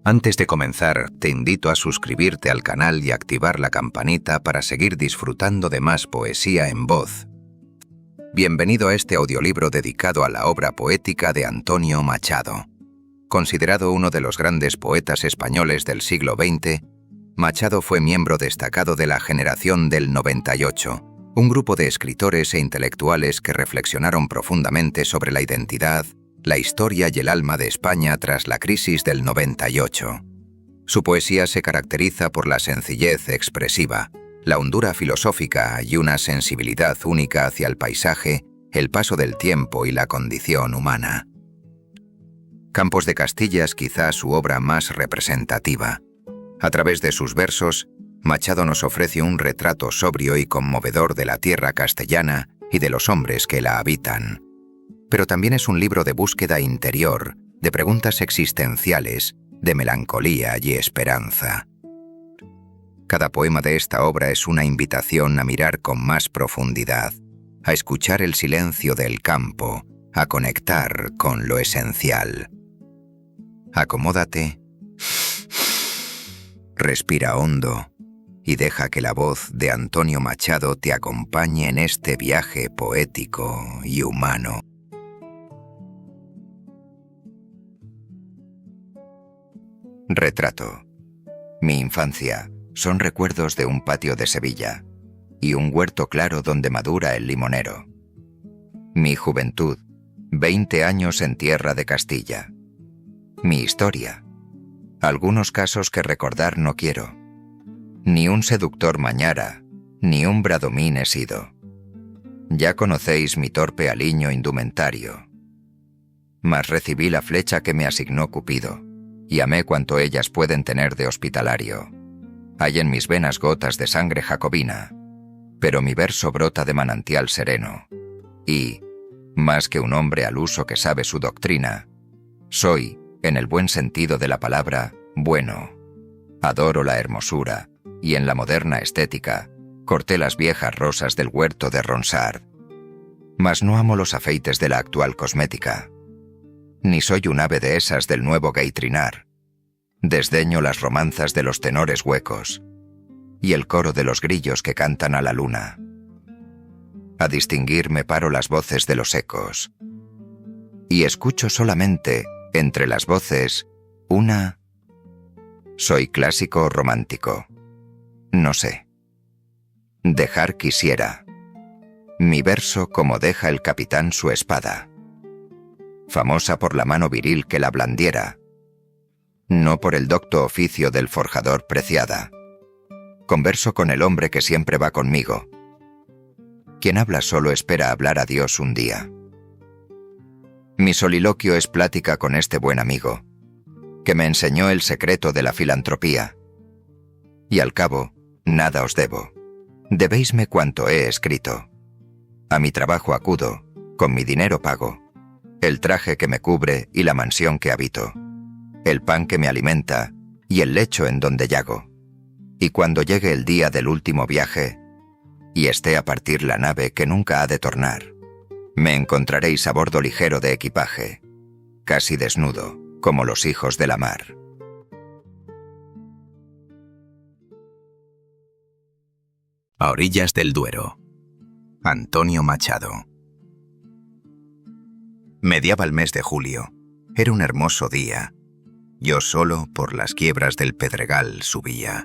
Antes de comenzar, te invito a suscribirte al canal y activar la campanita para seguir disfrutando de más poesía en voz. Bienvenido a este audiolibro dedicado a la obra poética de Antonio Machado. Considerado uno de los grandes poetas españoles del siglo XX, Machado fue miembro destacado de la generación del 98, un grupo de escritores e intelectuales que reflexionaron profundamente sobre la identidad, la historia y el alma de España tras la crisis del 98. Su poesía se caracteriza por la sencillez expresiva, la hondura filosófica y una sensibilidad única hacia el paisaje, el paso del tiempo y la condición humana. Campos de Castilla es quizá su obra más representativa. A través de sus versos, Machado nos ofrece un retrato sobrio y conmovedor de la tierra castellana y de los hombres que la habitan. Pero también es un libro de búsqueda interior, de preguntas existenciales, de melancolía y esperanza. Cada poema de esta obra es una invitación a mirar con más profundidad, a escuchar el silencio del campo, a conectar con lo esencial. Acomódate, respira hondo y deja que la voz de Antonio Machado te acompañe en este viaje poético y humano. Retrato. Mi infancia son recuerdos de un patio de Sevilla y un huerto claro donde madura el limonero. Mi juventud, 20 años en tierra de Castilla. Mi historia, algunos casos que recordar no quiero. Ni un seductor mañara, ni un bradomín he sido. Ya conocéis mi torpe aliño indumentario. Mas recibí la flecha que me asignó Cupido, y amé cuanto ellas pueden tener de hospitalario. Hay en mis venas gotas de sangre jacobina, pero mi verso brota de manantial sereno. Y, más que un hombre al uso que sabe su doctrina, soy, en el buen sentido de la palabra, bueno. Adoro la hermosura, y en la moderna estética, corté las viejas rosas del huerto de Ronsard. Mas no amo los afeites de la actual cosmética. Ni soy un ave de esas del nuevo gaitrinar. Desdeño las romanzas de los tenores huecos y el coro de los grillos que cantan a la luna. A distinguir me paro las voces de los ecos y escucho solamente, entre las voces, una... ¿Soy clásico o romántico? No sé. Dejar quisiera. Mi verso como deja el capitán su espada. Famosa por la mano viril que la blandiera, no por el docto oficio del forjador preciada. Converso con el hombre que siempre va conmigo. Quien habla solo espera hablar a Dios un día. Mi soliloquio es plática con este buen amigo, que me enseñó el secreto de la filantropía. Y al cabo, nada os debo. Debéisme cuanto he escrito. A mi trabajo acudo, con mi dinero pago. El traje que me cubre y la mansión que habito, el pan que me alimenta y el lecho en donde yago. Y cuando llegue el día del último viaje, y esté a partir la nave que nunca ha de tornar, me encontraréis a bordo ligero de equipaje, casi desnudo, como los hijos de la mar. A orillas del Duero. Antonio Machado. Mediaba el mes de julio. Era un hermoso día. Yo solo por las quiebras del Pedregal subía,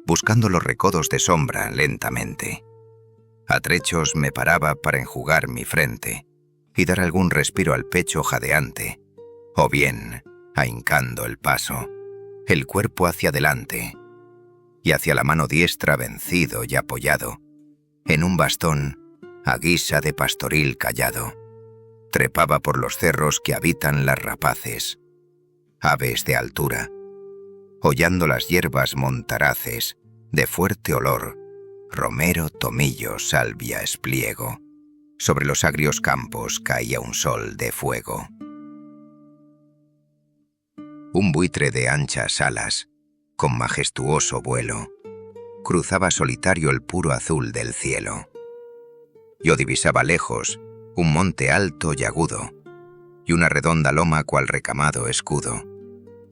buscando los recodos de sombra lentamente. A trechos me paraba para enjugar mi frente y dar algún respiro al pecho jadeante, o bien, ahincando el paso, el cuerpo hacia adelante, y hacia la mano diestra vencido y apoyado, en un bastón a guisa de pastoril callado. Trepaba por los cerros que habitan las rapaces, aves de altura, hollando las hierbas montaraces, de fuerte olor, romero, tomillo, salvia, espliego. Sobre los agrios campos caía un sol de fuego. Un buitre de anchas alas, con majestuoso vuelo, cruzaba solitario el puro azul del cielo. Yo divisaba lejos un monte alto y agudo, y una redonda loma cual recamado escudo,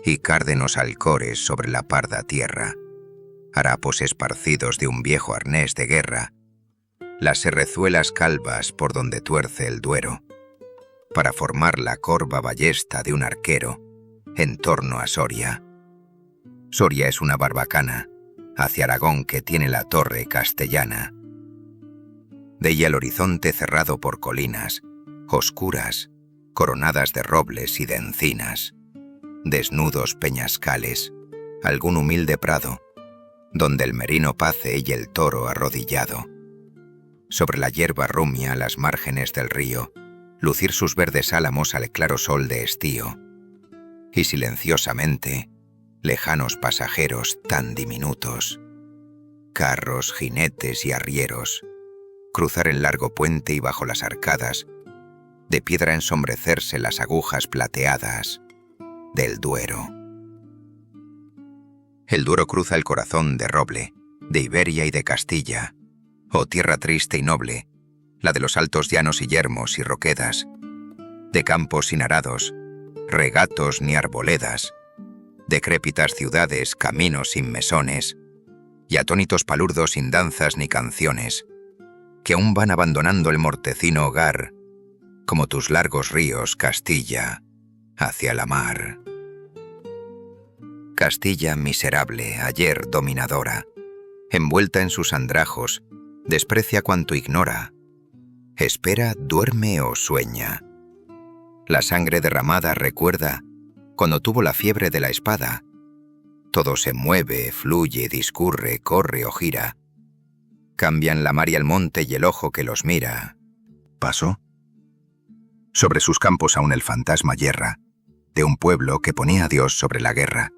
y cárdenos alcores sobre la parda tierra, harapos esparcidos de un viejo arnés de guerra, las serrezuelas calvas por donde tuerce el Duero, para formar la corva ballesta de un arquero en torno a Soria. Soria es una barbacana hacia Aragón que tiene la torre castellana. De ella el horizonte cerrado por colinas, oscuras, coronadas de robles y de encinas, desnudos peñascales, algún humilde prado, donde el merino pace y el toro arrodillado. Sobre la hierba rumia a las márgenes del río, lucir sus verdes álamos al claro sol de estío. Y silenciosamente, lejanos pasajeros tan diminutos, carros, jinetes y arrieros, cruzar el largo puente y bajo las arcadas, de piedra ensombrecerse las agujas plateadas del Duero. El Duero cruza el corazón de roble, de Iberia y de Castilla, oh tierra triste y noble, la de los altos llanos y yermos y roquedas, de campos sin arados, regatos ni arboledas, decrépitas ciudades, caminos sin mesones, y atónitos palurdos sin danzas ni canciones, que aún van abandonando el mortecino hogar, como tus largos ríos, Castilla, hacia la mar. Castilla miserable, ayer dominadora, envuelta en sus andrajos, desprecia cuanto ignora, espera, duerme o sueña. La sangre derramada recuerda cuando tuvo la fiebre de la espada. Todo se mueve, fluye, discurre, corre o gira. Cambian la mar y el monte y el ojo que los mira. ¿Pasó? Sobre sus campos aún el fantasma yerra, de un pueblo que ponía a Dios sobre la guerra.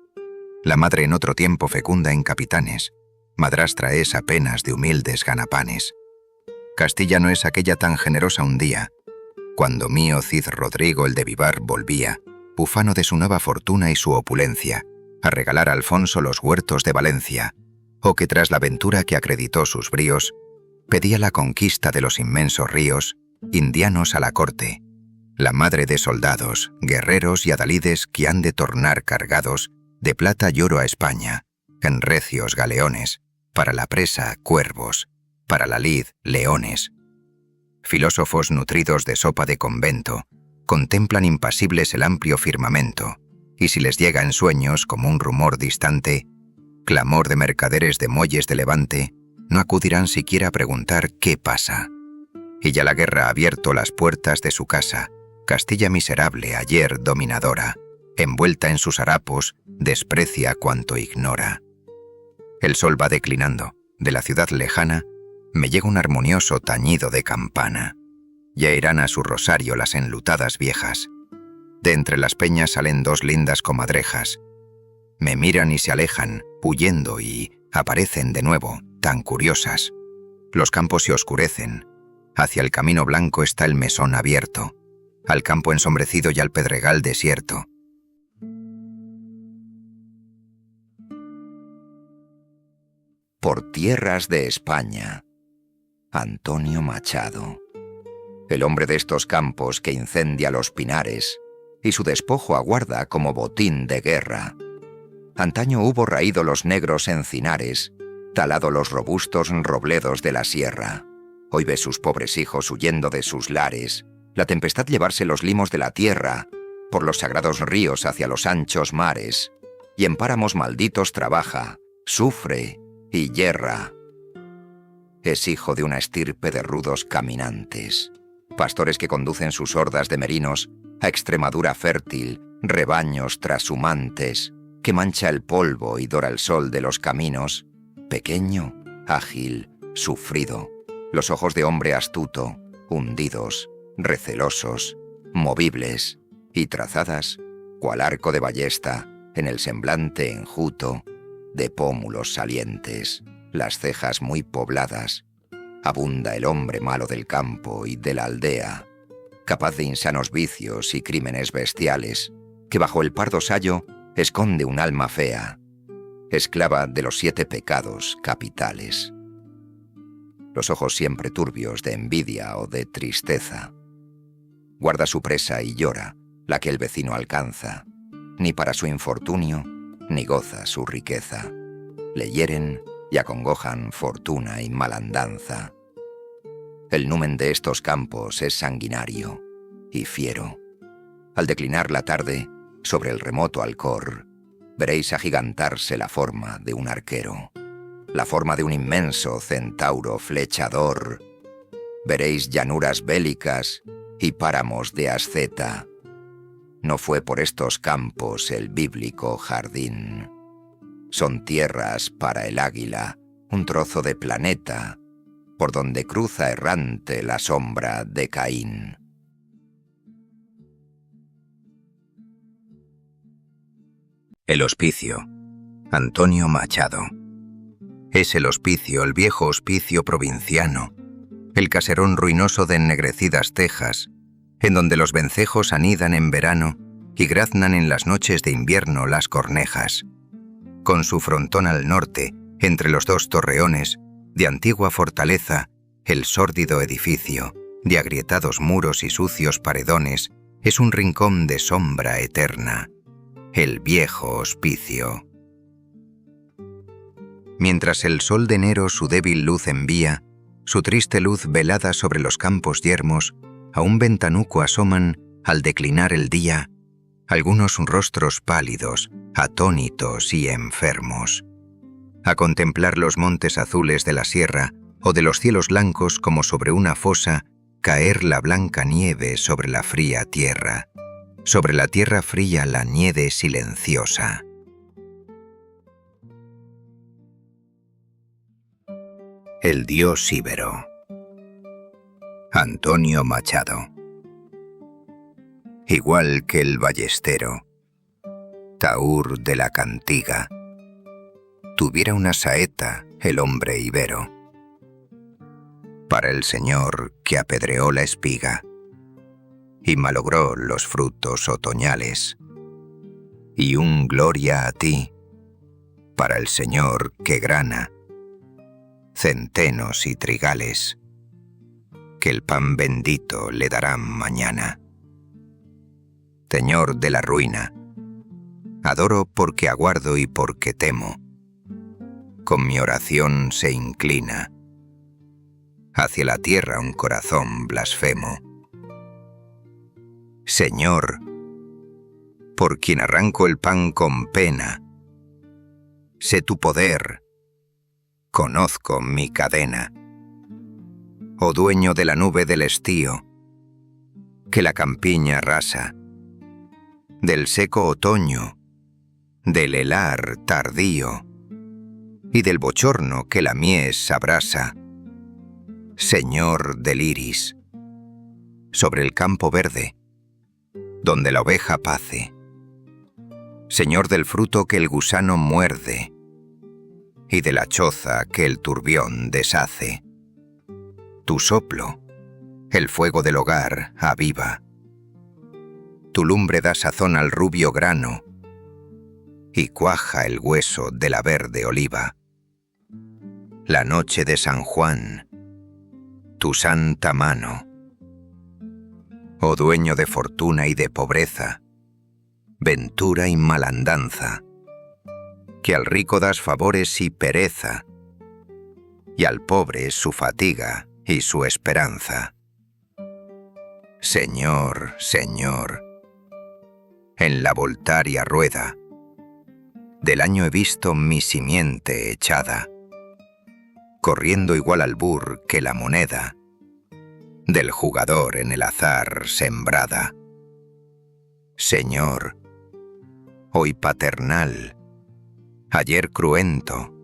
La madre en otro tiempo fecunda en capitanes, madrastra es apenas de humildes ganapanes. Castilla no es aquella tan generosa un día, cuando mío Cid Rodrigo el de Vivar volvía, ufano de su nueva fortuna y su opulencia, a regalar a Alfonso los huertos de Valencia, o que tras la aventura que acreditó sus bríos, pedía la conquista de los inmensos ríos, indianos a la corte, la madre de soldados, guerreros y adalides que han de tornar cargados de plata y oro a España, en recios galeones, para la presa, cuervos, para la lid, leones. Filósofos nutridos de sopa de convento, contemplan impasibles el amplio firmamento, y si les llega en sueños como un rumor distante, clamor de mercaderes de muelles de Levante, no acudirán siquiera a preguntar qué pasa. Y ya la guerra ha abierto las puertas de su casa, Castilla miserable, ayer dominadora, envuelta en sus harapos, desprecia cuanto ignora. El sol va declinando, de la ciudad lejana, me llega un armonioso tañido de campana. Ya irán a su rosario las enlutadas viejas. De entre las peñas salen dos lindas comadrejas. Me miran y se alejan, huyendo, y aparecen de nuevo, tan curiosas. Los campos se oscurecen. Hacia el camino blanco está el mesón abierto, al campo ensombrecido y al pedregal desierto. Por tierras de España. Antonio Machado. El hombre de estos campos que incendia los pinares y su despojo aguarda como botín de guerra. Antaño hubo raído los negros encinares, talado los robustos robledos de la sierra. Hoy ve sus pobres hijos huyendo de sus lares, la tempestad llevarse los limos de la tierra, por los sagrados ríos hacia los anchos mares, y en páramos malditos trabaja, sufre y yerra. Es hijo de una estirpe de rudos caminantes, pastores que conducen sus hordas de merinos a Extremadura fértil, rebaños trashumantes, que mancha el polvo y dora el sol de los caminos, pequeño, ágil, sufrido, los ojos de hombre astuto, hundidos, recelosos, movibles y trazadas, cual arco de ballesta, en el semblante enjuto, de pómulos salientes, las cejas muy pobladas. Abunda el hombre malo del campo y de la aldea, capaz de insanos vicios y crímenes bestiales, que bajo el pardo sayo esconde un alma fea, esclava de los 7 pecados capitales. Los ojos siempre turbios de envidia o de tristeza. Guarda su presa y llora, la que el vecino alcanza. ni para su infortunio, ni goza su riqueza. Le hieren y acongojan fortuna y malandanza. El numen de estos campos es sanguinario y fiero. Al declinar la tarde, sobre el remoto Alcor, veréis agigantarse la forma de un arquero, la forma de un inmenso centauro flechador. Veréis llanuras bélicas y páramos de asceta. No fue por estos campos el bíblico jardín. Son tierras para el águila, un trozo de planeta, por donde cruza errante la sombra de Caín. El hospicio. Antonio Machado. Es el hospicio, el viejo hospicio provinciano, el caserón ruinoso de ennegrecidas tejas, en donde los vencejos anidan en verano y graznan en las noches de invierno las cornejas. Con su frontón al norte, entre los dos torreones, de antigua fortaleza, el sórdido edificio, de agrietados muros y sucios paredones, es un rincón de sombra eterna, el viejo hospicio. Mientras el sol de enero su débil luz envía, su triste luz velada sobre los campos yermos, a un ventanuco asoman, al declinar el día, algunos rostros pálidos, atónitos y enfermos. A contemplar los montes azules de la sierra o de los cielos blancos como sobre una fosa, caer la blanca nieve sobre la fría tierra, sobre la tierra fría la nieve silenciosa. El dios íbero. Antonio Machado. Igual que el ballestero, taur de la cantiga, tuviera una saeta el hombre ibero. Para el señor que apedreó la espiga y malogró los frutos otoñales, y un gloria a ti, para el señor que grana centenos y trigales, que el pan bendito le darán mañana. Señor de la ruina, adoro porque aguardo y porque temo. Con mi oración se inclina hacia la tierra un corazón blasfemo. Señor, por quien arranco el pan con pena, sé tu poder, conozco mi cadena. Oh dueño de la nube del estío, que la campiña arrasa, del seco otoño, del helar tardío, y del bochorno que la mies abrasa. Señor del iris, sobre el campo verde, donde la oveja pace. Señor del fruto que el gusano muerde, y de la choza que el turbión deshace. Tu soplo, el fuego del hogar, aviva. Tu lumbre da sazón al rubio grano, y cuaja el hueso de la verde oliva. La noche de San Juan, tu santa mano. Oh dueño de fortuna y de pobreza, ventura y malandanza, que al rico das favores y pereza, y al pobre su fatiga y su esperanza. Señor, Señor, en la voltaria rueda del año he visto mi simiente echada, corriendo igual al bur que la moneda, del jugador en el azar sembrada. Señor, hoy paternal, ayer cruento,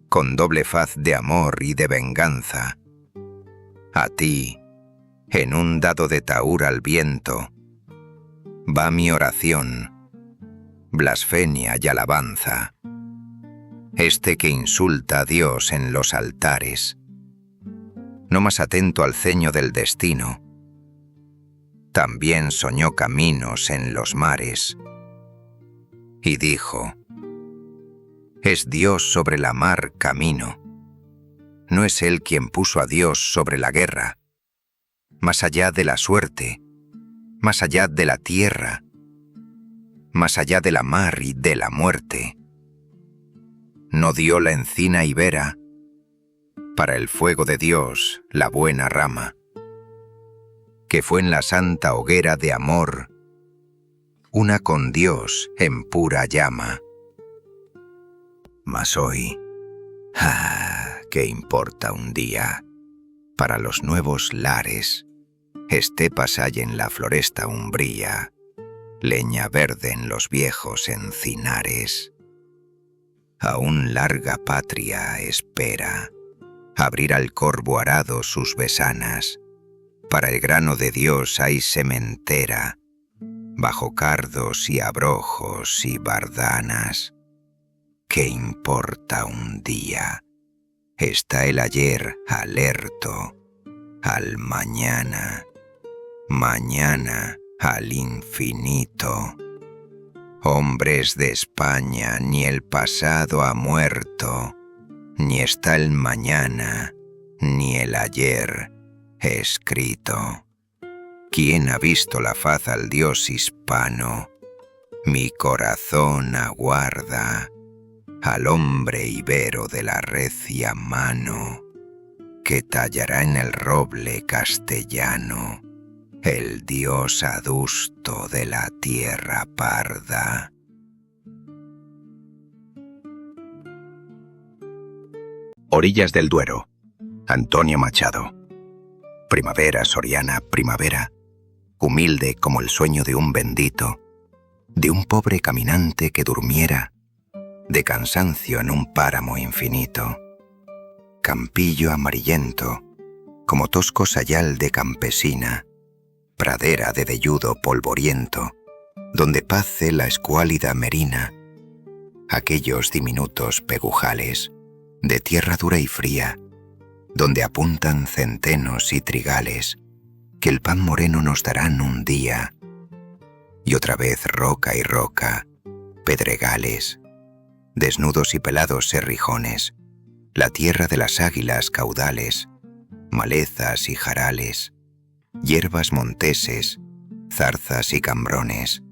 con doble faz de amor y de venganza, a ti, en un dado de taur al viento, va mi oración, blasfemia y alabanza. Este que insulta a Dios en los altares, no más atento al ceño del destino, también soñó caminos en los mares, y dijo: es Dios sobre la mar camino, no es Él quien puso a Dios sobre la guerra, más allá de la suerte, más allá de la tierra, más allá de la mar y de la muerte. No dio la encina ibera, para el fuego de Dios la buena rama, que fue en la santa hoguera de amor, una con Dios en pura llama. Mas hoy, ¿qué importa un día? Para los nuevos lares, estepas hay en la floresta umbría, leña verde en los viejos encinares. Aún larga patria espera abrir al corvo arado sus besanas. Para el grano de Dios hay sementera, bajo cardos y abrojos y bardanas. ¿Qué importa un día? Está el ayer alerto al mañana, mañana al infinito. Hombres de España, ni el pasado ha muerto, ni está el mañana, ni el ayer escrito. ¿Quién ha visto la faz al Dios hispano? Mi corazón aguarda al hombre ibero de la recia mano, que tallará en el roble castellano el Dios adusto de la tierra parda. Orillas del Duero, Antonio Machado. Primavera soriana, primavera, humilde como el sueño de un bendito, de un pobre caminante que durmiera de cansancio en un páramo infinito. Campillo amarillento, como tosco sayal de campesina, pradera de velludo polvoriento, donde pace la escuálida merina, aquellos diminutos pegujales de tierra dura y fría, donde apuntan centenos y trigales, que el pan moreno nos darán un día, y otra vez roca y roca, pedregales, desnudos y pelados serrijones, la tierra de las águilas caudales, malezas y jarales, hierbas monteses, zarzas y cambrones.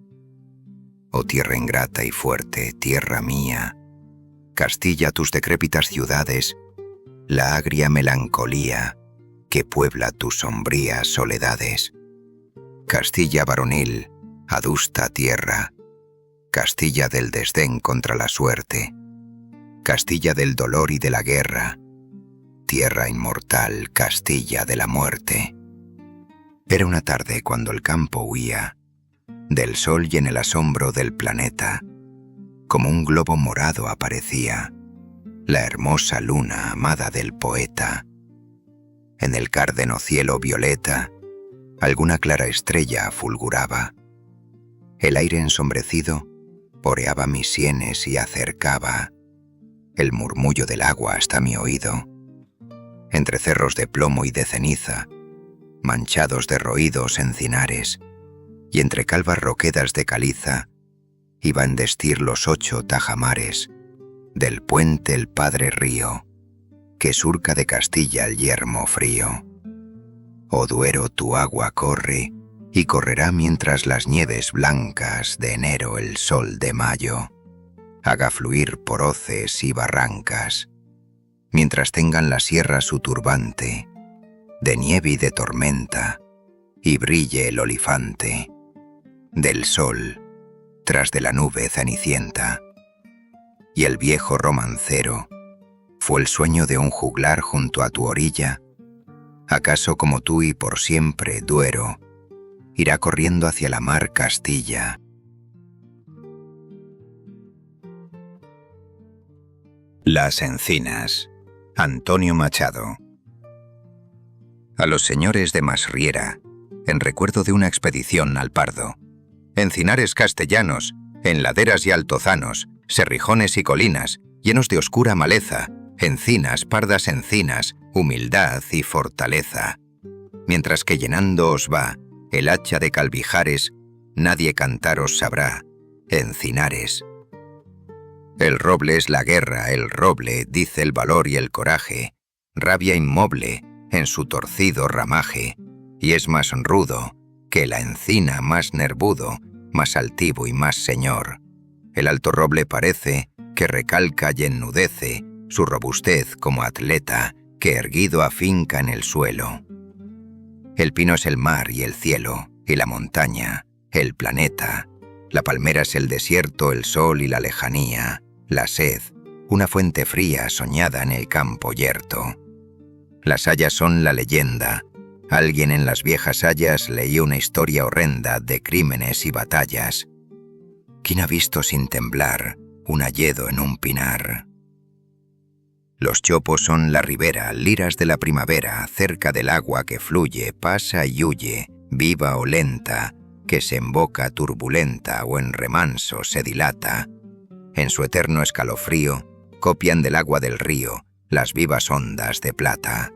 Oh tierra ingrata y fuerte, tierra mía, Castilla tus decrépitas ciudades, la agria melancolía que puebla tus sombrías soledades. Castilla varonil, adusta tierra, Castilla del desdén contra la suerte, Castilla del dolor y de la guerra, tierra inmortal, Castilla de la muerte. Era una tarde cuando el campo huía del sol y en el asombro del planeta, como un globo morado aparecía la hermosa luna amada del poeta. En el cárdeno cielo violeta, alguna clara estrella fulguraba. El aire ensombrecido oreaba mis sienes y acercaba el murmullo del agua hasta mi oído. Entre cerros de plomo y de ceniza, manchados de roídos encinares, y entre calvas roquedas de caliza, iban destir los 8 tajamares del puente el padre río, que surca de Castilla el yermo frío. Oh Duero, tu agua corre, y correrá mientras las nieves blancas de enero el sol de mayo haga fluir por hoces y barrancas, mientras tengan la sierra su turbante de nieve y de tormenta, y brille el olifante del sol tras de la nube cenicienta. Y el viejo romancero fue el sueño de un juglar junto a tu orilla. ¿Acaso como tú y por siempre, Duero, irá corriendo hacia la mar Castilla? Las encinas, Antonio Machado. A los señores de Masriera, en recuerdo de una expedición al Pardo, encinares castellanos, en laderas y altozanos, serrijones y colinas, llenos de oscura maleza, encinas, pardas encinas, humildad y fortaleza. Mientras que llenándoos va el hacha de Calvijares, nadie cantaros sabrá, encinares. El roble es la guerra, el roble, dice el valor y el coraje, rabia inmoble en su torcido ramaje, y es más rudo que la encina más nervudo, más altivo y más señor. El alto roble parece que recalca y ennudece su robustez como atleta que erguido afinca en el suelo. El pino es el mar y el cielo, y la montaña, el planeta. La palmera es el desierto, el sol y la lejanía, la sed, una fuente fría soñada en el campo yerto. Las hayas son la leyenda. Alguien en las viejas hayas leía una historia horrenda de crímenes y batallas. ¿Quién ha visto sin temblar un hayedo en un pinar? Los chopos son la ribera, liras de la primavera, cerca del agua que fluye, pasa y huye, viva o lenta, que se emboca turbulenta o en remanso se dilata. En su eterno escalofrío, copian del agua del río las vivas ondas de plata.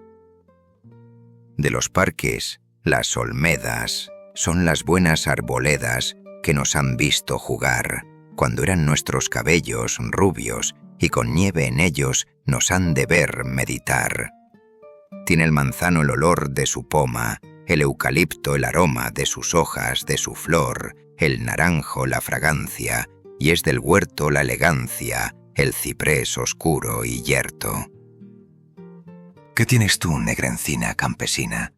De los parques, las olmedas, son las buenas arboledas que nos han visto jugar, cuando eran nuestros cabellos rubios, y con nieve en ellos nos han de ver meditar. Tiene el manzano el olor de su poma, el eucalipto el aroma de sus hojas, de su flor, el naranjo la fragancia, y es del huerto la elegancia, el ciprés oscuro y yerto. ¿Qué tienes tú, negrencina campesina,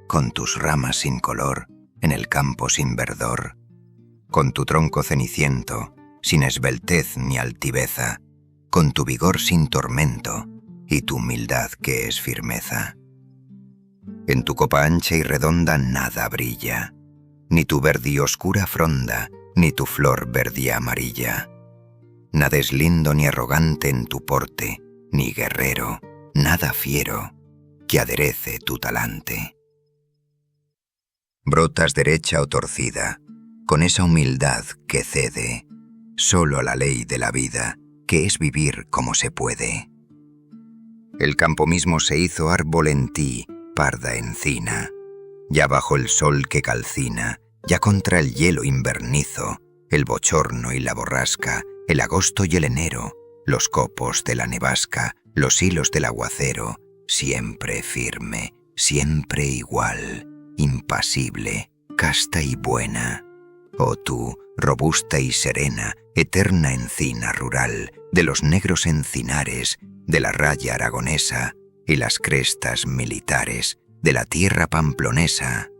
con tus ramas sin color, en el campo sin verdor, con tu tronco ceniciento, sin esbeltez ni altiveza, con tu vigor sin tormento y tu humildad que es firmeza? En tu copa ancha y redonda nada brilla, ni tu verde y oscura fronda, ni tu flor verde y amarilla. Nada es lindo ni arrogante en tu porte, ni guerrero, nada fiero, que aderece tu talante. Brotas derecha o torcida, con esa humildad que cede solo a la ley de la vida, que es vivir como se puede. El campo mismo se hizo árbol en ti, parda encina, ya bajo el sol que calcina, ya contra el hielo invernizo, el bochorno y la borrasca, el agosto y el enero, los copos de la nevasca, los hilos del aguacero, siempre firme, siempre igual, impasible, casta y buena. Oh tú, robusta y serena, eterna encina rural, de los negros encinares, de la raya aragonesa y las crestas militares, de la tierra pamplonesa.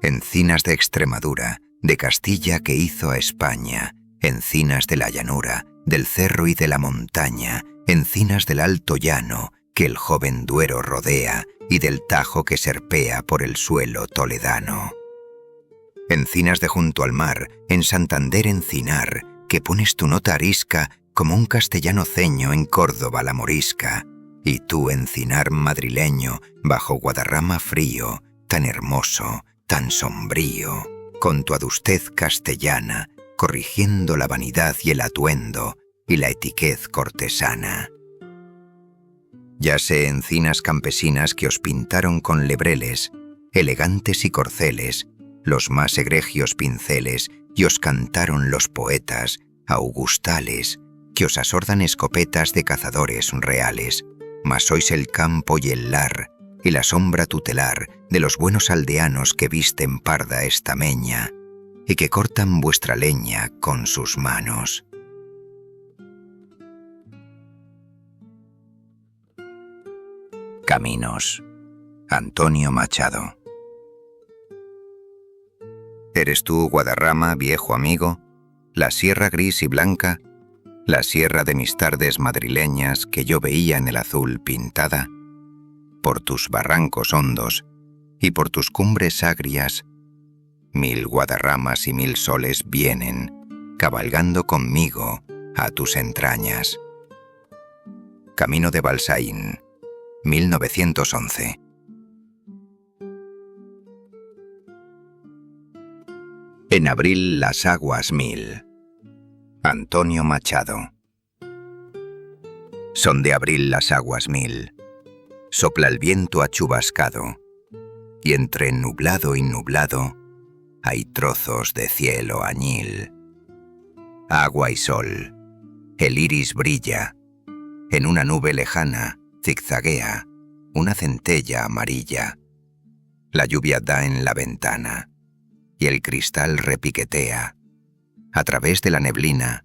Encinas de Extremadura, de Castilla que hizo a España, encinas de la llanura, del cerro y de la montaña, encinas del alto llano, que el joven Duero rodea, y del Tajo que serpea por el suelo toledano. Encinas de junto al mar, en Santander encinar, que pones tu nota arisca como un castellano ceño en Córdoba la morisca, y tú encinar madrileño, bajo Guadarrama frío, tan hermoso, tan sombrío, con tu adustez castellana, corrigiendo la vanidad y el atuendo, y la etiquez cortesana. Ya sé encinas campesinas que os pintaron con lebreles, elegantes y corceles, los más egregios pinceles, y os cantaron los poetas, augustales, que os asordan escopetas de cazadores reales, mas sois el campo y el lar, y la sombra tutelar de los buenos aldeanos que visten parda estameña, y que cortan vuestra leña con sus manos. Caminos. Antonio Machado. ¿Eres tú, Guadarrama, viejo amigo, la sierra gris y blanca, la sierra de mis tardes madrileñas que yo veía en el azul pintada? Por tus barrancos hondos y por tus cumbres agrias, 1000 Guadarramas y 1000 soles vienen, cabalgando conmigo a tus entrañas. Camino de Balsaín, 1911. En abril las aguas 1000. Antonio Machado. Son de abril las aguas 1000. Sopla el viento achubascado, y entre nublado y nublado hay trozos de cielo añil. Agua y sol, el iris brilla, en una nube lejana zigzaguea una centella amarilla. La lluvia da en la ventana, y el cristal repiquetea. A través de la neblina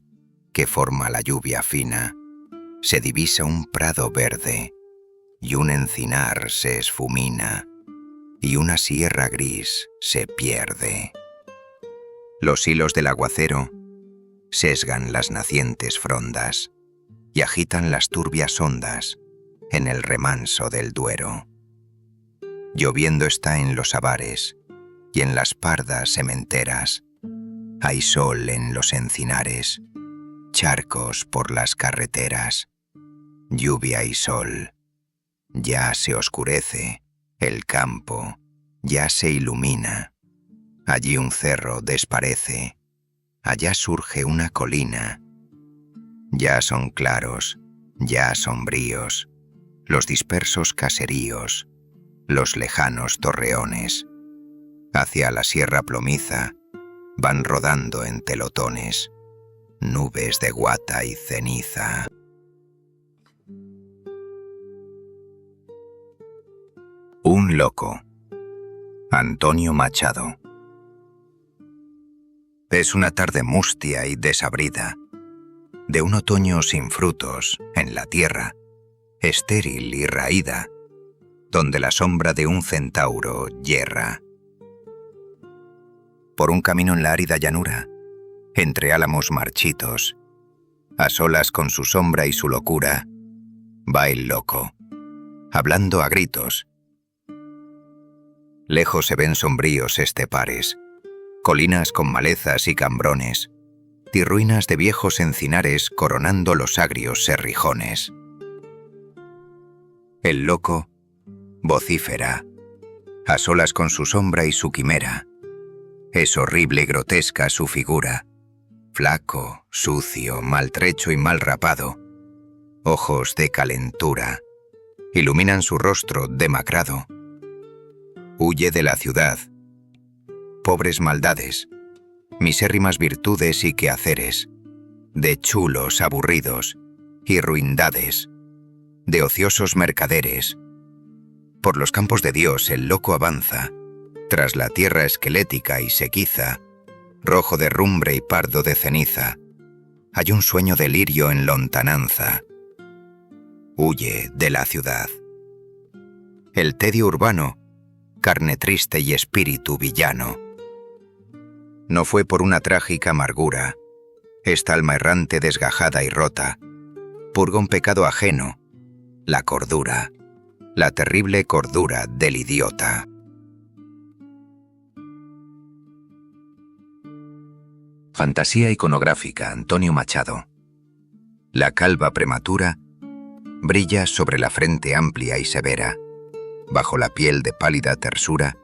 que forma la lluvia fina, se divisa un prado verde, y un encinar se esfumina, y una sierra gris se pierde. Los hilos del aguacero sesgan las nacientes frondas y agitan las turbias ondas en el remanso del Duero. Lloviendo está en los habares y en las pardas sementeras. Hay sol en los encinares, charcos por las carreteras. Lluvia y sol. Ya se oscurece el campo, ya se ilumina. Allí un cerro desparece, allá surge una colina. Ya son claros, ya sombríos, los dispersos caseríos, los lejanos torreones. Hacia la sierra plomiza van rodando en telotones, nubes de guata y ceniza. Un loco. Antonio Machado. Es una tarde mustia y desabrida, de un otoño sin frutos en la tierra, estéril y raída, donde la sombra de un centauro yerra. Por un camino en la árida llanura, entre álamos marchitos, a solas con su sombra y su locura, va el loco, hablando a gritos. Lejos se ven sombríos estepares, colinas con malezas y cambrones, y ruinas de viejos encinares coronando los agrios serrijones. El loco vocífera, a solas con su sombra y su quimera. Es horrible y grotesca su figura, flaco, sucio, maltrecho y mal rapado. Ojos de calentura iluminan su rostro demacrado. Huye de la ciudad, pobres maldades, misérrimas virtudes y quehaceres, de chulos aburridos y ruindades, de ociosos mercaderes. Por los campos de Dios el loco avanza, tras la tierra esquelética y sequiza, rojo de rumbre y pardo de ceniza. Hay un sueño de lirio en lontananza. Huye de la ciudad. El tedio urbano, carne triste y espíritu villano. No fue por una trágica amargura, esta alma errante desgajada y rota, purga un pecado ajeno, la cordura, la terrible cordura del idiota. Fantasía iconográfica, Antonio Machado. La calva prematura brilla sobre la frente amplia y severa. Bajo la piel de pálida tersura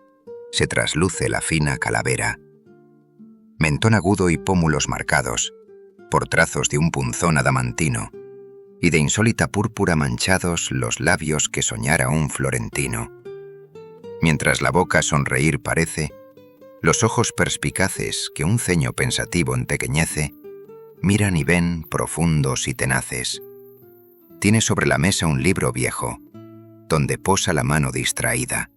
se trasluce la fina calavera. Mentón agudo y pómulos marcados por trazos de un punzón adamantino, y de insólita púrpura manchados los labios que soñara un florentino. Mientras la boca sonreír parece, los ojos perspicaces que un ceño pensativo empequeñece, miran y ven profundos y tenaces. Tiene sobre la mesa un libro viejo, donde posa la mano distraída.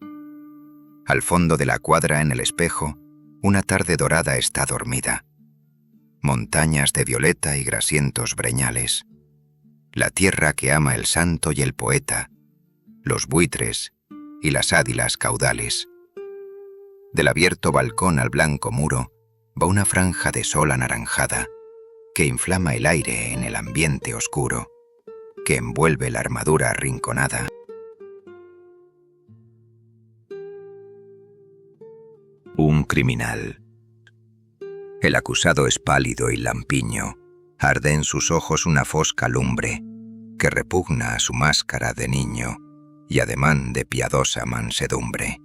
Al fondo de la cuadra en el espejo, una tarde dorada está dormida. Montañas de violeta y grasientos breñales. La tierra que ama el santo y el poeta, los buitres y las ádilas caudales. Del abierto balcón al blanco muro va una franja de sol anaranjada que inflama el aire en el ambiente oscuro, que envuelve la armadura arrinconada. Un criminal. El acusado es pálido y lampiño. Arde en sus ojos una fosca lumbre que repugna a su máscara de niño y ademán de piadosa mansedumbre.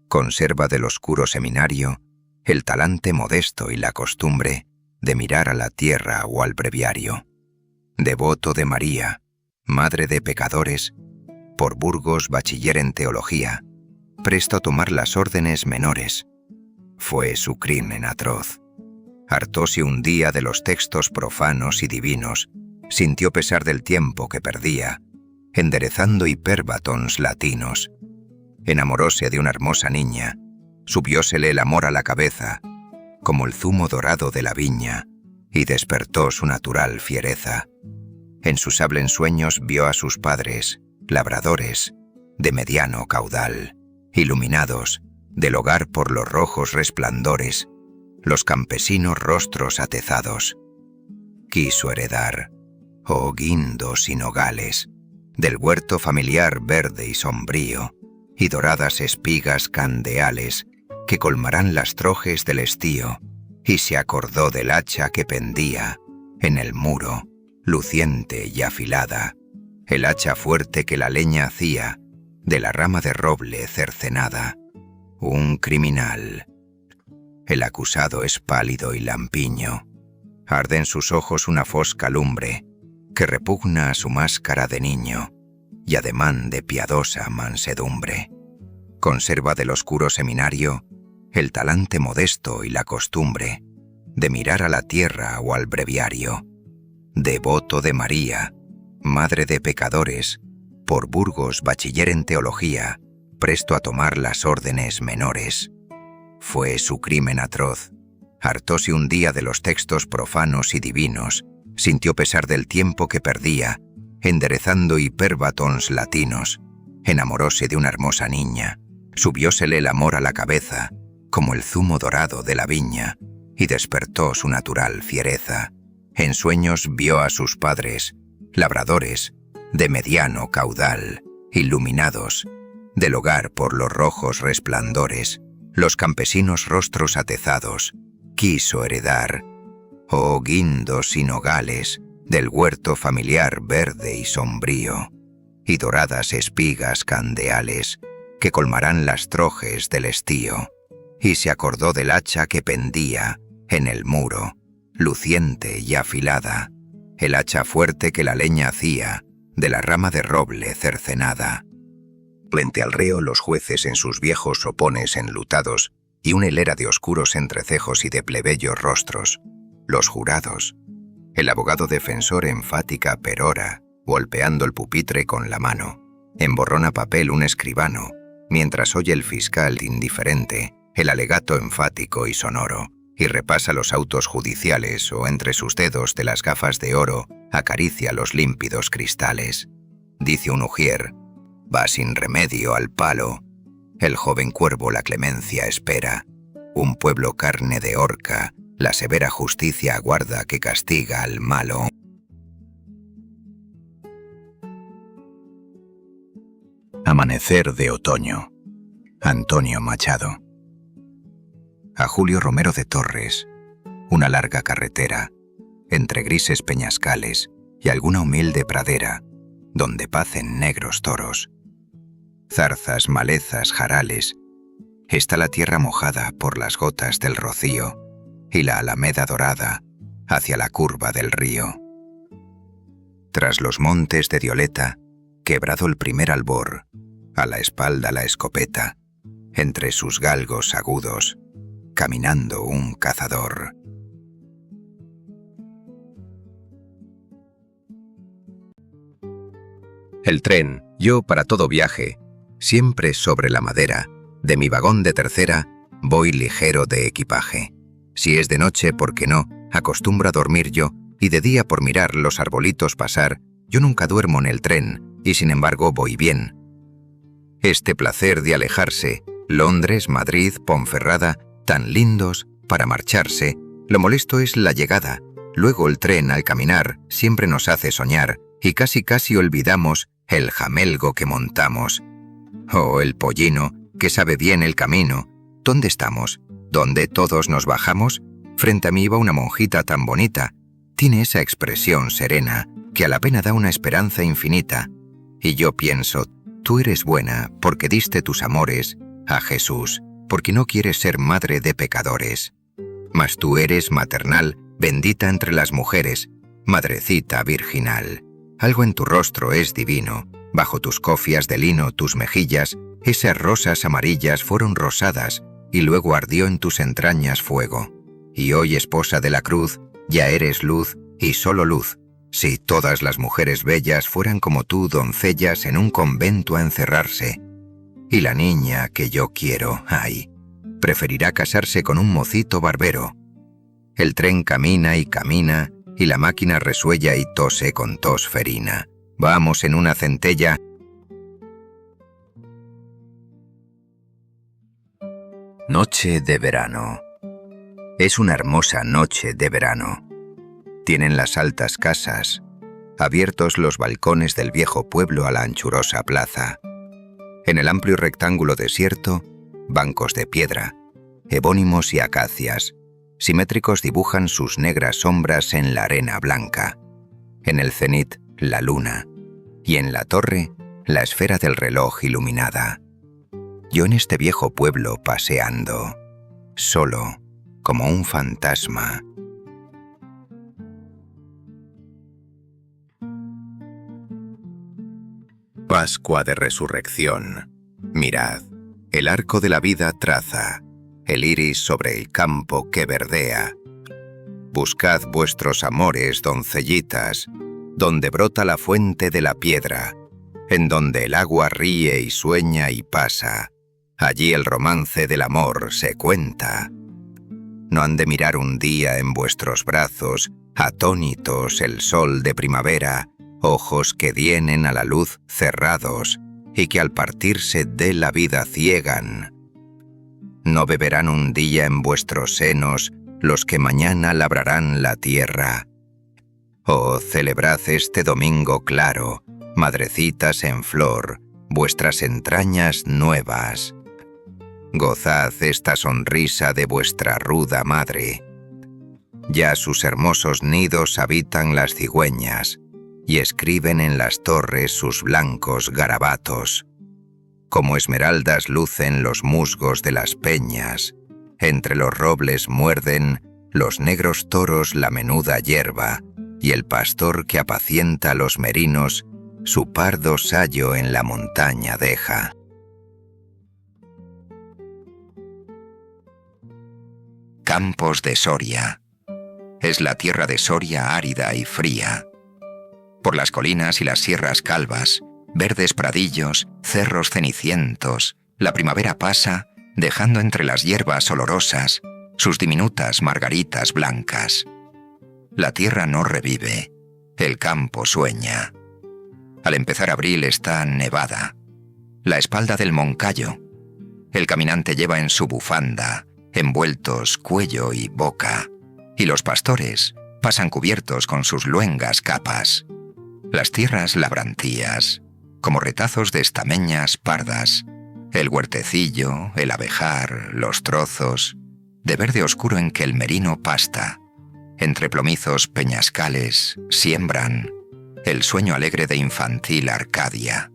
Conserva del oscuro seminario el talante modesto y la costumbre de mirar a la tierra o al breviario. Devoto de María, madre de pecadores, por Burgos bachiller en teología, presto a tomar las órdenes menores. Fue su crimen atroz. Hartóse un día de los textos profanos y divinos, sintió pesar del tiempo que perdía, enderezando hiperbatons latinos. Enamoróse de una hermosa niña, subiósele el amor a la cabeza, como el zumo dorado de la viña, y despertó su natural fiereza. En sus sable ensueños vio a sus padres, labradores, de mediano caudal, iluminados del hogar por los rojos resplandores, los campesinos rostros atezados. Quiso heredar, oh guindos y nogales, del huerto familiar verde y sombrío, y doradas espigas candeales que colmarán las trojes del estío, y se acordó del hacha que pendía en el muro, luciente y afilada, el hacha fuerte que la leña hacía de la rama de roble cercenada. Un criminal. El acusado es pálido y lampiño. Arde en sus ojos una fosca lumbre que repugna a su máscara de niño y ademán de piadosa mansedumbre. Conserva del oscuro seminario el talante modesto y la costumbre de mirar a la tierra o al breviario. Devoto de María, madre de pecadores, por Burgos bachiller en teología, presto a tomar las órdenes menores. Fue su crimen atroz. Hartóse un día de los textos profanos y divinos, sintió pesar del tiempo que perdía, enderezando hiperbatons latinos. Enamoróse de una hermosa niña, subiósele el amor a la cabeza, como el zumo dorado de la viña, y despertó su natural fiereza. En sueños vio a sus padres, labradores, de mediano caudal, iluminados del hogar por los rojos resplandores, los campesinos rostros atezados. Quiso heredar, oh guindos y nogales, del huerto familiar verde y sombrío, y doradas espigas candeales que colmarán las trojes del estío, y se acordó del hacha que pendía en el muro, luciente y afilada, el hacha fuerte que la leña hacía de la rama de roble cercenada. Frente al reo los jueces en sus viejos sopones enlutados y una hilera de oscuros entrecejos y de plebeyos rostros, los jurados, el abogado defensor enfática perora, golpeando el pupitre con la mano, emborrona papel un escribano, mientras oye el fiscal indiferente el alegato enfático y sonoro, y repasa los autos judiciales o entre sus dedos de las gafas de oro acaricia los límpidos cristales. Dice un ujier, va sin remedio al palo. El joven cuervo la clemencia espera. Un pueblo carne de horca, la severa justicia aguarda que castiga al malo. Amanecer de otoño. Antonio Machado. A Julio Romero de Torres, una larga carretera, entre grises peñascales y alguna humilde pradera, donde pacen negros toros. Zarzas, malezas, jarales, está la tierra mojada por las gotas del rocío y la alameda dorada hacia la curva del río. Tras los montes de Dioleta, quebrado el primer albor, a la espalda la escopeta, entre sus galgos agudos, caminando un cazador. El tren, yo para todo viaje, siempre sobre la madera, de mi vagón de tercera, voy ligero de equipaje. Si es de noche, ¿por qué no? Acostumbro a dormir yo, y de día por mirar los arbolitos pasar, yo nunca duermo en el tren, y sin embargo voy bien. Este placer de alejarse, Londres, Madrid, Ponferrada, tan lindos para marcharse, lo molesto es la llegada. Luego el tren al caminar siempre nos hace soñar, y casi olvidamos el jamelgo que montamos. Oh, el pollino, que sabe bien el camino. ¿Dónde estamos? ¿Dónde todos nos bajamos? Frente a mí iba una monjita tan bonita. Tiene esa expresión serena, que a la pena da una esperanza infinita. Y yo pienso, tú eres buena porque diste tus amores a Jesús, porque no quieres ser madre de pecadores. Mas tú eres maternal, bendita entre las mujeres, madrecita virginal. Algo en tu rostro es divino, bajo tus cofias de lino, tus mejillas, esas rosas amarillas fueron rosadas, y luego ardió en tus entrañas fuego. Y hoy, esposa de la cruz, ya eres luz, y solo luz. Si todas las mujeres bellas fueran como tú, doncellas en un convento a encerrarse. Y la niña que yo quiero, ay, preferirá casarse con un mocito barbero. El tren camina y camina, y la máquina resuella y tose con tos ferina. Vamos en una centella. Noche de verano. Es una hermosa noche de verano. Tienen las altas casas, abiertos los balcones del viejo pueblo a la anchurosa plaza. En el amplio rectángulo desierto, bancos de piedra, ebónimos y acacias, simétricos dibujan sus negras sombras en la arena blanca. En el cenit, la luna, y en la torre, la esfera del reloj iluminada. Yo en este viejo pueblo paseando, solo, como un fantasma. Pascua de Resurrección. Mirad, el arco de la vida traza, el iris sobre el campo que verdea. Buscad vuestros amores, doncellitas, donde brota la fuente de la piedra, en donde el agua ríe y sueña y pasa. Allí el romance del amor se cuenta. No han de mirar un día en vuestros brazos, atónitos el sol de primavera, ojos que vienen a la luz cerrados y que al partirse de la vida ciegan. No beberán un día en vuestros senos los que mañana labrarán la tierra. Oh, celebrad este domingo claro, madrecitas en flor, vuestras entrañas nuevas. Gozad esta sonrisa de vuestra ruda madre. Ya sus hermosos nidos habitan las cigüeñas, y escriben en las torres sus blancos garabatos. Como esmeraldas lucen los musgos de las peñas, entre los robles muerden los negros toros la menuda hierba, y el pastor que apacienta los merinos su pardo sayo en la montaña deja. Campos de Soria. Es la tierra de Soria árida y fría. Por las colinas y las sierras calvas, verdes pradillos, cerros cenicientos, la primavera pasa, dejando entre las hierbas olorosas sus diminutas margaritas blancas. La tierra no revive, el campo sueña. Al empezar abril está nevada. La espalda del Moncayo. El caminante lleva en su bufanda, envueltos cuello y boca, y los pastores pasan cubiertos con sus luengas capas. Las tierras labrantías, como retazos de estameñas pardas, el huertecillo, el abejar, los trozos, de verde oscuro en que el merino pasta, entre plomizos peñascales, siembran el sueño alegre de infantil Arcadia.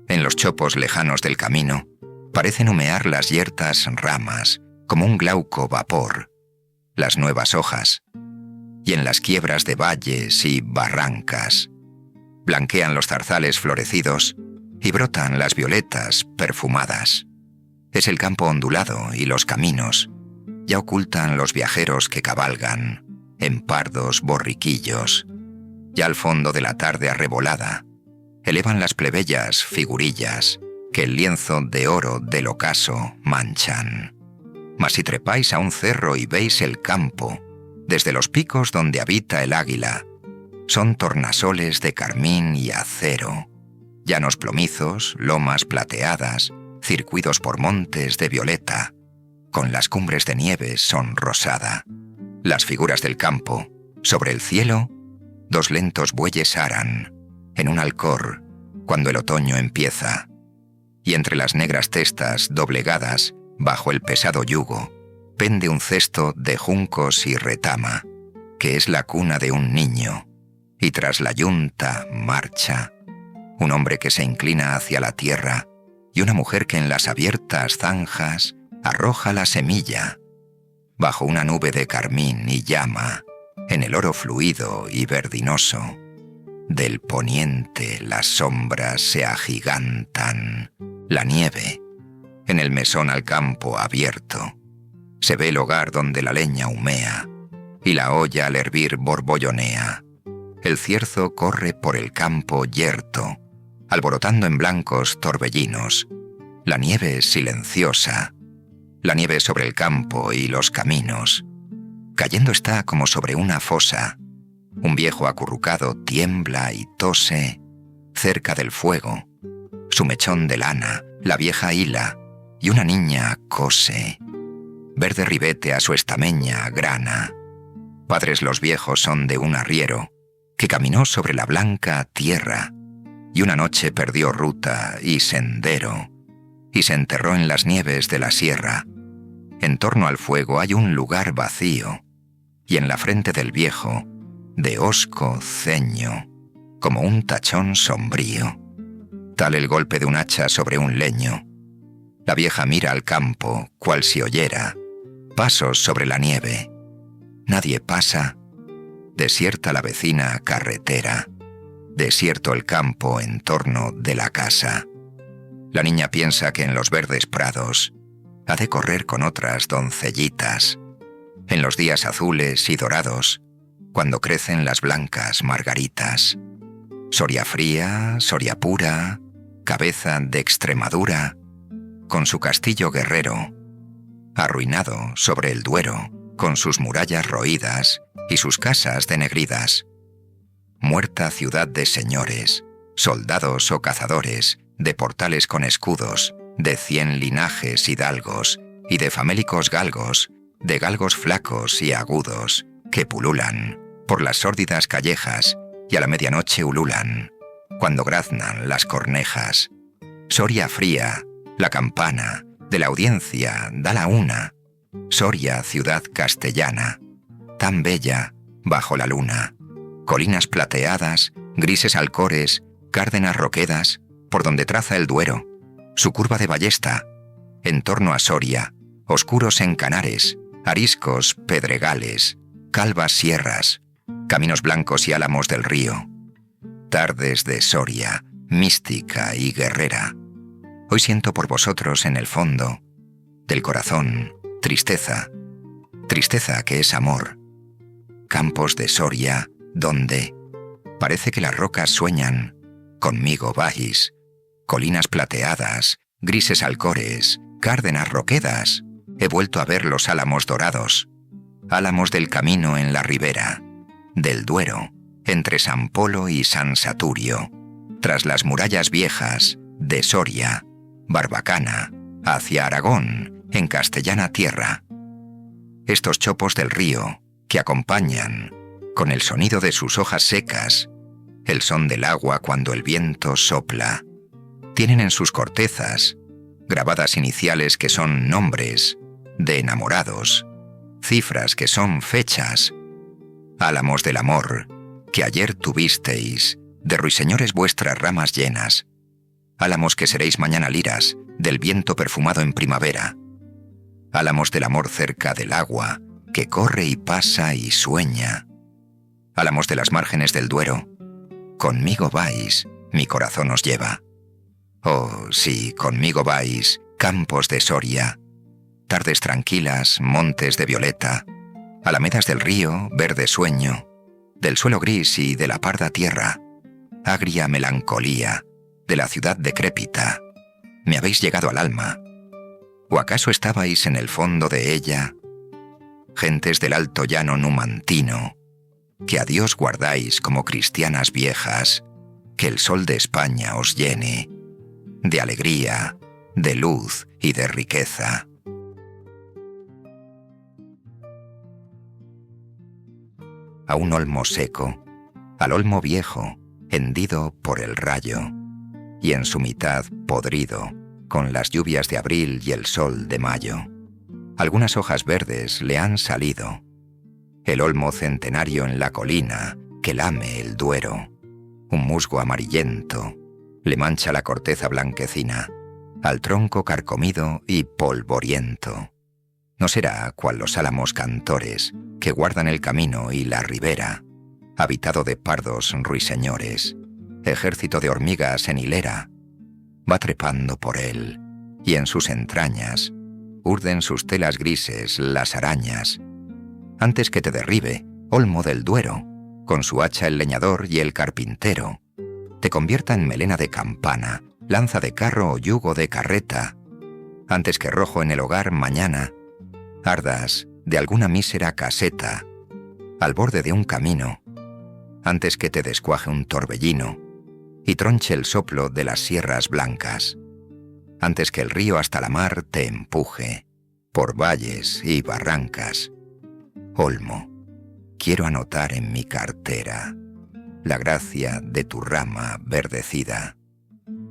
En los chopos lejanos del camino, parecen humear las yertas ramas, como un glauco vapor, las nuevas hojas, y en las quiebras de valles y barrancas, blanquean los zarzales florecidos y brotan las violetas perfumadas. Es el campo ondulado y los caminos ya ocultan los viajeros que cabalgan en pardos borriquillos. Ya al fondo de la tarde arrebolada elevan las plebeyas figurillas que el lienzo de oro del ocaso manchan. Mas si trepáis a un cerro y veis el campo, desde los picos donde habita el águila, son tornasoles de carmín y acero, llanos plomizos, lomas plateadas, circuidos por montes de violeta, con las cumbres de nieve sonrosada. Las figuras del campo, sobre el cielo, dos lentos bueyes aran, en un alcor, cuando el otoño empieza, y entre las negras testas doblegadas, bajo el pesado yugo, pende un cesto de juncos y retama, que es la cuna de un niño, y tras la yunta marcha un hombre que se inclina hacia la tierra y una mujer que en las abiertas zanjas arroja la semilla, bajo una nube de carmín y llama, en el oro fluido y verdinoso. Del poniente las sombras se agigantan, la nieve, en el mesón al campo abierto, se ve el hogar donde la leña humea, y la olla al hervir borbollonea. El cierzo corre por el campo yerto, alborotando en blancos torbellinos. La nieve es silenciosa. la nieve sobre el campo y los caminos. Cayendo está como sobre una fosa. Un viejo acurrucado tiembla y tose cerca del fuego. Su mechón de lana, la vieja hila, y una niña cose. Verde ribete a su estameña grana. Padres los viejos son de un arriero que caminó sobre la blanca tierra, y una noche perdió ruta y sendero, y se enterró en las nieves de la sierra. En torno al fuego hay un lugar vacío, y en la frente del viejo, de hosco ceño, como un tachón sombrío. Tal el golpe de un hacha sobre un leño. La vieja mira al campo, cual si oyera pasos sobre la nieve. Nadie pasa. Desierta la vecina carretera. Desierto el campo en torno de la casa. La niña piensa que en los verdes prados ha de correr con otras doncellitas, en los días azules y dorados, cuando crecen las blancas margaritas. Soria fría, Soria pura, cabeza de Extremadura, con su castillo guerrero, arruinado sobre el Duero, con sus murallas roídas y sus casas denegridas. Muerta ciudad de señores, soldados o cazadores, de portales con escudos, de 100 linajes hidalgos y de famélicos galgos, de galgos flacos y agudos, que pululan por las sórdidas callejas y a la medianoche ululan, cuando graznan las cornejas. Soria fría, la campana, de la audiencia da la una. Soria, ciudad castellana, tan bella bajo la luna. Colinas plateadas, grises alcores, cárdenas roquedas, por donde traza el Duero, su curva de ballesta. En torno a Soria, oscuros encanares, ariscos pedregales, calvas sierras, caminos blancos y álamos del río. Tardes de Soria, mística y guerrera. Hoy siento por vosotros en el fondo del corazón tristeza, tristeza que es amor. Campos de Soria, donde parece que las rocas sueñan, conmigo vais. Colinas plateadas, grises alcores, cárdenas roquedas. He vuelto a ver los álamos dorados, álamos del camino en la ribera, del Duero, entre San Polo y San Saturio, tras las murallas viejas de Soria, Barbacana, hacia Aragón, en castellana tierra. Estos chopos del río, que acompañan, con el sonido de sus hojas secas, el son del agua cuando el viento sopla, tienen en sus cortezas grabadas iniciales que son nombres de enamorados, cifras que son fechas, álamos del amor que ayer tuvisteis, de ruiseñores vuestras ramas llenas, álamos que seréis mañana liras del viento perfumado en primavera, álamos del amor cerca del agua que corre y pasa y sueña, álamos de las márgenes del Duero, conmigo vais, mi corazón os lleva. Oh, sí, conmigo vais, campos de Soria, tardes tranquilas, montes de violeta, alamedas del río, verde sueño, del suelo gris y de la parda tierra, agria melancolía, de la ciudad decrépita. Me habéis llegado al alma. ¿O acaso estabais en el fondo de ella, gentes del alto llano numantino, que a Dios guardáis como cristianas viejas, que el sol de España os llene de alegría, de luz y de riqueza? A un olmo seco, al olmo viejo, hendido por el rayo, y en su mitad podrido, con las lluvias de abril y el sol de mayo. Algunas hojas verdes le han salido. El olmo centenario en la colina que lame el Duero. Un musgo amarillento le mancha la corteza blanquecina, al tronco carcomido y polvoriento. No será cual los álamos cantores que guardan el camino y la ribera, habitado de pardos ruiseñores, ejército de hormigas en hilera, va trepando por él, y en sus entrañas urden sus telas grises las arañas. Antes que te derribe, olmo del Duero, con su hacha el leñador y el carpintero, te convierta en melena de campana, lanza de carro o yugo de carreta, Antes que rojo en el hogar mañana, ardas de alguna mísera caseta, al borde de un camino, antes que te descuaje un torbellino y tronche el soplo de las sierras blancas, antes que el río hasta la mar te empuje, por valles y barrancas. Olmo, quiero anotar en mi cartera la gracia de tu rama verdecida.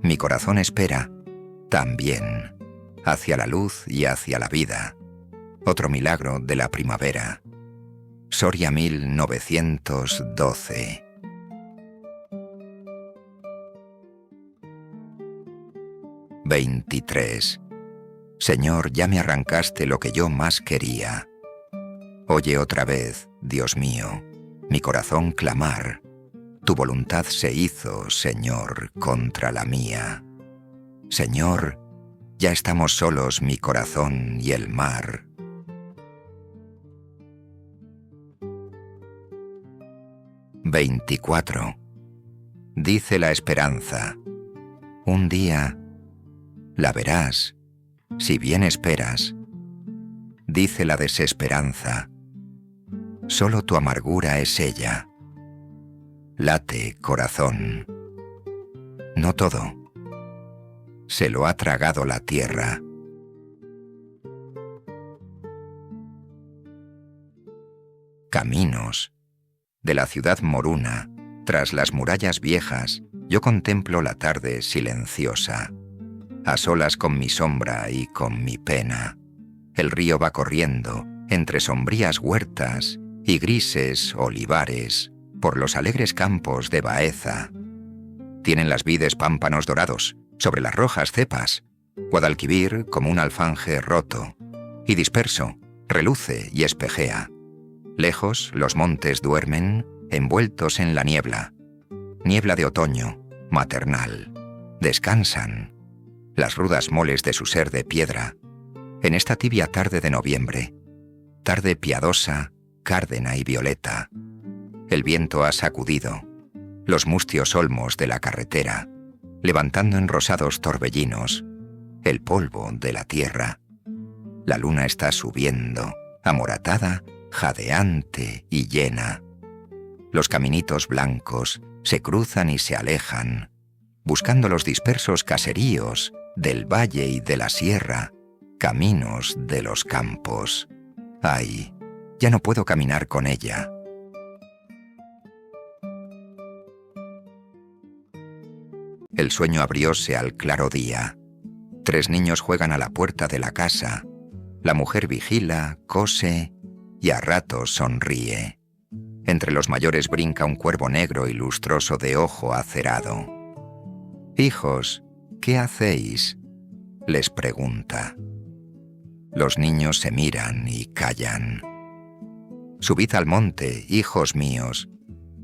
Mi corazón espera, también, hacia la luz y hacia la vida, otro milagro de la primavera. Soria 1912. «23. Señor, ya me arrancaste lo que yo más quería. Oye otra vez, Dios mío, mi corazón clamar. Tu voluntad se hizo, Señor, contra la mía. Señor, ya estamos solos mi corazón y el mar». 24. Dice la esperanza, un día la verás, si bien esperas. Dice la desesperanza, solo tu amargura es ella. Late, corazón. No todo. Se lo ha tragado la tierra. Caminos. De la ciudad moruna, tras las murallas viejas, yo contemplo la tarde silenciosa. A solas con mi sombra y con mi pena. El río va corriendo entre sombrías huertas y grises olivares por los alegres campos de Baeza. Tienen las vides pámpanos dorados sobre las rojas cepas. Guadalquivir como un alfanje roto y disperso, reluce y espejea. Lejos los montes duermen envueltos en la niebla. Niebla de otoño, maternal. Descansan las rudas moles de su ser de piedra, en esta tibia tarde de noviembre, tarde piadosa, cárdena y violeta. El viento ha sacudido los mustios olmos de la carretera, levantando en rosados torbellinos el polvo de la tierra. La luna está subiendo, amoratada, jadeante y llena. Los caminitos blancos se cruzan y se alejan, buscando los dispersos caseríos del valle y de la sierra, caminos de los campos. Ay, ya no puedo caminar con ella. El sueño abrióse al claro día. 3 niños juegan a la puerta de la casa. La mujer vigila, cose y a ratos sonríe. Entre los mayores brinca un cuervo negro y lustroso de ojo acerado. «Hijos, ¿qué hacéis?», les pregunta. Los niños se miran y callan. «Subid al monte, hijos míos,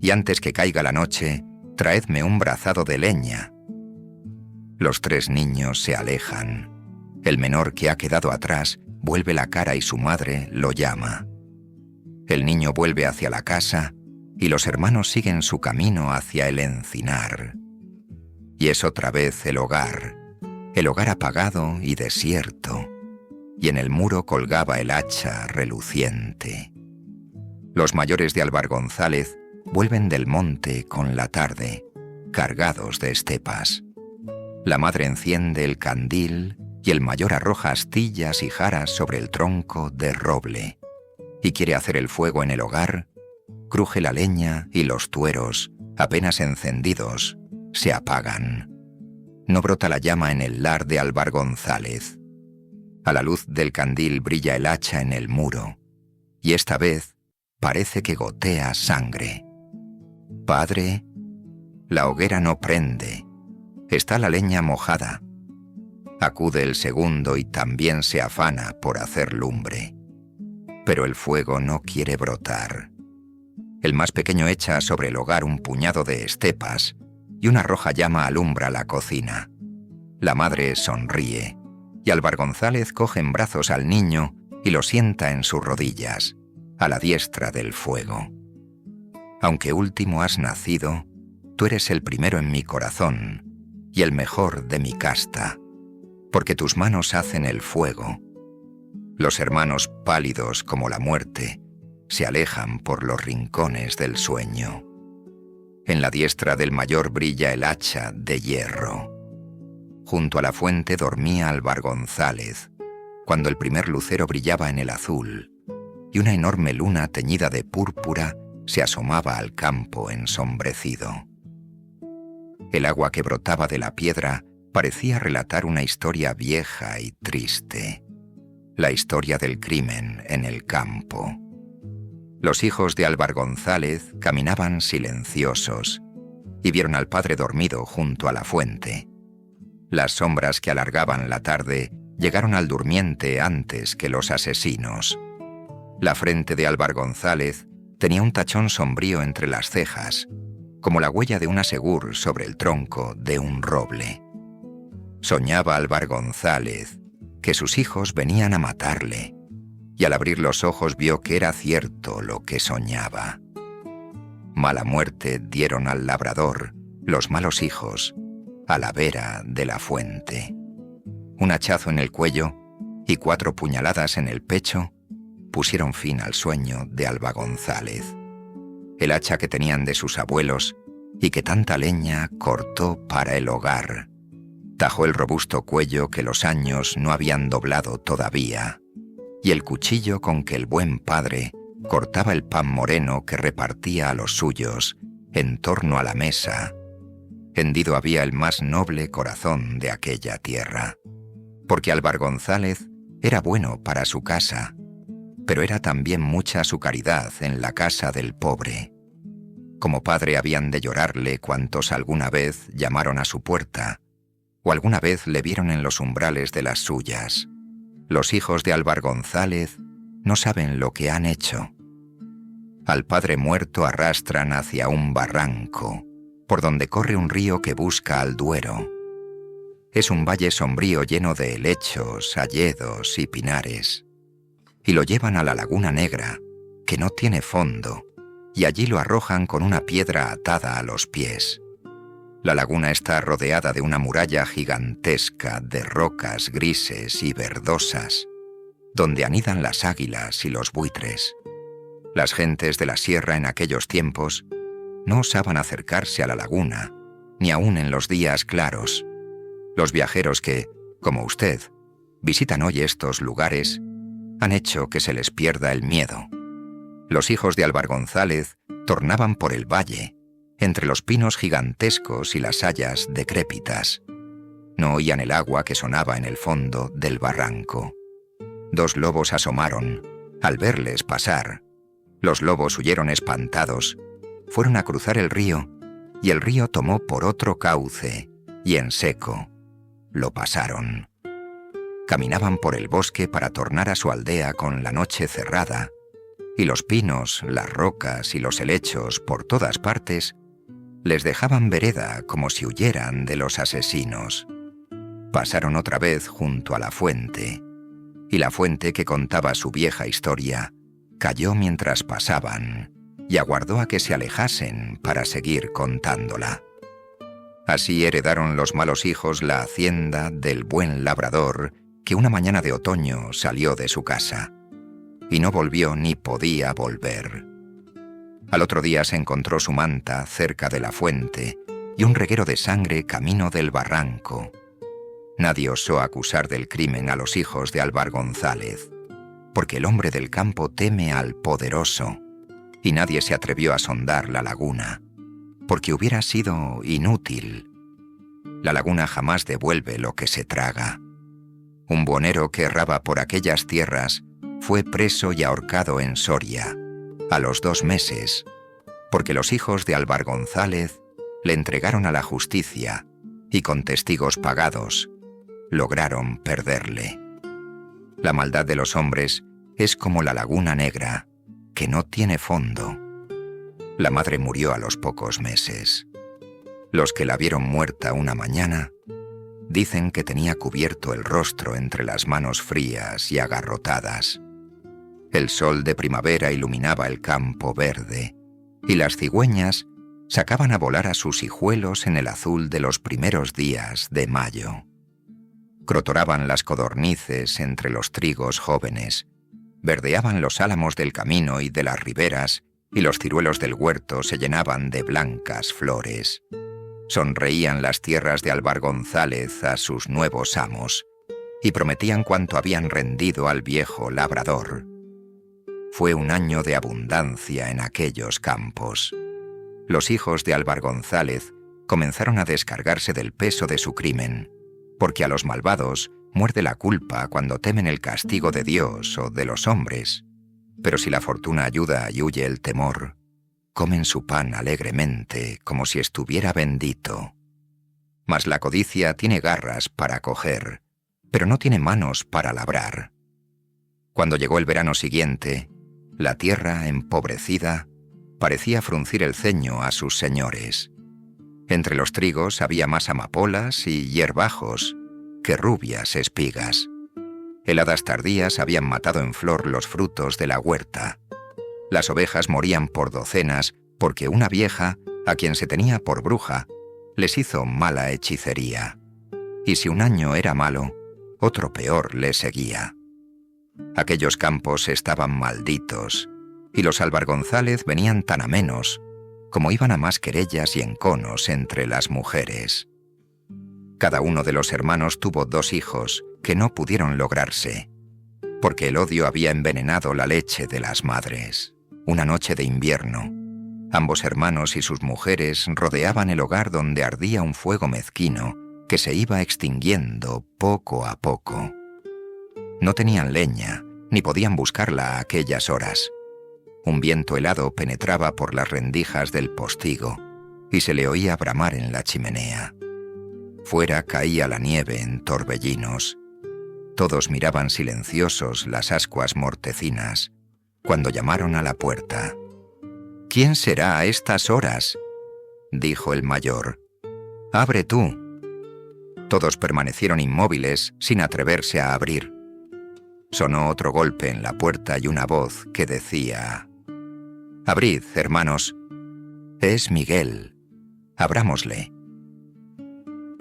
y antes que caiga la noche, traedme un brazado de leña». Los 3 niños se alejan. El menor, que ha quedado atrás, vuelve la cara y su madre lo llama. El niño vuelve hacia la casa y los hermanos siguen su camino hacia el encinar. Y es otra vez el hogar apagado y desierto, y en el muro colgaba el hacha reluciente. Los mayores de Álvar González vuelven del monte con la tarde, cargados de estepas. La madre enciende el candil y el mayor arroja astillas y jaras sobre el tronco de roble. Y quiere hacer el fuego en el hogar, cruje la leña y los tueros, apenas encendidos, se apagan. No brota la llama en el lar de Álvar González. A la luz del candil brilla el hacha en el muro, y esta vez parece que gotea sangre. «Padre, la hoguera no prende, está la leña mojada». Acude el segundo y también se afana por hacer lumbre. Pero el fuego no quiere brotar. El más pequeño echa sobre el hogar un puñado de estepas y una roja llama alumbra la cocina. La madre sonríe y Álvar González coge en brazos al niño y lo sienta en sus rodillas, a la diestra del fuego. «Aunque último has nacido, tú eres el primero en mi corazón y el mejor de mi casta. porque tus manos hacen el fuego. Los hermanos pálidos como la muerte se alejan por los rincones del sueño. En la diestra del mayor brilla el hacha de hierro. Junto a la fuente dormía Álvar González, cuando el primer lucero brillaba en el azul, y una enorme luna teñida de púrpura se asomaba al campo ensombrecido. El agua que brotaba de la piedra parecía relatar una historia vieja y triste, la historia del crimen en el campo. Los hijos de Álvar González caminaban silenciosos y vieron al padre dormido junto a la fuente. Las sombras que alargaban la tarde llegaron al durmiente antes que los asesinos. La frente de Álvar González tenía un tachón sombrío entre las cejas, como la huella de un asegur sobre el tronco de un roble. Soñaba Álvar González que sus hijos venían a matarle, y al abrir los ojos vio que era cierto lo que soñaba. Mala muerte dieron al labrador los malos hijos a la vera de la fuente. Un hachazo en el cuello y 4 puñaladas en el pecho pusieron fin al sueño de Álvar González. El hacha que tenían de sus abuelos y que tanta leña cortó para el hogar. Tajó el robusto cuello que los años no habían doblado todavía, y el cuchillo con que el buen padre cortaba el pan moreno que repartía a los suyos en torno a la mesa. Hendido había el más noble corazón de aquella tierra, porque Álvar González era bueno para su casa, pero era también mucha su caridad en la casa del pobre. Como padre habían de llorarle cuantos alguna vez llamaron a su puerta, o alguna vez le vieron en los umbrales de las suyas. Los hijos de Álvar González no saben lo que han hecho. Al padre muerto arrastran hacia un barranco, por donde corre un río que busca al Duero. Es un valle sombrío lleno de helechos, hayedos y pinares. Y lo llevan a la Laguna Negra, que no tiene fondo, y allí lo arrojan con una piedra atada a los pies. La laguna está rodeada de una muralla gigantesca de rocas grises y verdosas, donde anidan las águilas y los buitres. Las gentes de la sierra en aquellos tiempos no osaban acercarse a la laguna, ni aun en los días claros. Los viajeros que, como usted, visitan hoy estos lugares, han hecho que se les pierda el miedo. Los hijos de Álvar González tornaban por el valle, entre los pinos gigantescos y las hayas decrépitas. No oían el agua que sonaba en el fondo del barranco. 2 lobos asomaron al verles pasar. Los lobos huyeron espantados, fueron a cruzar el río, y el río tomó por otro cauce, y en seco lo pasaron. Caminaban por el bosque para tornar a su aldea con la noche cerrada, y los pinos, las rocas y los helechos por todas partes les dejaban vereda como si huyeran de los asesinos. Pasaron otra vez junto a la fuente, y la fuente que contaba su vieja historia cayó mientras pasaban y aguardó a que se alejasen para seguir contándola. Así heredaron los malos hijos la hacienda del buen labrador que una mañana de otoño salió de su casa, y no volvió ni podía volver. Al otro día se encontró su manta cerca de la fuente y un reguero de sangre camino del barranco. Nadie osó acusar del crimen a los hijos de Álvar González, porque el hombre del campo teme al poderoso, y nadie se atrevió a sondar la laguna, porque hubiera sido inútil. La laguna jamás devuelve lo que se traga. Un buhonero que erraba por aquellas tierras fue preso y ahorcado en Soria, a los 2 meses, porque los hijos de Álvar González le entregaron a la justicia y con testigos pagados lograron perderle. La maldad de los hombres es como la Laguna Negra, que no tiene fondo. La madre murió a los pocos meses. Los que la vieron muerta una mañana dicen que tenía cubierto el rostro entre las manos frías y agarrotadas. El sol de primavera iluminaba el campo verde, y las cigüeñas sacaban a volar a sus hijuelos en el azul de los primeros días de mayo. Crotoraban las codornices entre los trigos jóvenes, verdeaban los álamos del camino y de las riberas, y los ciruelos del huerto se llenaban de blancas flores. Sonreían las tierras de Álvar González a sus nuevos amos, y prometían cuanto habían rendido al viejo labrador. Fue un año de abundancia en aquellos campos. Los hijos de Álvar González comenzaron a descargarse del peso de su crimen, porque a los malvados muerde la culpa cuando temen el castigo de Dios o de los hombres, pero si la fortuna ayuda y huye el temor, comen su pan alegremente como si estuviera bendito. Mas la codicia tiene garras para coger, pero no tiene manos para labrar. Cuando llegó el verano siguiente, la tierra, empobrecida, parecía fruncir el ceño a sus señores. Entre los trigos había más amapolas y hierbajos que rubias espigas. Heladas tardías habían matado en flor los frutos de la huerta. Las ovejas morían por docenas porque una vieja, a quien se tenía por bruja, les hizo mala hechicería. Y si un año era malo, otro peor le seguía. Aquellos campos estaban malditos, y los Álvar González venían tan a menos como iban a más querellas y enconos entre las mujeres. Cada uno de los hermanos tuvo 2 hijos que no pudieron lograrse, porque el odio había envenenado la leche de las madres. Una noche de invierno, ambos hermanos y sus mujeres rodeaban el hogar donde ardía un fuego mezquino que se iba extinguiendo poco a poco. No tenían leña, ni podían buscarla a aquellas horas. Un viento helado penetraba por las rendijas del postigo y se le oía bramar en la chimenea. Fuera caía la nieve en torbellinos. Todos miraban silenciosos las ascuas mortecinas cuando llamaron a la puerta. «¿Quién será a estas horas?», dijo el mayor. «Abre tú». Todos permanecieron inmóviles sin atreverse a abrir. Sonó otro golpe en la puerta y una voz que decía: «Abrid, hermanos. Es Miguel. Abrámosle».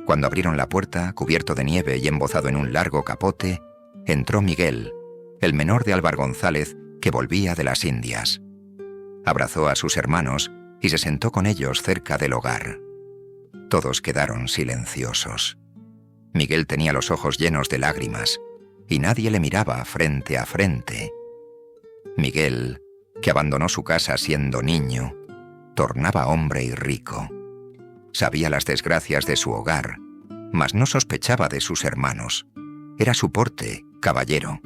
Cuando abrieron la puerta, cubierto de nieve y embozado en un largo capote, entró Miguel, el menor de Álvar González, que volvía de las Indias. Abrazó a sus hermanos y se sentó con ellos cerca del hogar. Todos quedaron silenciosos. Miguel tenía los ojos llenos de lágrimas y nadie le miraba frente a frente. Miguel, que abandonó su casa siendo niño, tornaba hombre y rico. Sabía las desgracias de su hogar, mas no sospechaba de sus hermanos. Era su porte, caballero.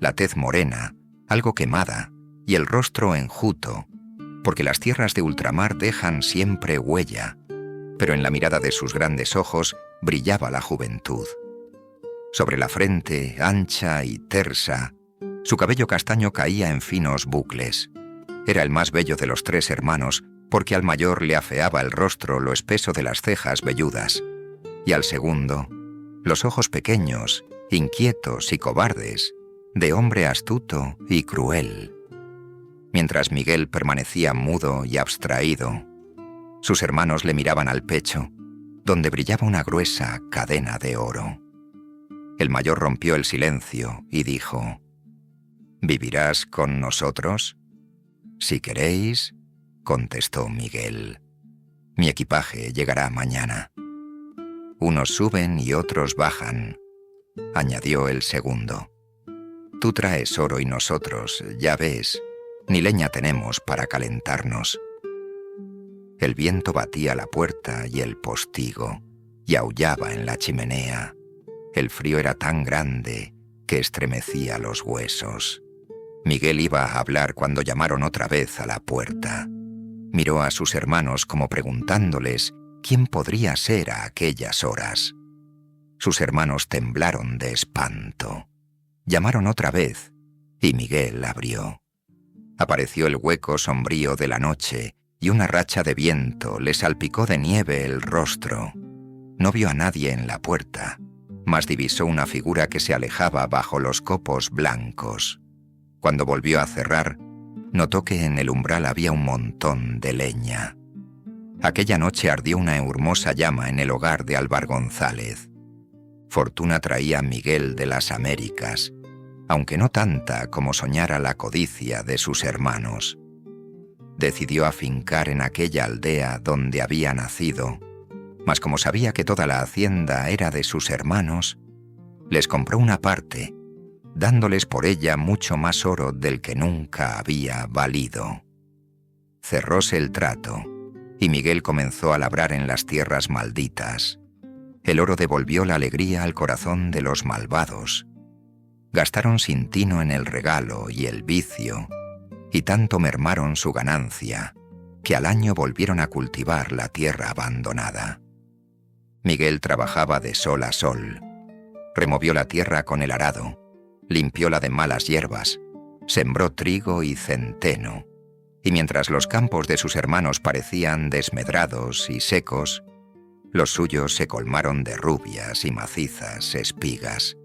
La tez morena, algo quemada, y el rostro enjuto, porque las tierras de ultramar dejan siempre huella, pero en la mirada de sus grandes ojos brillaba la juventud. Sobre la frente, ancha y tersa, su cabello castaño caía en finos bucles. Era el más bello de los 3 hermanos, porque al mayor le afeaba el rostro lo espeso de las cejas velludas, y al segundo, los ojos pequeños, inquietos y cobardes, de hombre astuto y cruel. Mientras Miguel permanecía mudo y abstraído, sus hermanos le miraban al pecho, donde brillaba una gruesa cadena de oro. El mayor rompió el silencio y dijo: «¿Vivirás con nosotros?». «Si queréis», contestó Miguel. «Mi equipaje llegará mañana». «Unos suben y otros bajan», añadió el segundo. «Tú traes oro y nosotros, ya ves, ni leña tenemos para calentarnos». El viento batía la puerta y el postigo, y aullaba en la chimenea. El frío era tan grande que estremecía los huesos. Miguel iba a hablar cuando llamaron otra vez a la puerta. Miró a sus hermanos como preguntándoles quién podría ser a aquellas horas. Sus hermanos temblaron de espanto. Llamaron otra vez y Miguel abrió. Apareció el hueco sombrío de la noche y una racha de viento le salpicó de nieve el rostro. No vio a nadie en la puerta, mas divisó una figura que se alejaba bajo los copos blancos. Cuando volvió a cerrar, notó que en el umbral había un montón de leña. Aquella noche ardió una hermosa llama en el hogar de Álvar González. Fortuna traía Miguel de las Américas, aunque no tanta como soñara la codicia de sus hermanos. Decidió afincar en aquella aldea donde había nacido, mas como sabía que toda la hacienda era de sus hermanos, les compró una parte, dándoles por ella mucho más oro del que nunca había valido. Cerróse el trato, y Miguel comenzó a labrar en las tierras malditas. El oro devolvió la alegría al corazón de los malvados. Gastaron sin tino en el regalo y el vicio, y tanto mermaron su ganancia, que al año volvieron a cultivar la tierra abandonada. Miguel trabajaba de sol a sol. Removió la tierra con el arado, limpióla de malas hierbas, sembró trigo y centeno, y mientras los campos de sus hermanos parecían desmedrados y secos, los suyos se colmaron de rubias y macizas espigas.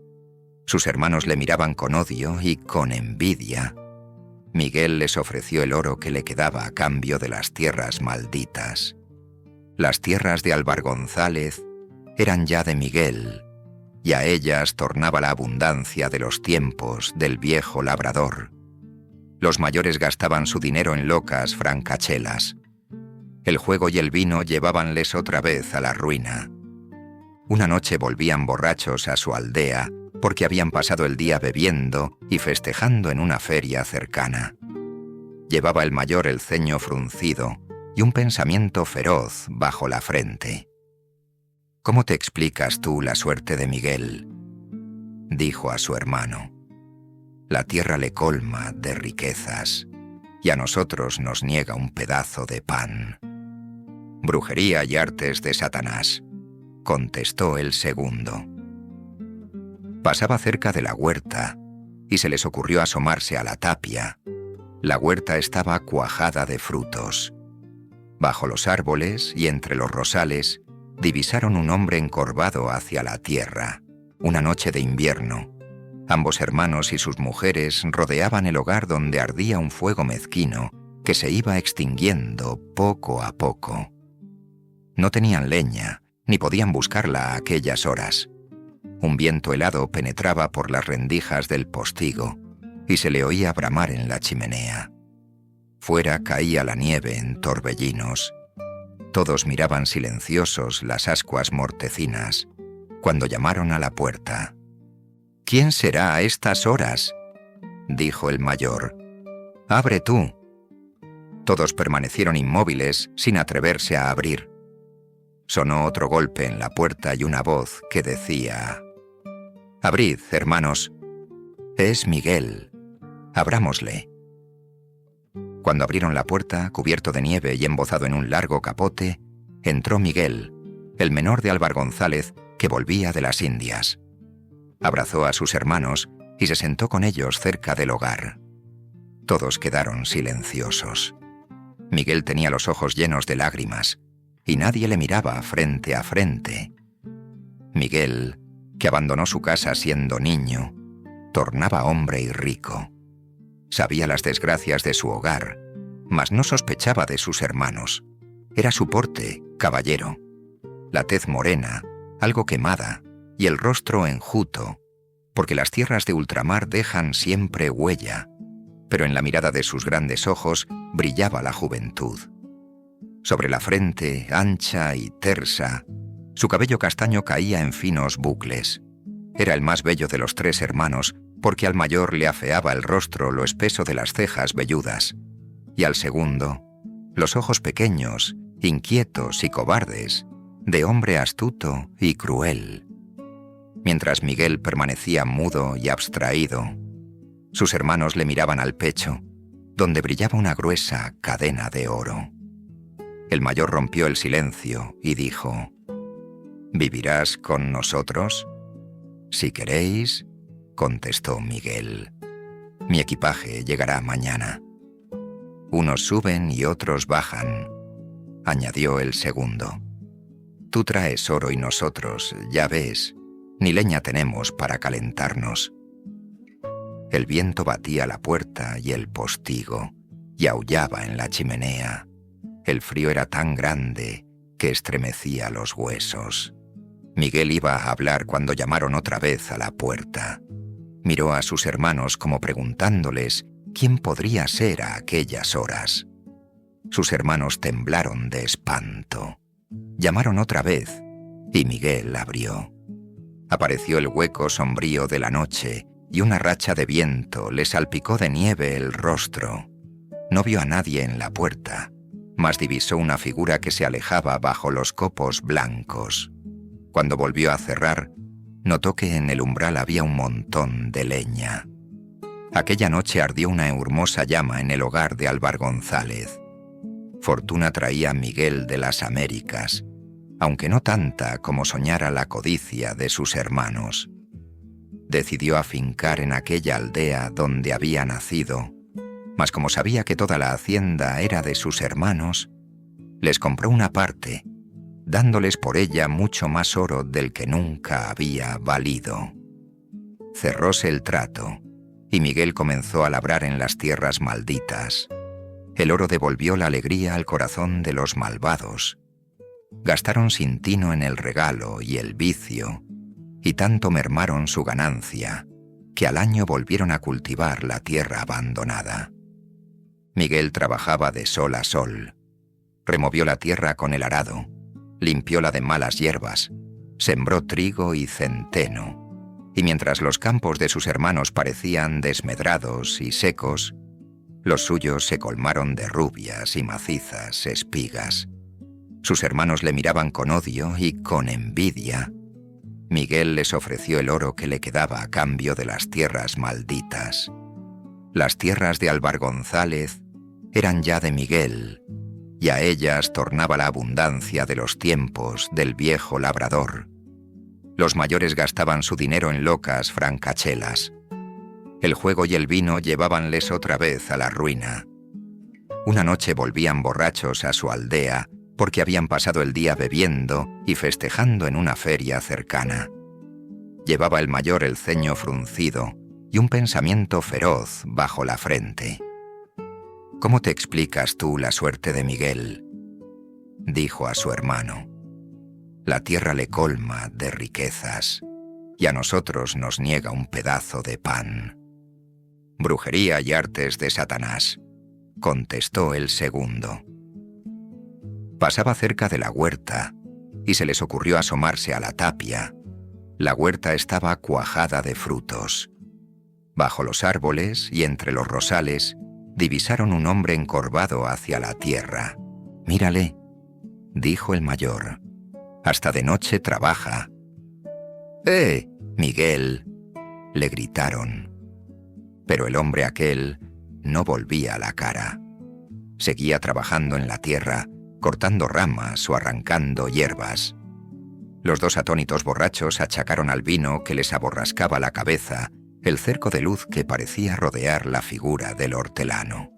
Sus hermanos le miraban con odio y con envidia. Miguel les ofreció el oro que le quedaba a cambio de las tierras malditas. Las tierras de Álvar González eran ya de Miguel, y a ellas tornaba la abundancia de los tiempos del viejo labrador. Los mayores gastaban su dinero en locas francachelas. El juego y el vino llevábanles otra vez a la ruina. Una noche volvían borrachos a su aldea porque habían pasado el día bebiendo y festejando en una feria cercana. Llevaba el mayor el ceño fruncido y un pensamiento feroz bajo la frente. «¿Cómo te explicas tú la suerte de Miguel?», dijo a su hermano. «La tierra le colma de riquezas y a nosotros nos niega un pedazo de pan». «Brujería y artes de Satanás», contestó el segundo. Pasaba cerca de la huerta y se les ocurrió asomarse a la tapia. La huerta estaba cuajada de frutos. Bajo los árboles y entre los rosales divisaron un hombre encorvado hacia la tierra. Una noche de invierno, ambos hermanos y sus mujeres rodeaban el hogar donde ardía un fuego mezquino que se iba extinguiendo poco a poco. No tenían leña, ni podían buscarla a aquellas horas. Un viento helado penetraba por las rendijas del postigo y se le oía bramar en la chimenea. Fuera caía la nieve en torbellinos. Todos miraban silenciosos las ascuas mortecinas cuando llamaron a la puerta. «¿Quién será a estas horas?», dijo el mayor. «Abre tú». Todos permanecieron inmóviles sin atreverse a abrir. Sonó otro golpe en la puerta y una voz que decía: «Abrid, hermanos. Es Miguel. Abrámosle». Cuando abrieron la puerta, cubierto de nieve y embozado en un largo capote, entró Miguel, el menor de Álvar González, que volvía de las Indias. Abrazó a sus hermanos y se sentó con ellos cerca del hogar. Todos quedaron silenciosos. Miguel tenía los ojos llenos de lágrimas y nadie le miraba frente a frente. Miguel, que abandonó su casa siendo niño, tornaba hombre y rico. Sabía las desgracias de su hogar, mas no sospechaba de sus hermanos. Era su porte, caballero. La tez morena, algo quemada, y el rostro enjuto, porque las tierras de ultramar dejan siempre huella, pero en la mirada de sus grandes ojos brillaba la juventud. Sobre la frente, ancha y tersa, su cabello castaño caía en finos bucles. Era el más bello de los tres hermanos, porque al mayor le afeaba el rostro lo espeso de las cejas velludas, y al segundo, los ojos pequeños, inquietos y cobardes, de hombre astuto y cruel. Mientras Miguel permanecía mudo y abstraído, sus hermanos le miraban al pecho, donde brillaba una gruesa cadena de oro. El mayor rompió el silencio y dijo: «¿Vivirás con nosotros?». «Si queréis», contestó Miguel. «Mi equipaje llegará mañana». «Unos suben y otros bajan», añadió el segundo. «Tú traes oro y nosotros, ya ves, ni leña tenemos para calentarnos». El viento batía la puerta y el postigo, y aullaba en la chimenea. El frío era tan grande que estremecía los huesos. Miguel iba a hablar cuando llamaron otra vez a la puerta. Miró a sus hermanos como preguntándoles quién podría ser a aquellas horas. Sus hermanos temblaron de espanto. Llamaron otra vez y Miguel abrió. Apareció el hueco sombrío de la noche y una racha de viento le salpicó de nieve el rostro. No vio a nadie en la puerta, mas divisó una figura que se alejaba bajo los copos blancos. Cuando volvió a cerrar, notó que en el umbral había un montón de leña. Aquella noche ardió una hermosa llama en el hogar de Álvar González. Fortuna traía a Miguel de las Américas, aunque no tanta como soñara la codicia de sus hermanos. Decidió afincar en aquella aldea donde había nacido, mas como sabía que toda la hacienda era de sus hermanos, les compró una parte, dándoles por ella mucho más oro del que nunca había valido. Cerróse el trato, y Miguel comenzó a labrar en las tierras malditas. El oro devolvió la alegría al corazón de los malvados. Gastaron sin tino en el regalo y el vicio, y tanto mermaron su ganancia, que al año volvieron a cultivar la tierra abandonada. Miguel trabajaba de sol a sol. Removió la tierra con el arado, limpióla de malas hierbas, sembró trigo y centeno, y mientras los campos de sus hermanos parecían desmedrados y secos, los suyos se colmaron de rubias y macizas espigas. Sus hermanos le miraban con odio y con envidia. Miguel les ofreció el oro que le quedaba a cambio de las tierras malditas. Las tierras de Álvar González eran ya de Miguel, y a ellas tornaba la abundancia de los tiempos del viejo labrador. Los mayores gastaban su dinero en locas francachelas. El juego y el vino llevábanles otra vez a la ruina. Una noche volvían borrachos a su aldea porque habían pasado el día bebiendo y festejando en una feria cercana. Llevaba el mayor el ceño fruncido y un pensamiento feroz bajo la frente. «¿Cómo te explicas tú la suerte de Miguel?», dijo a su hermano. «La tierra le colma de riquezas y a nosotros nos niega un pedazo de pan». «Brujería y artes de Satanás», contestó el segundo. Pasaba cerca de la huerta y se les ocurrió asomarse a la tapia. La huerta estaba cuajada de frutos. Bajo los árboles y entre los rosales divisaron un hombre encorvado hacia la tierra. «Mírale», dijo el mayor, «hasta de noche trabaja». Miguel!», le gritaron. Pero el hombre aquel no volvía la cara. Seguía trabajando en la tierra, cortando ramas o arrancando hierbas. Los dos atónitos borrachos achacaron al vino que les aborrascaba la cabeza el cerco de luz que parecía rodear la figura del hortelano.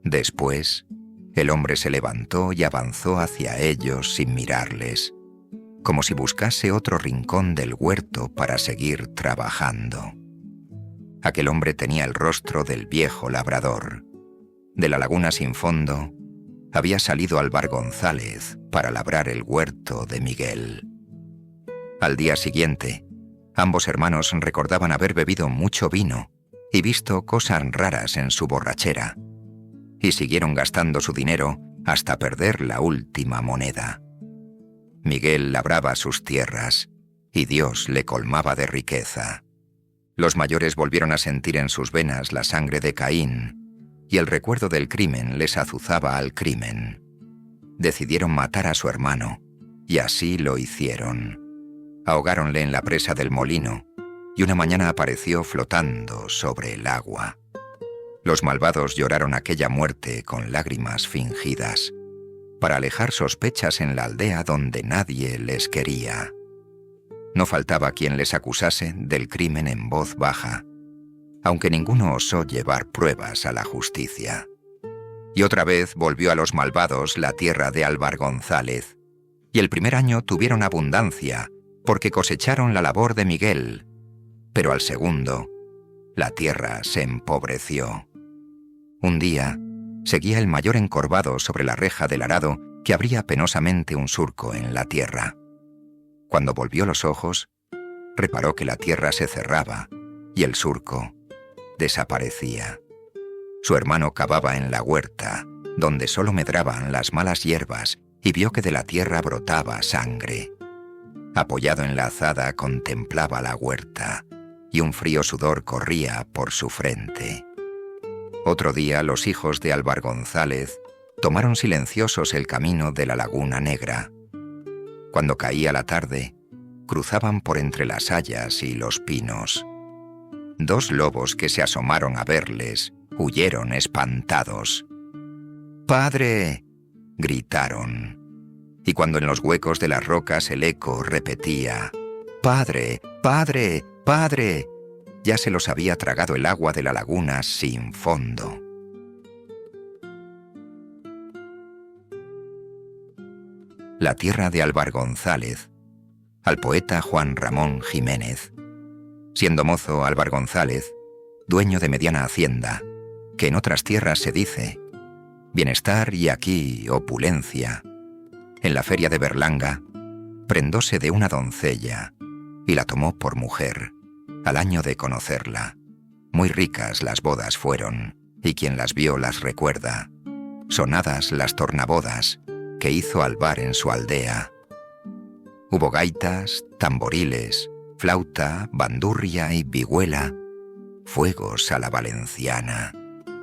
Después, el hombre se levantó y avanzó hacia ellos sin mirarles, como si buscase otro rincón del huerto para seguir trabajando. Aquel hombre tenía el rostro del viejo labrador. De la laguna sin fondo había salido Álvar González para labrar el huerto de Miguel. Al día siguiente, ambos hermanos recordaban haber bebido mucho vino y visto cosas raras en su borrachera, y siguieron gastando su dinero hasta perder la última moneda. Miguel labraba sus tierras y Dios le colmaba de riqueza. Los mayores volvieron a sentir en sus venas la sangre de Caín, y el recuerdo del crimen les azuzaba al crimen. Decidieron matar a su hermano, y así lo hicieron. Ahogáronle en la presa del molino, y una mañana apareció flotando sobre el agua. Los malvados lloraron aquella muerte con lágrimas fingidas, para alejar sospechas en la aldea donde nadie les quería. No faltaba quien les acusase del crimen en voz baja, aunque ninguno osó llevar pruebas a la justicia. Y otra vez volvió a los malvados la tierra de Álvar González, y el primer año tuvieron abundancia, porque cosecharon la labor de Miguel, pero al segundo, la tierra se empobreció. Un día, seguía el mayor encorvado sobre la reja del arado que abría penosamente un surco en la tierra. Cuando volvió los ojos, reparó que la tierra se cerraba y el surco desaparecía. Su hermano cavaba en la huerta, donde solo medraban las malas hierbas, y vio que de la tierra brotaba sangre. Apoyado en la azada contemplaba la huerta, y un frío sudor corría por su frente. Otro día los hijos de Álvar González tomaron silenciosos el camino de la Laguna Negra. Cuando caía la tarde, cruzaban por entre las hayas y los pinos. 2 lobos que se asomaron a verles huyeron espantados. «¡Padre!», gritaron. Y cuando en los huecos de las rocas el eco repetía «¡Padre! ¡Padre! ¡Padre!», ya se los había tragado el agua de la laguna sin fondo. La tierra de Álvar González, al poeta Juan Ramón Jiménez. Siendo mozo Álvar González, dueño de mediana hacienda, que en otras tierras se dice bienestar y aquí opulencia, en la feria de Berlanga, prendóse de una doncella y la tomó por mujer, al año de conocerla. Muy ricas las bodas fueron, y quien las vio las recuerda. Sonadas las tornabodas que hizo Álvar en su aldea. Hubo gaitas, tamboriles, flauta, bandurria y vihuela, fuegos a la valenciana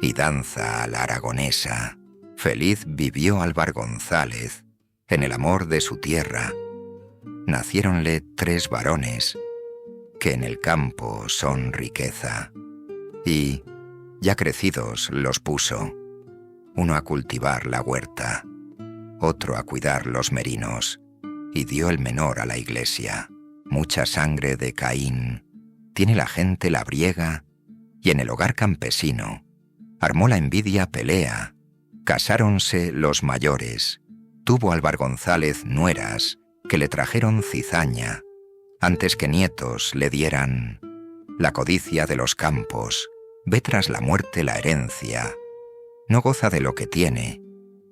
y danza a la aragonesa. Feliz vivió Álvar González en el amor de su tierra. Naciéronle 3 varones, que en el campo son riqueza. Y, ya crecidos, los puso, uno a cultivar la huerta, otro a cuidar los merinos, y dio el menor a la iglesia. Mucha sangre de Caín tiene la gente labriega, y en el hogar campesino armó la envidia pelea. Casáronse los mayores. Tuvo Álvar González nueras que le trajeron cizaña, antes que nietos le dieran. La codicia de los campos ve tras la muerte la herencia. No goza de lo que tiene,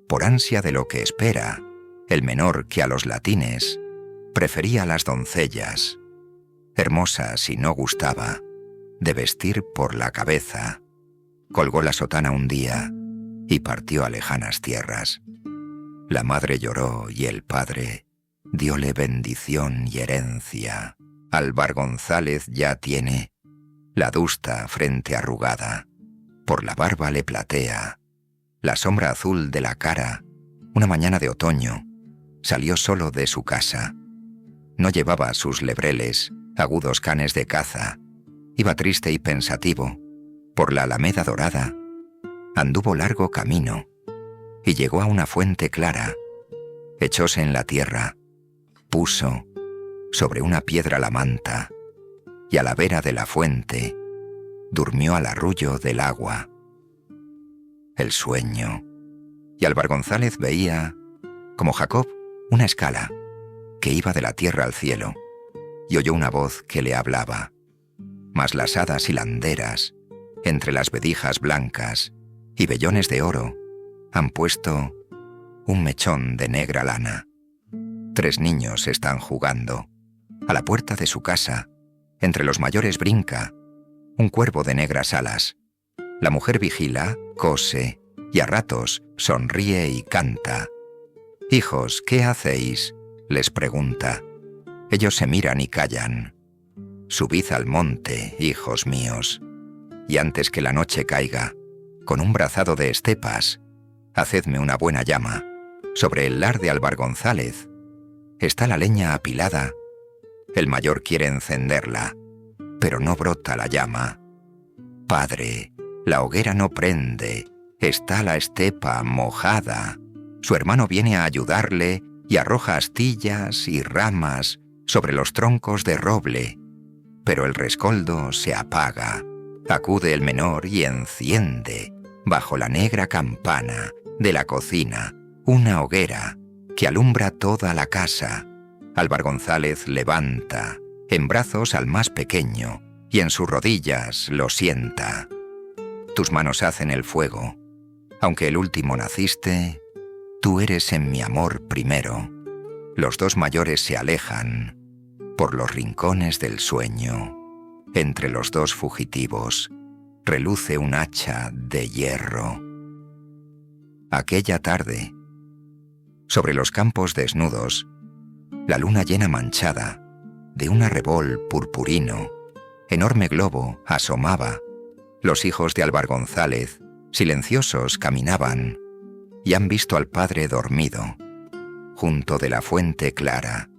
por ansia de lo que espera. El menor que a los latines prefería a las doncellas, hermosas y no gustaba de vestir por la cabeza. Colgó la sotana un día y partió a lejanas tierras. La madre lloró y el padre diole bendición y herencia. Álvar González ya tiene la adusta frente arrugada, por la barba le platea la sombra azul de la cara. Una mañana de otoño salió solo de su casa. No llevaba sus lebreles, agudos canes de caza. Iba triste y pensativo por la alameda dorada. Anduvo largo camino y llegó a una fuente clara. Echóse en la tierra, puso sobre una piedra la manta y a la vera de la fuente durmió al arrullo del agua. El sueño. Y Álvar González veía, como Jacob, una escala que iba de la tierra al cielo, y oyó una voz que le hablaba. Mas las hadas hilanderas, entre las vedijas blancas y vellones de oro, han puesto un mechón de negra lana. 3 niños están jugando. A la puerta de su casa, entre los mayores brinca un cuervo de negras alas. La mujer vigila, cose, y a ratos sonríe y canta. «Hijos, ¿qué hacéis?», les pregunta. Ellos se miran y callan. «Subid al monte, hijos míos, y antes que la noche caiga, con un brazado de estepas, hacedme una buena llama. Sobre el lar de Álvar González está la leña apilada. El mayor quiere encenderla, pero no brota la llama. Padre, la hoguera no prende, está la estepa mojada. Su hermano viene a ayudarle y arroja astillas y ramas sobre los troncos de roble, pero el rescoldo se apaga. Acude el menor y enciende, bajo la negra campana de la cocina, una hoguera que alumbra toda la casa. Álvar González levanta en brazos al más pequeño y en sus rodillas lo sienta. Tus manos hacen el fuego. Aunque el último naciste, tú eres en mi amor primero. Los 2 mayores se alejan Por los rincones del sueño, entre los dos fugitivos, reluce un hacha de hierro. Aquella tarde, sobre los campos desnudos, la luna llena manchada de un arrebol purpurino, enorme globo, asomaba. Los hijos de Álvar González, silenciosos, caminaban y han visto al padre dormido, junto de la fuente clara.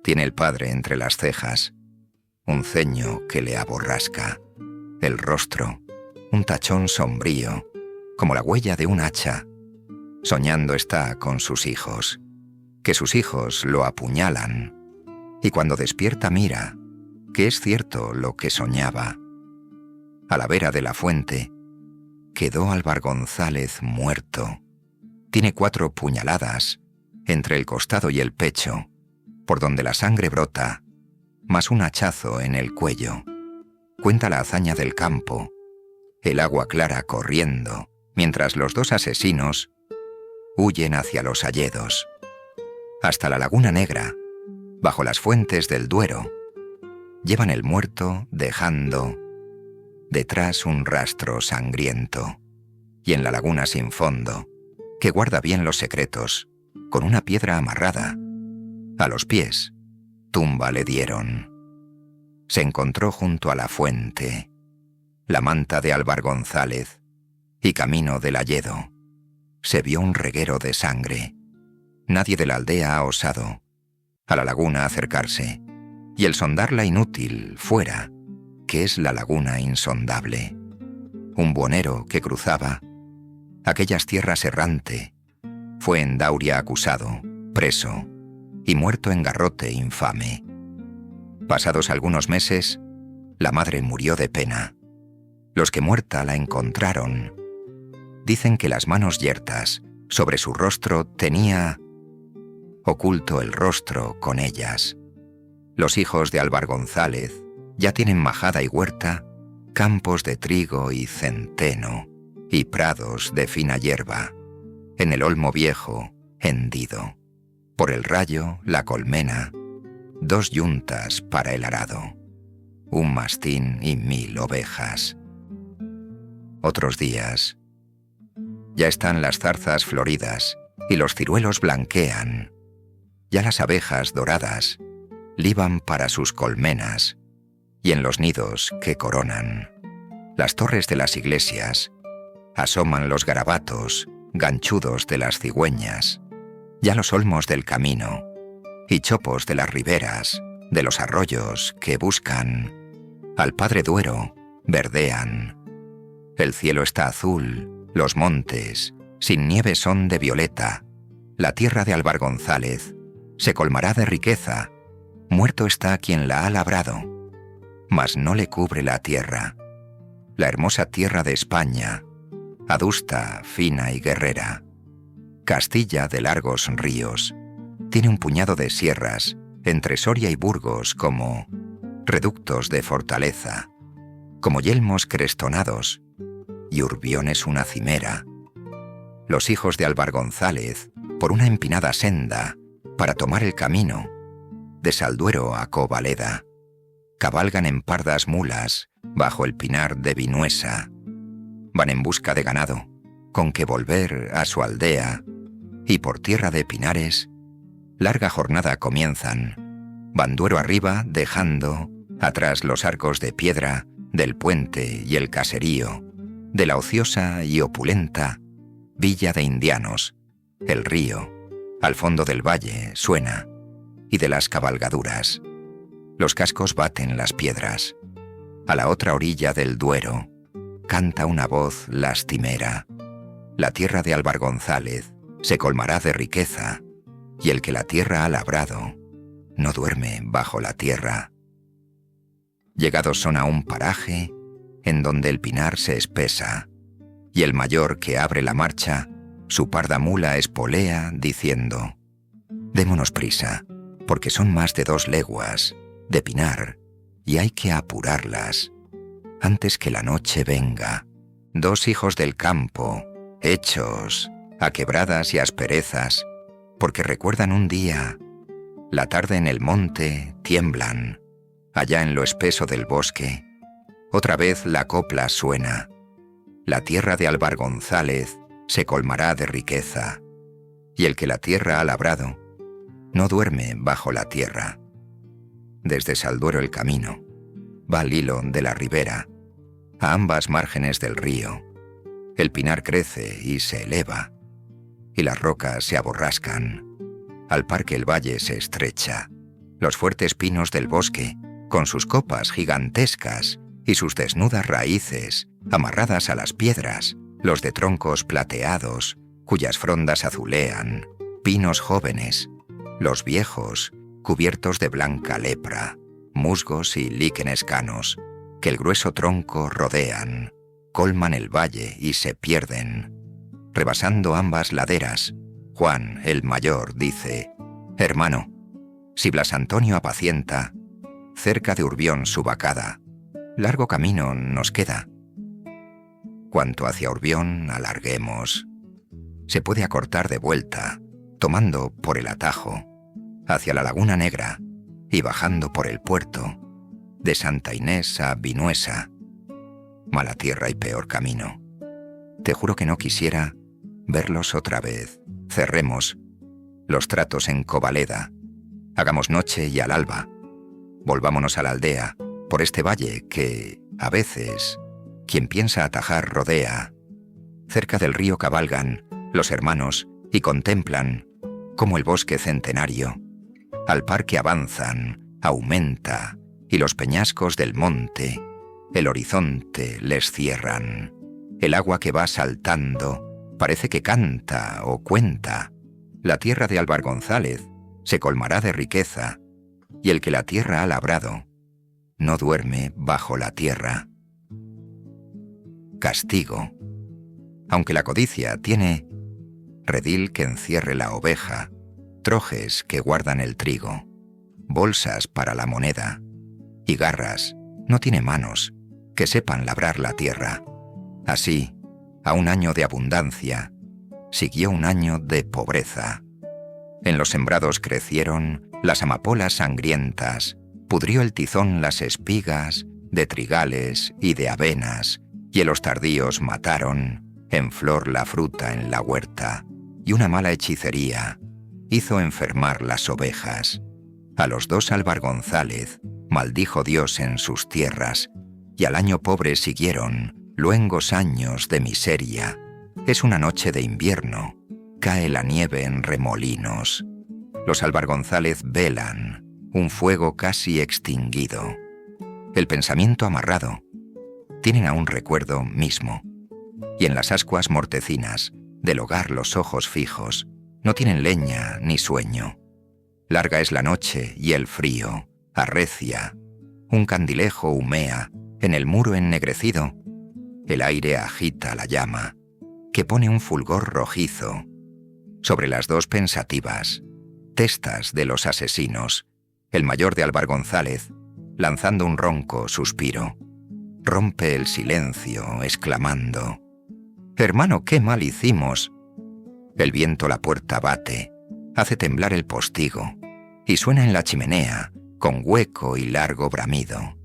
Tiene el padre entre las cejas un ceño que le aborrasca, el rostro, un tachón sombrío, como la huella de un hacha. Soñando está con sus hijos, que sus hijos lo apuñalan, y cuando despierta mira que es cierto lo que soñaba. A la vera de la fuente quedó Álvar González muerto. Tiene 4 puñaladas entre el costado y el pecho, por donde la sangre brota, más un hachazo en el cuello. Cuenta la hazaña del campo, el agua clara corriendo, mientras los 2 asesinos huyen hacia los hayedos, hasta la Laguna Negra, bajo las fuentes del Duero. Llevan el muerto dejando detrás un rastro sangriento, y en la laguna sin fondo, que guarda bien los secretos, con una piedra amarrada, a los pies, tumba le dieron. Se encontró junto a la fuente la manta de Álvar González, y camino del hayedo se vio un reguero de sangre. Nadie de la aldea ha osado a la laguna acercarse, y el sondarla inútil fuera, que es la laguna insondable. Un buhonero que cruzaba aquellas tierras errante fue en Dauria acusado, preso y muerto en garrote infame. Pasados algunos meses, la madre murió de pena. Los que muerta la encontraron dicen que las manos yertas sobre su rostro tenía oculto el rostro con ellas. Los hijos de Álvar González ya tienen majada y huerta, campos de trigo y centeno, y prados de fina hierba, en el olmo viejo, hendido. Por el rayo, la colmena, 2 yuntas para el arado, un mastín y 1000 ovejas. Otros días, ya están las zarzas floridas y los ciruelos blanquean, ya las abejas doradas liban para sus colmenas, y en los nidos que coronan las torres de las iglesias asoman los garabatos ganchudos de las cigüeñas, ya los olmos del camino y chopos de las riberas de los arroyos que buscan al padre Duero verdean. El cielo está azul, los montes sin nieve son de violeta, la tierra de Álvar González se colmará de riqueza. Muerto está quien la ha labrado, mas no le cubre la tierra, la hermosa tierra de España, adusta, fina y guerrera. Castilla de largos ríos, tiene un puñado de sierras entre Soria y Burgos como reductos de fortaleza, como yelmos crestonados, y Urbión es una cimera. Los hijos de Álvar González, por una empinada senda, para tomar el camino, de Salduero a Covaleda, cabalgan en pardas mulas bajo el pinar de Vinuesa. Van en busca de ganado, con que volver a su aldea, y por tierra de pinares, larga jornada comienzan. Van Duero arriba, dejando atrás los arcos de piedra del puente y el caserío, de la ociosa y opulenta villa de indianos. El río, al fondo del valle, suena, y de las cabalgaduras los cascos baten las piedras. A la otra orilla del Duero canta una voz lastimera. La tierra de Álvar González se colmará de riqueza, y el que la tierra ha labrado no duerme bajo la tierra. Llegados son a un paraje en donde el pinar se espesa, y el mayor que abre la marcha su parda mula espolea diciendo: démonos prisa, porque son más de 2 leguas de pinar, y hay que apurarlas antes que la noche venga. 2 hijos del campo, hechos a quebradas y asperezas, porque recuerdan un día La tarde en el monte tiemblan. Allá en lo espeso del bosque, otra vez la copla suena. La tierra de Álvar González se colmará de riqueza, y el que la tierra ha labrado no duerme bajo la tierra. Desde Salduero el camino va al hilo de la ribera, a ambas márgenes del río. El pinar crece y se eleva, y las rocas se aborrascan. Al par que el valle se estrecha, los fuertes pinos del bosque, con sus copas gigantescas y sus desnudas raíces amarradas a las piedras, los de troncos plateados, cuyas frondas azulean, pinos jóvenes, los viejos, cubiertos de blanca lepra, musgos y líquenes canos, que el grueso tronco rodean, colman el valle y se pierden. Rebasando ambas laderas, Juan, el mayor, dice: «Hermano, si Blas Antonio apacienta, cerca de Urbión su vacada, largo camino nos queda. Cuanto hacia Urbión alarguemos, se puede acortar de vuelta, tomando por el atajo, hacia la Laguna Negra y bajando por el puerto, de Santa Inés a Vinuesa. Mala tierra y peor camino. Te juro que no quisiera verlos otra vez. Cerremos los tratos en Covaleda. Hagamos noche y al alba. Volvámonos a la aldea, por este valle que, a veces, quien piensa atajar rodea. Cerca del río cabalgan los hermanos y contemplan cómo el bosque centenario, al par que avanzan, aumenta, y los peñascos del monte, el horizonte les cierran. El agua que va saltando parece que canta o cuenta. La tierra de Álvar González se colmará de riqueza, y el que la tierra ha labrado no duerme bajo la tierra. Castigo. Aunque la codicia tiene redil que encierre la oveja, trojes que guardan el trigo, bolsas para la moneda, y garras, no tiene manos que sepan labrar la tierra. Así, a un año de abundancia, siguió un año de pobreza. En los sembrados crecieron las amapolas sangrientas, pudrió el tizón las espigas de trigales y de avenas, hielos tardíos mataron en flor la fruta en la huerta, y una mala hechicería hizo enfermar las ovejas. A los dos Álvar González maldijo Dios en sus tierras, y al año pobre siguieron luengos años de miseria. Es una noche de invierno, cae la nieve en remolinos. Los Álvar González velan un fuego casi extinguido. El pensamiento amarrado, tienen aún recuerdo mismo, y en las ascuas mortecinas del hogar los ojos fijos no tienen leña ni sueño. Larga es la noche y el frío arrecia, un candilejo humea en el muro ennegrecido, el aire agita la llama, que pone un fulgor rojizo sobre las dos pensativas testas de los asesinos. El mayor de Álvar González, lanzando un ronco suspiro, rompe el silencio exclamando: «Hermano, qué mal hicimos». El viento la puerta bate, hace temblar el postigo, y suena en la chimenea con hueco y largo bramido.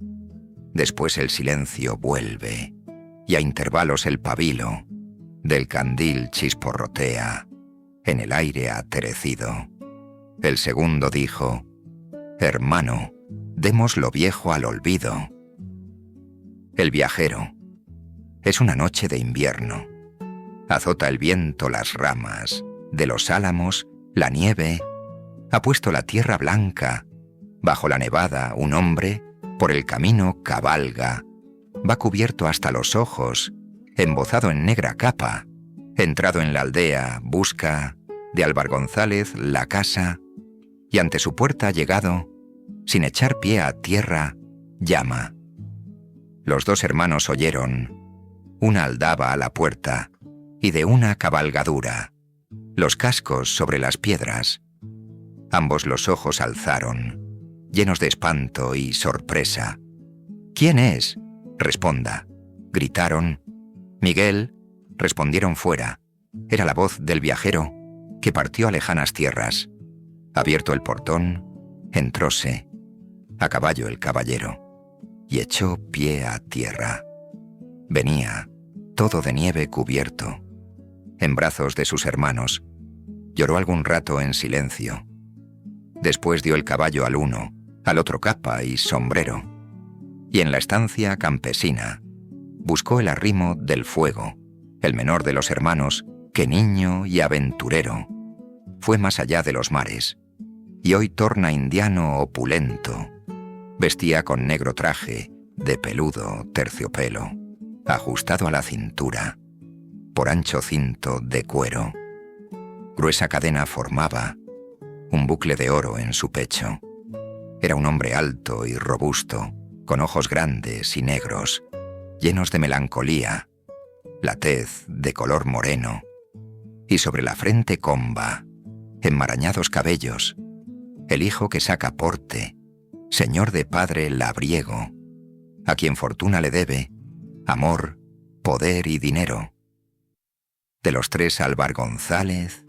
Después el silencio vuelve, y a intervalos el pabilo del candil chisporrotea en el aire aterecido. El segundo dijo: «Hermano, demos lo viejo al olvido». El viajero. Es una noche de invierno. Azota el viento las ramas de los álamos, la nieve. Ha puesto la tierra blanca. Bajo la nevada un hombre por el camino cabalga. Va cubierto hasta los ojos, embozado en negra capa. Entrado en la aldea, busca de Álvar González la casa, y ante su puerta llegado, sin echar pie a tierra, llama. Los dos hermanos oyeron una aldaba a la puerta y de una cabalgadura, los cascos sobre las piedras. Ambos los ojos alzaron, llenos de espanto y sorpresa. «¿Quién es?», responda. Gritaron. «Miguel», respondieron fuera. Era la voz del viajero que partió a lejanas tierras. Abierto el portón, Entróse, a caballo el caballero, y echó pie a tierra. Venía, todo de nieve cubierto, en brazos de sus hermanos. Lloró algún rato en silencio. Después dio el caballo al uno, al otro capa y sombrero. Y en la estancia campesina buscó el arrimo del fuego, el menor de los hermanos, que niño y aventurero fue más allá de los mares, y hoy torna indiano opulento. Vestía con negro traje, de peludo terciopelo, ajustado a la cintura, por ancho cinto de cuero. Gruesa cadena formaba un bucle de oro en su pecho. Era un hombre alto y robusto, con ojos grandes y negros, llenos de melancolía, la tez de color moreno, y sobre la frente comba, enmarañados cabellos, el hijo que saca porte, señor de padre labriego, a quien fortuna le debe amor, poder y dinero. De los tres Álvar González,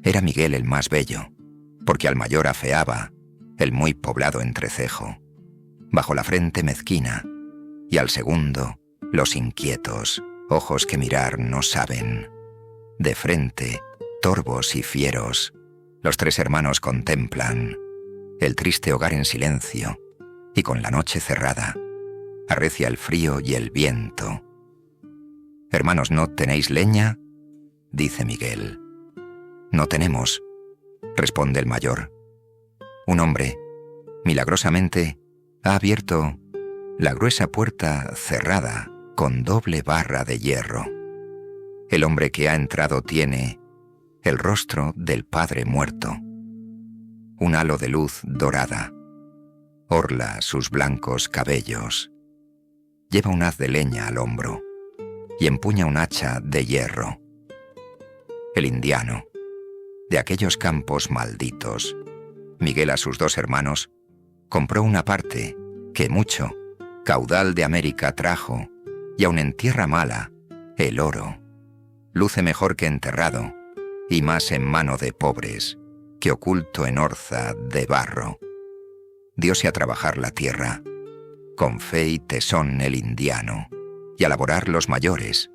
era Miguel el más bello, porque al mayor afeaba el muy poblado entrecejo, bajo la frente mezquina, y al segundo los inquietos ojos que mirar no saben. De frente, torvos y fieros, los tres hermanos contemplan el triste hogar en silencio, y con la noche cerrada, arrecia el frío y el viento. «Hermanos, ¿no tenéis leña?», dice Miguel. «No tenemos», responde el mayor. Un hombre, milagrosamente, ha abierto la gruesa puerta cerrada con doble barra de hierro. El hombre que ha entrado tiene el rostro del padre muerto. Un halo de luz dorada orla sus blancos cabellos. Lleva un haz de leña al hombro y empuña un hacha de hierro. El indiano, de aquellos campos malditos, Miguel a sus dos hermanos, compró una parte que mucho caudal de América trajo, y aun en tierra mala, el oro luce mejor que enterrado, y más en mano de pobres que oculto en orza de barro. Dióse a trabajar la tierra, con fe y tesón el indiano, y a laborar los mayores.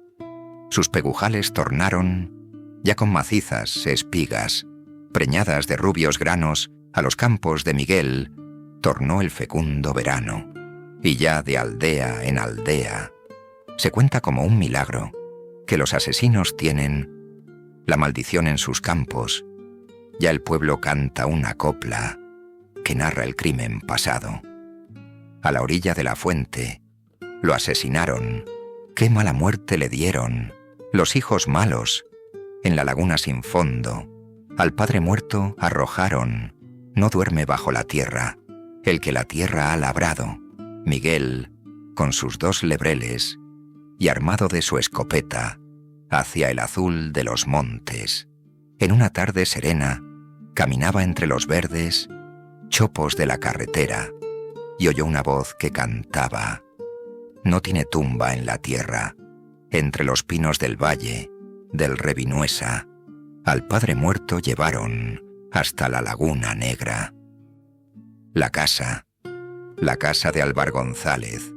Sus pegujales tornaron, ya con macizas espigas, preñadas de rubios granos, a los campos de Miguel tornó el fecundo verano, y ya de aldea en aldea se cuenta como un milagro que los asesinos tienen la maldición en sus campos. Ya el pueblo canta una copla que narra el crimen pasado. A la orilla de la fuente lo asesinaron, qué mala muerte le dieron los hijos malos. En la laguna sin fondo al padre muerto arrojaron. No duerme bajo la tierra el que la tierra ha labrado. Miguel, con sus dos lebreles y armado de su escopeta, hacia el azul de los montes, en una tarde serena, caminaba entre los verdes chopos de la carretera y oyó una voz que cantaba: no tiene tumba en la tierra, entre los pinos del valle, del Revinuesa, al padre muerto llevaron hasta la laguna negra. La casa de Álvar González,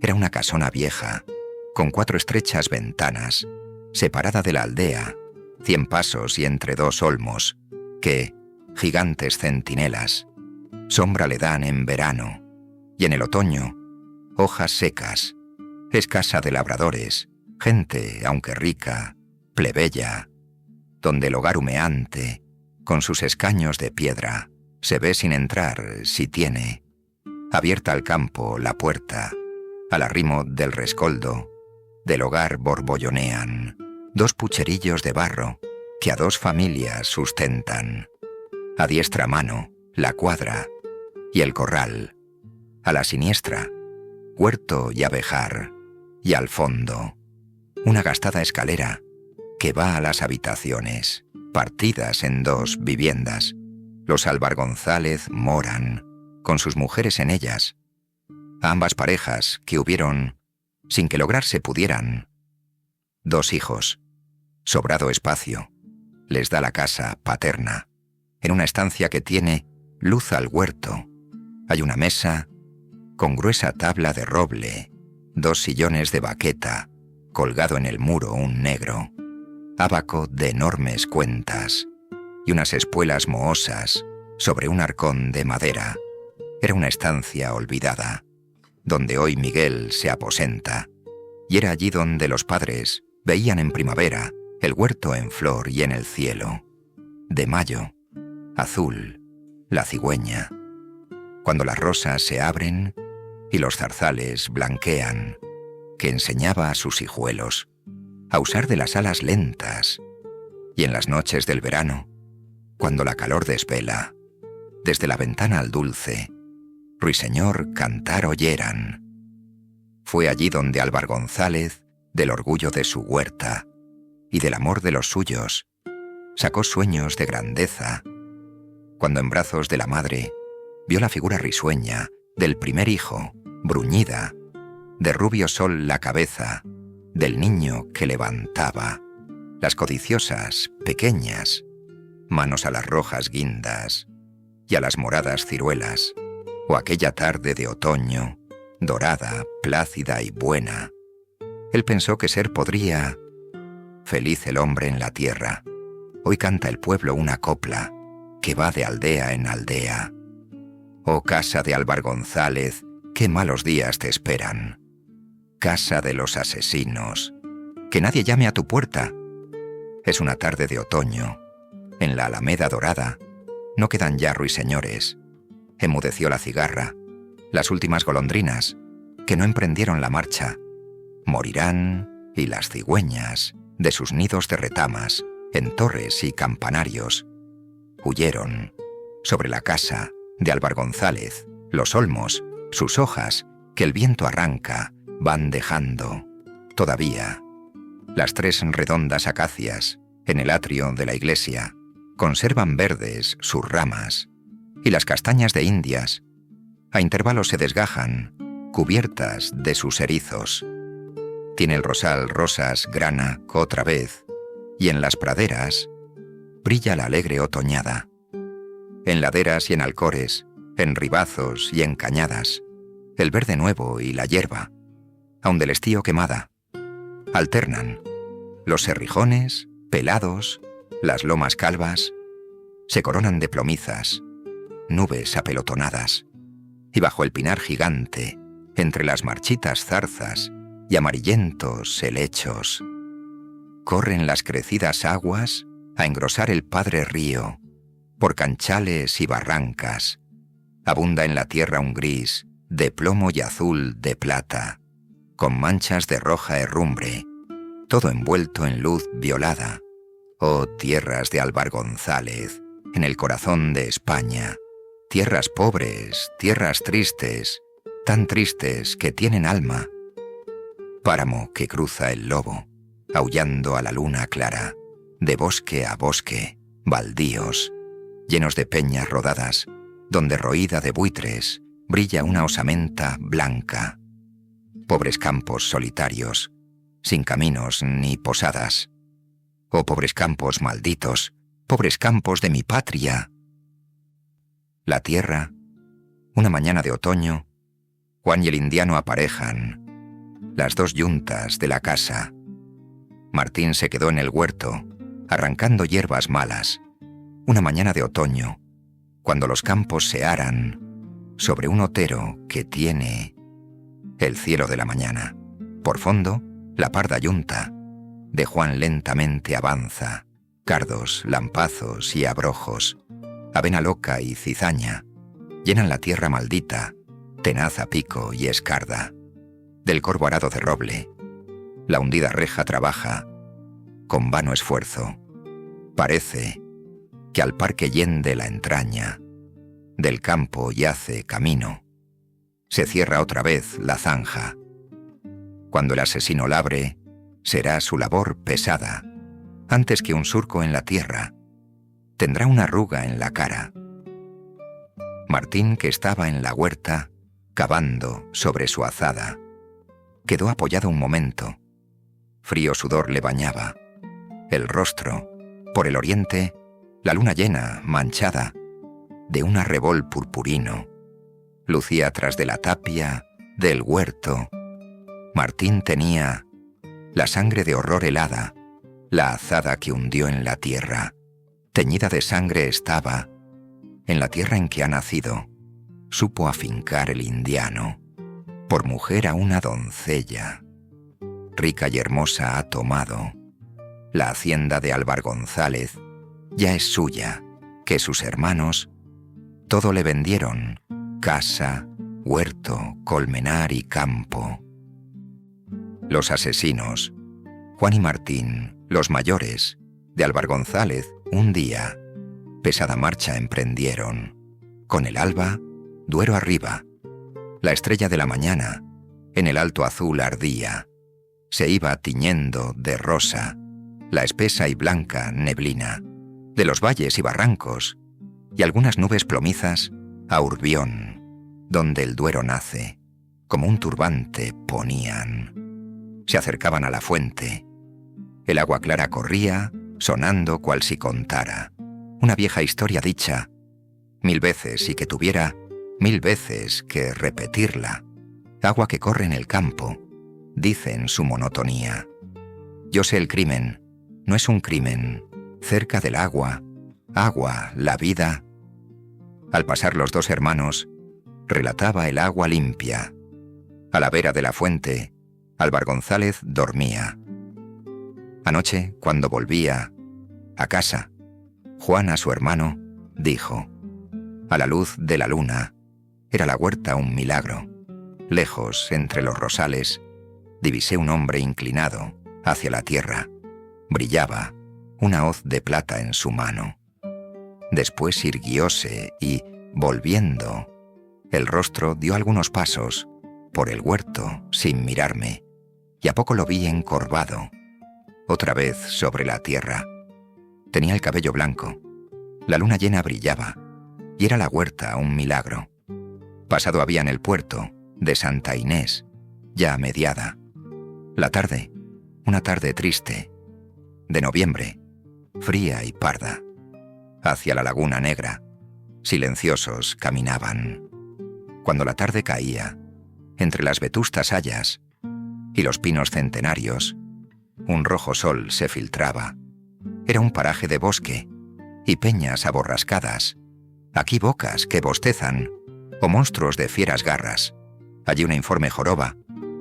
era una casona vieja, con 4 estrechas ventanas, separada de la aldea, 100 pasos y entre 2 olmos, que, gigantes centinelas, sombra le dan en verano, y en el otoño, hojas secas. Es casa de labradores, gente, aunque rica, plebeya, donde el hogar humeante, con sus escaños de piedra, se ve sin entrar si tiene abierta al campo la puerta. Al arrimo del rescoldo del hogar borbollonean 2 pucherillos de barro que a 2 familias sustentan. A diestra mano la cuadra y el corral, a la siniestra huerto y abejar, y al fondo una gastada escalera que va a las habitaciones, partidas en 2 viviendas. Los Álvar González moran, con sus mujeres en ellas. A ambas parejas que hubieron, sin que lograrse pudieran, 2 hijos. Sobrado espacio les da la casa paterna, en una estancia que tiene luz al huerto. Hay una mesa con gruesa tabla de roble, 2 sillones de baqueta, colgado en el muro un negro, ábaco de enormes cuentas y unas espuelas mohosas sobre un arcón de madera. Era una estancia olvidada, donde hoy Miguel se aposenta, y era allí donde los padres veían en primavera el huerto en flor y en el cielo, de mayo, azul, la cigüeña, cuando las rosas se abren y los zarzales blanquean, que enseñaba a sus hijuelos a usar de las alas lentas, y en las noches del verano, cuando la calor desvela, desde la ventana al dulce, ruiseñor cantar oyeran. Fue allí donde Álvar González, del orgullo de su huerta y del amor de los suyos, sacó sueños de grandeza, cuando en brazos de la madre vio la figura risueña del primer hijo, bruñida, de rubio sol la cabeza, del niño que levantaba las codiciosas, pequeñas, manos a las rojas guindas y a las moradas ciruelas, o aquella tarde de otoño, dorada, plácida y buena. Él pensó que ser podría feliz el hombre en la tierra. Hoy canta el pueblo una copla que va de aldea en aldea. Oh casa de Álvar González, qué malos días te esperan. Casa de los asesinos, que nadie llame a tu puerta. Es una tarde de otoño. En la alameda dorada no quedan ya ruiseñores. Enmudeció la cigarra. Las últimas golondrinas, que no emprendieron la marcha, morirán, y las cigüeñas, de sus nidos de retamas, en torres y campanarios, huyeron. Sobre la casa de Álvar González, los olmos, sus hojas, que el viento arranca, van dejando, todavía. Las 3 redondas acacias, en el atrio de la iglesia, conservan verdes sus ramas, y las castañas de Indias, a intervalos se desgajan, cubiertas de sus erizos. Tiene el rosal rosas grana otra vez, y en las praderas brilla la alegre otoñada. En laderas y en alcores, en ribazos y en cañadas, el verde nuevo y la hierba, aun del estío quemada, alternan los serrijones, pelados, las lomas calvas, se coronan de plomizas, nubes apelotonadas, y bajo el pinar gigante, entre las marchitas zarzas y amarillentos helechos, corren las crecidas aguas a engrosar el padre río, por canchales y barrancas, abunda en la tierra un gris de plomo y azul de plata, con manchas de roja herrumbre, todo envuelto en luz violada. Oh tierras de Álvar González, en el corazón de España, tierras pobres, tierras tristes, tan tristes que tienen alma. Páramo que cruza el lobo, aullando a la luna clara, de bosque a bosque, baldíos, llenos de peñas rodadas, donde roída de buitres brilla una osamenta blanca. Pobres campos solitarios, sin caminos ni posadas. Oh pobres campos malditos, pobres campos de mi patria. La tierra, una mañana de otoño, Juan y el indiano aparejan las 2 yuntas de la casa. Martín se quedó en el huerto, arrancando hierbas malas. Una mañana de otoño, cuando los campos se aran sobre un otero que tiene el cielo de la mañana. Por fondo, la parda yunta de Juan lentamente avanza, cardos, lampazos y abrojos, avena loca y cizaña, llenan la tierra maldita, tenaz a pico y escarda. Del corvo arado de roble, la hundida reja trabaja, con vano esfuerzo. Parece que al parque yende la entraña, del campo yace camino. Se cierra otra vez la zanja. Cuando el asesino labre, será su labor pesada. Antes que un surco en la tierra, tendrá una arruga en la cara. Martín, que estaba en la huerta, cavando sobre su azada, quedó apoyado un momento. Frío sudor le bañaba el rostro. Por el oriente, la luna llena, manchada, de un arrebol purpurino, lucía tras de la tapia del huerto. Martín tenía la sangre de horror helada, la azada que hundió en la tierra. Teñida de sangre estaba, en la tierra en que ha nacido, supo afincar el indiano. Por mujer a una doncella, rica y hermosa ha tomado. La hacienda de Álvar González ya es suya, que sus hermanos todo le vendieron, casa, huerto, colmenar y campo. Los asesinos, Juan y Martín, los mayores, de Álvar González, un día, pesada marcha emprendieron. Con el alba, Duero arriba, la estrella de la mañana, en el alto azul ardía. Se iba tiñendo de rosa la espesa y blanca neblina de los valles y barrancos, y algunas nubes plomizas a Urbión, donde el Duero nace, como un turbante ponían. Se acercaban a la fuente. El agua clara corría, sonando cual si contara una vieja historia dicha 1000 veces y que tuviera 1000 veces que repetirla. Agua que corre en el campo, dice en su monotonía. Yo sé el crimen, no es un crimen, cerca del agua, la vida. Al pasar los dos hermanos, relataba el agua limpia. A la vera de la fuente, Álvar González dormía. Anoche, cuando volvía a casa, Juan a su hermano dijo: a la luz de la luna, era la huerta un milagro. Lejos, entre los rosales, divisé un hombre inclinado hacia la tierra. Brillaba una hoz de plata en su mano. Después irguióse y, volviendo, el rostro dio algunos pasos por el huerto sin mirarme, y a poco lo vi encorvado, otra vez sobre la tierra. Tenía el cabello blanco, la luna llena brillaba, y era la huerta un milagro. Pasado había en el puerto de Santa Inés, ya mediada. La tarde, una tarde triste, de noviembre, fría y parda. Hacia la laguna negra, silenciosos caminaban. Cuando la tarde caía, entre las vetustas hayas y los pinos centenarios, un rojo sol se filtraba. Era un paraje de bosque y peñas aborrascadas, aquí bocas que bostezan, o monstruos de fieras garras, allí una informe joroba,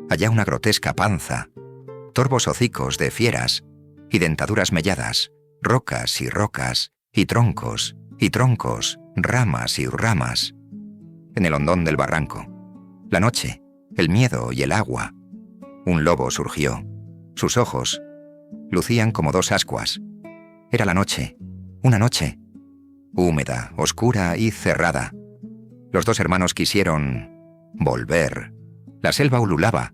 allá una grotesca panza, torvos hocicos de fieras y dentaduras melladas, rocas y rocas, y troncos, ramas y ramas. En el hondón del barranco, la noche, el miedo y el agua. Un lobo surgió. Sus ojos lucían como dos ascuas. Era la noche, una noche, húmeda, oscura y cerrada. Los dos hermanos quisieron volver. La selva ululaba.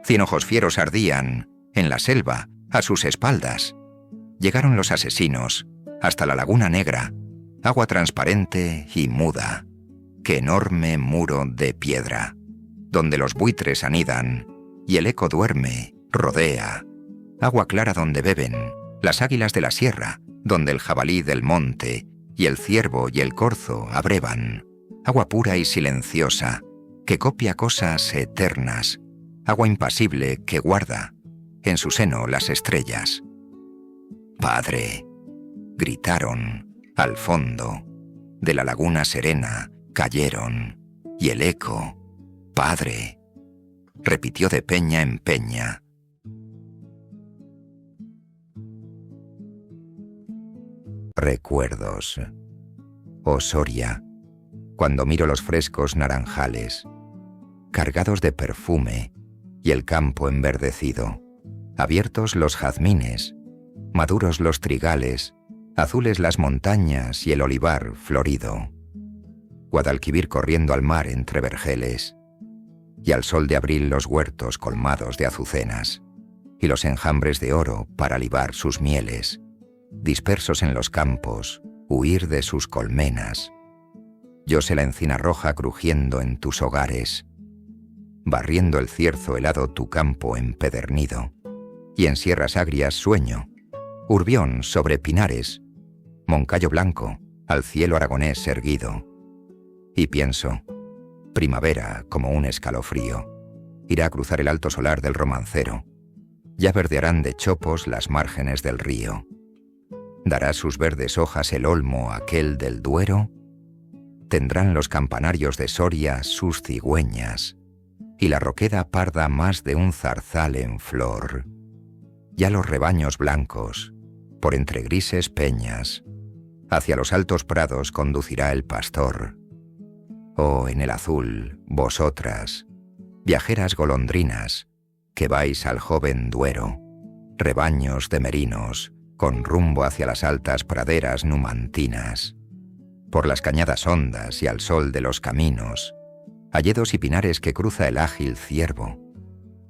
100 ojos fieros ardían en la selva, a sus espaldas. Llegaron los asesinos hasta la laguna negra, agua transparente y muda. Qué enorme muro de piedra, donde los buitres anidan y el eco duerme, rodea. Agua clara donde beben las águilas de la sierra, donde el jabalí del monte y el ciervo y el corzo abrevan. Agua pura y silenciosa, que copia cosas eternas. Agua impasible que guarda en su seno las estrellas. Padre, gritaron al fondo de la laguna serena, cayeron, y el eco, Padre, repitió de peña en peña. Recuerdos. Oh Soria, cuando miro los frescos naranjales, cargados de perfume, y el campo enverdecido, abiertos los jazmines, maduros los trigales, azules las montañas y el olivar florido, Guadalquivir corriendo al mar entre vergeles, y al sol de abril los huertos colmados de azucenas, y los enjambres de oro para libar sus mieles, dispersos en los campos, huir de sus colmenas. Yo sé la encina roja crujiendo en tus hogares, barriendo el cierzo helado tu campo empedernido, y en sierras agrias sueño, Urbión sobre pinares, Moncayo blanco, al cielo aragonés erguido, y pienso, primavera como un escalofrío, irá a cruzar el alto solar del romancero, ya verdearán de chopos las márgenes del río. ¿Dará sus verdes hojas el olmo aquel del Duero? Tendrán los campanarios de Soria sus cigüeñas, y la roqueda parda más de un zarzal en flor. Ya los rebaños blancos, por entre grises peñas, hacia los altos prados conducirá el pastor. Oh, en el azul, vosotras, viajeras golondrinas, que vais al joven Duero, rebaños de merinos, con rumbo hacia las altas praderas numantinas, por las cañadas hondas y al sol de los caminos, hayedos y pinares que cruza el ágil ciervo,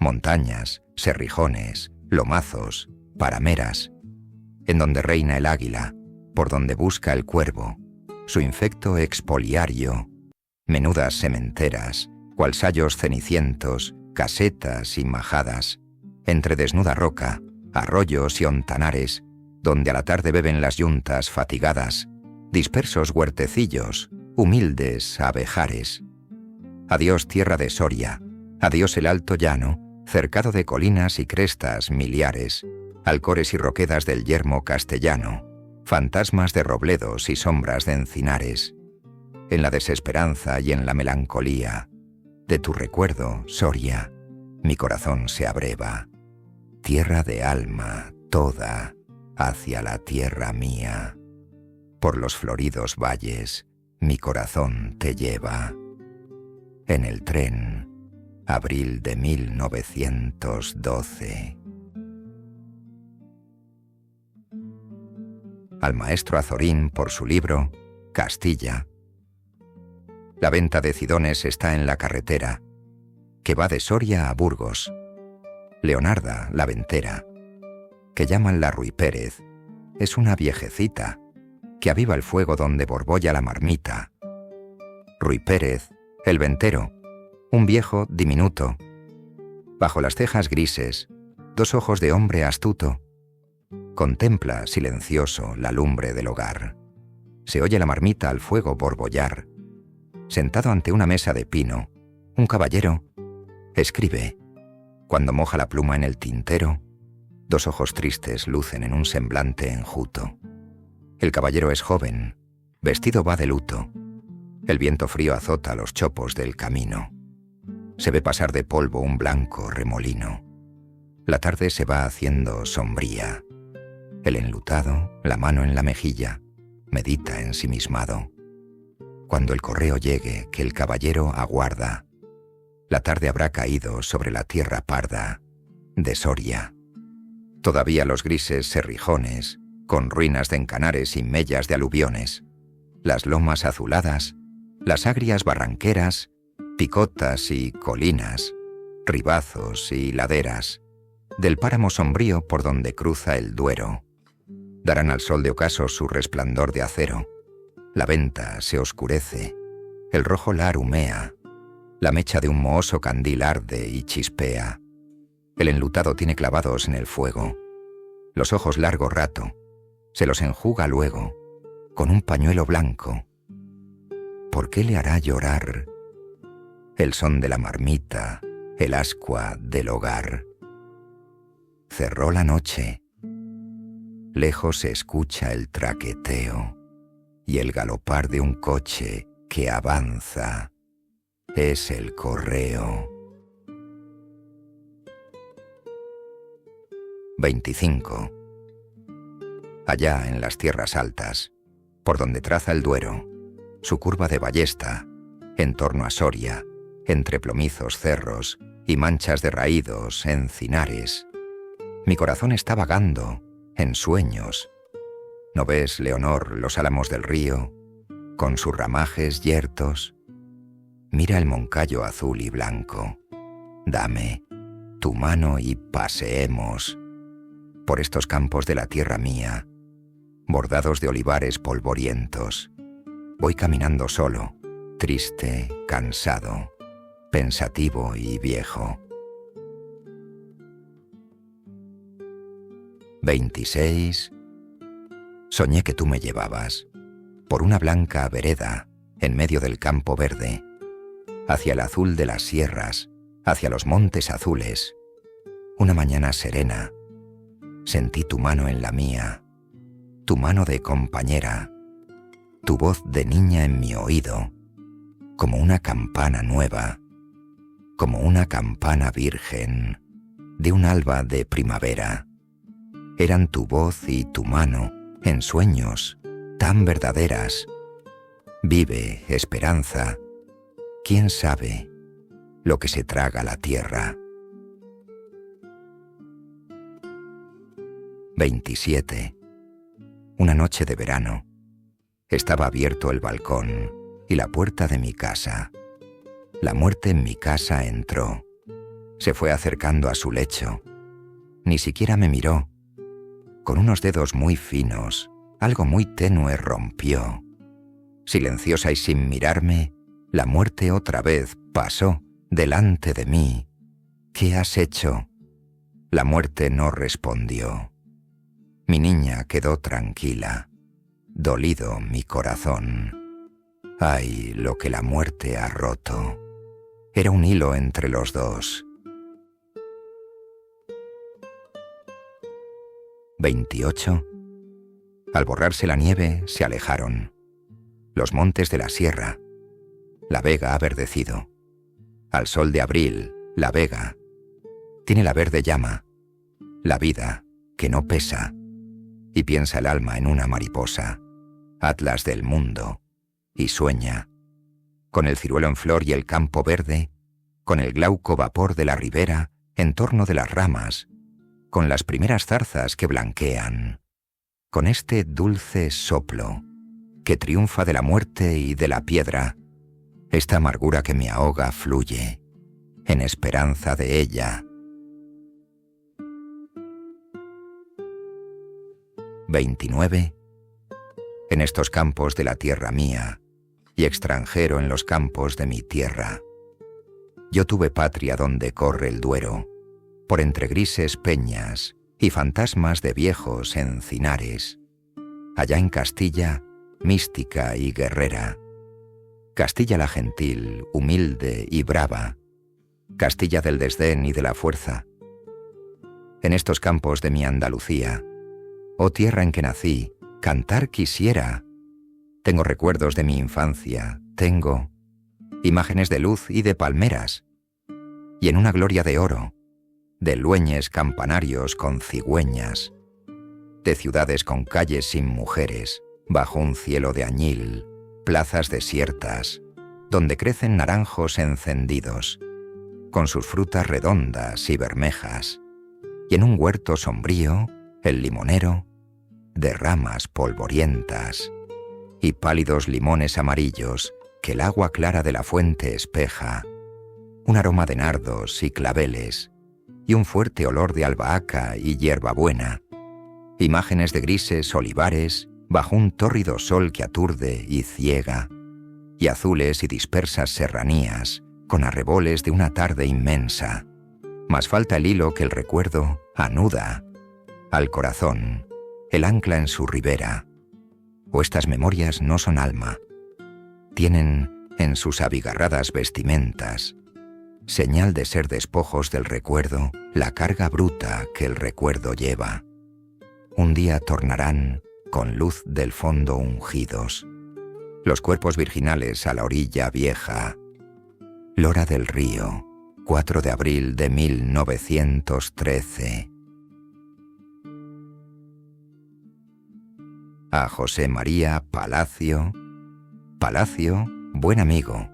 montañas, serrijones, lomazos, parameras, en donde reina el águila, por donde busca el cuervo, su infecto expoliario, menudas sementeras, cual sayos cenicientos, casetas y majadas, entre desnuda roca, arroyos y ontanares, donde a la tarde beben las yuntas fatigadas, dispersos huertecillos, humildes abejares. Adiós tierra de Soria, adiós el alto llano, cercado de colinas y crestas miliares, alcores y roquedas del yermo castellano, fantasmas de robledos y sombras de encinares. En la desesperanza y en la melancolía de tu recuerdo, Soria, mi corazón se abreva. Tierra de alma, toda, hacia la tierra mía. Por los floridos valles, mi corazón te lleva. En el tren, abril de 1912. Al maestro Azorín por su libro Castilla. La venta de Cidones está en la carretera, que va de Soria a Burgos. Leonarda, la ventera, que llaman la Ruy Pérez, es una viejecita que aviva el fuego donde borbolla la marmita. Ruy Pérez, el ventero, un viejo diminuto, bajo las cejas grises, dos ojos de hombre astuto, contempla silencioso la lumbre del hogar. Se oye la marmita al fuego borbollar. Sentado ante una mesa de pino, un caballero escribe. Cuando moja la pluma en el tintero, dos ojos tristes lucen en un semblante enjuto. El caballero es joven, vestido va de luto. El viento frío azota los chopos del camino. Se ve pasar de polvo un blanco remolino. La tarde se va haciendo sombría. El enlutado, la mano en la mejilla, medita ensimismado. Cuando el correo llegue que el caballero aguarda, la tarde habrá caído sobre la tierra parda de Soria. Todavía los grises serrijones, con ruinas de encanares y mellas de aluviones, las lomas azuladas, las agrias barranqueras, picotas y colinas, ribazos y laderas, del páramo sombrío por donde cruza el Duero, darán al sol de ocaso su resplandor de acero. La venta se oscurece, el rojo lar humea, la mecha de un mohoso candil arde y chispea. El enlutado tiene clavados en el fuego los ojos largo rato, se los enjuga luego con un pañuelo blanco. ¿Por qué le hará llorar el son de la marmita, el ascua del hogar? Cerró la noche, lejos se escucha el traqueteo y el galopar de un coche que avanza. Es el correo. 25. Allá en las tierras altas, por donde traza el Duero, su curva de ballesta, en torno a Soria, entre plomizos cerros y manchas de raídos encinares, mi corazón está vagando en sueños. ¿No ves, Leonor, los álamos del río, con sus ramajes yertos? Mira el moncayo azul y blanco. Dame tu mano y paseemos por estos campos de la tierra mía, bordados de olivares polvorientos. Voy caminando solo, triste, cansado, pensativo y viejo. 26. Soñé que tú me llevabas. por una blanca vereda en medio del campo verde, hacia el azul de las sierras, hacia los montes azules. Una mañana serena, sentí tu mano en la mía, tu mano de compañera, tu voz de niña en mi oído, como una campana nueva, como una campana virgen, de un alba de primavera. Eran tu voz y tu mano, en sueños, tan verdaderas. Vive, esperanza, quién sabe lo que se traga la tierra. 27. Una noche de verano. Estaba abierto el balcón y la puerta de mi casa. La muerte en mi casa entró. Se fue acercando a su lecho. Ni siquiera me miró. Con unos dedos muy finos, algo muy tenue rompió. Silenciosa y sin mirarme, la muerte otra vez pasó delante de mí. ¿Qué has hecho? La muerte no respondió. Mi niña quedó tranquila. Dolido mi corazón. Ay, lo que la muerte ha roto. Era un hilo entre los dos. 28. Al borrarse la nieve, se alejaron. Los montes de la sierra. La vega ha verdecido. Al sol de abril, la vega. Tiene la verde llama. La vida, que no pesa. Y piensa el alma en una mariposa, atlas del mundo, y sueña. Con el ciruelo en flor y el campo verde, con el glauco vapor de la ribera en torno de las ramas, con las primeras zarzas que blanquean, con este dulce soplo que triunfa de la muerte y de la piedra, esta amargura que me ahoga fluye, en esperanza de ella. 29. En estos campos de la tierra mía, y extranjero en los campos de mi tierra, yo tuve patria donde corre el Duero, por entre grises peñas y fantasmas de viejos encinares. Allá en Castilla, mística y guerrera. Castilla la gentil, humilde y brava. Castilla del desdén y de la fuerza. En estos campos de mi Andalucía, oh tierra en que nací, cantar quisiera. Tengo recuerdos de mi infancia, tengo imágenes de luz y de palmeras, y en una gloria de oro, de lueñes campanarios con cigüeñas, de ciudades con calles sin mujeres, bajo un cielo de añil, plazas desiertas, donde crecen naranjos encendidos, con sus frutas redondas y bermejas, y en un huerto sombrío, el limonero, de ramas polvorientas, y pálidos limones amarillos que el agua clara de la fuente espeja, un aroma de nardos y claveles, y un fuerte olor de albahaca y hierbabuena, imágenes de grises olivares bajo un tórrido sol que aturde y ciega, y azules y dispersas serranías con arreboles de una tarde inmensa. Mas falta el hilo que el recuerdo anuda al corazón, el ancla en su ribera. O estas memorias no son alma, tienen en sus abigarradas vestimentas señal de ser despojos del recuerdo, la carga bruta que el recuerdo lleva. Un día tornarán con luz del fondo ungidos los cuerpos virginales a la orilla vieja. Lora del Río, 4 de abril de 1913. A José María Palacio. Palacio, buen amigo.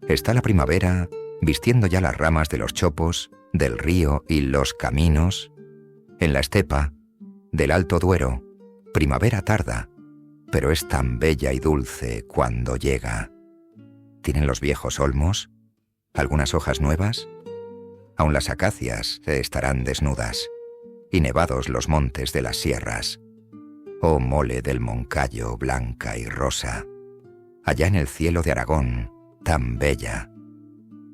Está la primavera vistiendo ya las ramas de los chopos, del río y los caminos. En la estepa, del Alto Duero, primavera tarda, pero es tan bella y dulce cuando llega. ¿Tienen los viejos olmos algunas hojas nuevas? Aún las acacias estarán desnudas, y nevados los montes de las sierras. Oh mole del Moncayo, blanca y rosa, allá en el cielo de Aragón, tan bella.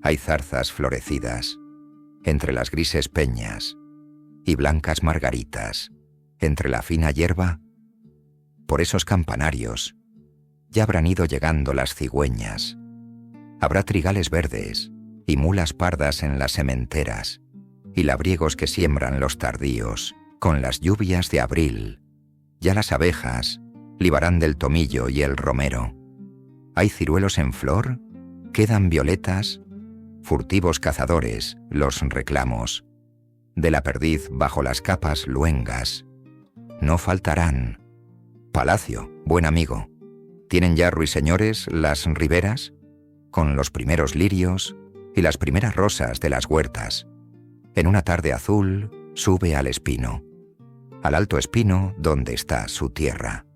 Hay zarzas florecidas entre las grises peñas y blancas margaritas entre la fina hierba. Por esos campanarios, ya habrán ido llegando las cigüeñas. Habrá trigales verdes y mulas pardas en las sementeras, y labriegos que siembran los tardíos con las lluvias de abril. Ya las abejas libarán del tomillo y el romero. ¿Hay ciruelos en flor? ¿Quedan violetas? Furtivos cazadores los reclamos. De la perdiz bajo las capas luengas. No faltarán. Palacio, buen amigo. ¿Tienen ya ruiseñores las riberas? Con los primeros lirios y las primeras rosas de las huertas. En una tarde azul sube al espino. Al alto espino donde está su tierra.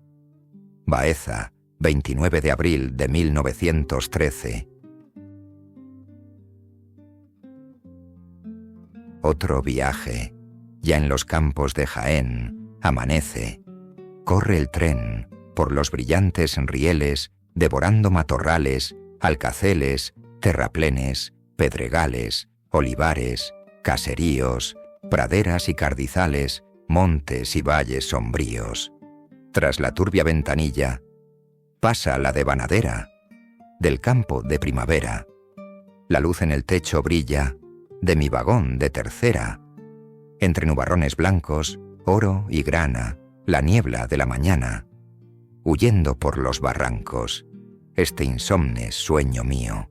Baeza, 29 de abril de 1913. Otro viaje. Ya en los campos de Jaén amanece. Corre el tren por los brillantes rieles, devorando matorrales, alcaceles, terraplenes, pedregales, olivares, caseríos, praderas y cardizales, montes y valles sombríos. Tras la turbia ventanilla, pasa la devanadera del campo de primavera. La luz en el techo brilla de mi vagón de tercera. Entre nubarrones blancos, oro y grana, la niebla de la mañana. Huyendo por los barrancos, este insomne sueño mío.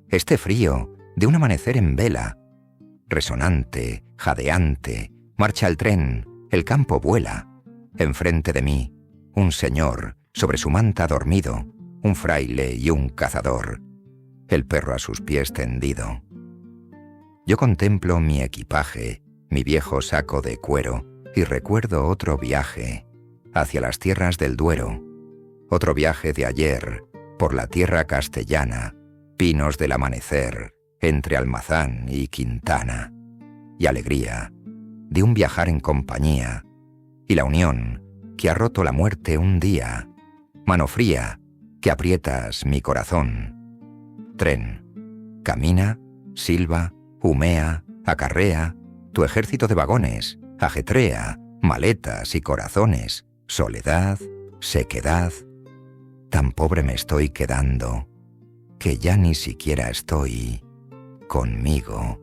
Este frío de un amanecer en vela. Resonante, jadeante, marcha el tren, el campo vuela. Enfrente de mí, un señor, sobre su manta dormido, un fraile y un cazador, el perro a sus pies tendido. Yo contemplo mi equipaje, mi viejo saco de cuero, y recuerdo otro viaje, hacia las tierras del Duero, otro viaje de ayer, por la tierra castellana, pinos del amanecer, entre Almazán y Quintana, y alegría de un viajar en compañía, y la unión que ha roto la muerte un día, mano fría que aprietas mi corazón. Tren, camina, silba, humea, acarrea, tu ejército de vagones, ajetrea, maletas y corazones, soledad, sequedad. Tan pobre me estoy quedando, que ya ni siquiera estoy conmigo,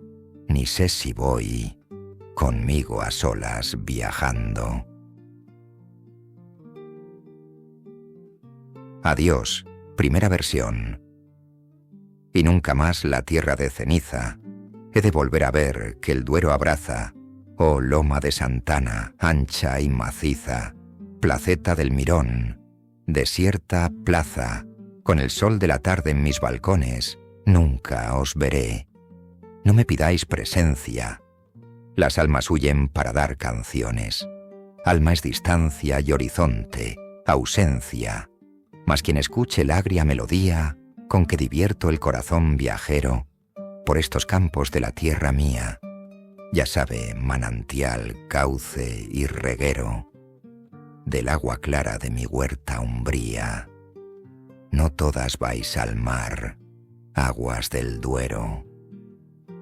ni sé si voy conmigo a solas viajando. Adiós, primera versión. Y nunca más la tierra de ceniza he de volver a ver que el Duero abraza, oh loma de Santana, ancha y maciza, placeta del Mirón, desierta plaza, con el sol de la tarde en mis balcones, nunca os veré. No me pidáis presencia. Las almas huyen para dar canciones. Alma es distancia y horizonte, ausencia. Mas quien escuche el agria melodía, con que divierto el corazón viajero, por estos campos de la tierra mía, ya sabe manantial, cauce y reguero, del agua clara de mi huerta umbría. No todas vais al mar, aguas del Duero.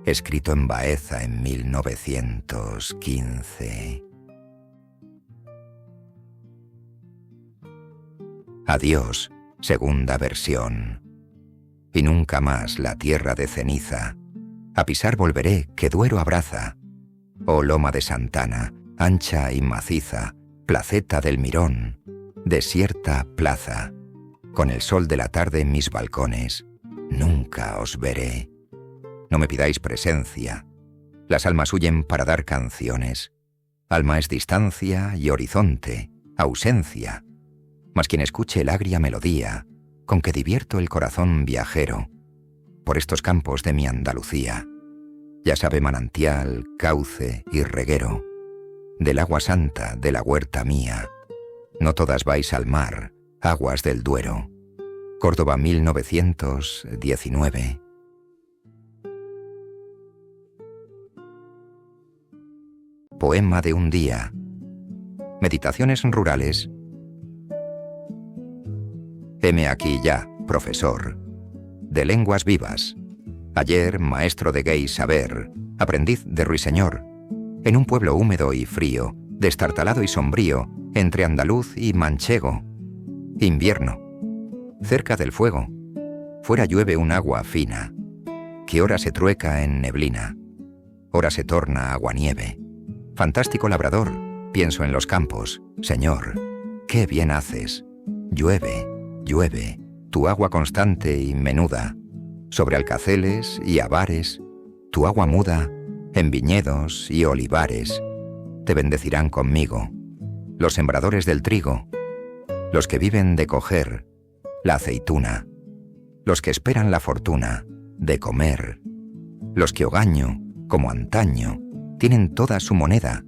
Escrito en Baeza en 1915. Adiós, segunda versión. Y nunca más la tierra de ceniza. A pisar volveré, que Duero abraza. Oh loma de Santana, ancha y maciza, placeta del Mirón, desierta plaza. Con el sol de la tarde en mis balcones, nunca os veré. No me pidáis presencia. Las almas huyen para dar canciones. Alma es distancia y horizonte, ausencia. Mas quien escuche el agria melodía, con que divierto el corazón viajero, por estos campos de mi Andalucía, ya sabe manantial, cauce y reguero, del agua santa de la huerta mía. No todas vais al mar, aguas del Duero. Córdoba 1919. Poema de un día. Meditaciones rurales. Heme aquí ya, profesor, de lenguas vivas. Ayer, maestro de gay saber, aprendiz de ruiseñor, en un pueblo húmedo y frío, destartalado y sombrío, entre andaluz y manchego. Invierno. cerca del fuego. Fuera llueve un agua fina, que ora se trueca en neblina, ora se torna aguanieve. Fantástico labrador, pienso en los campos. Señor, qué bien haces. Llueve, llueve, tu agua constante y menuda, sobre alcaceles y avares, tu agua muda, en viñedos y olivares, te bendecirán conmigo, los sembradores del trigo, los que viven de coger la aceituna, los que esperan la fortuna de comer, los que hogaño, como antaño, tienen toda su moneda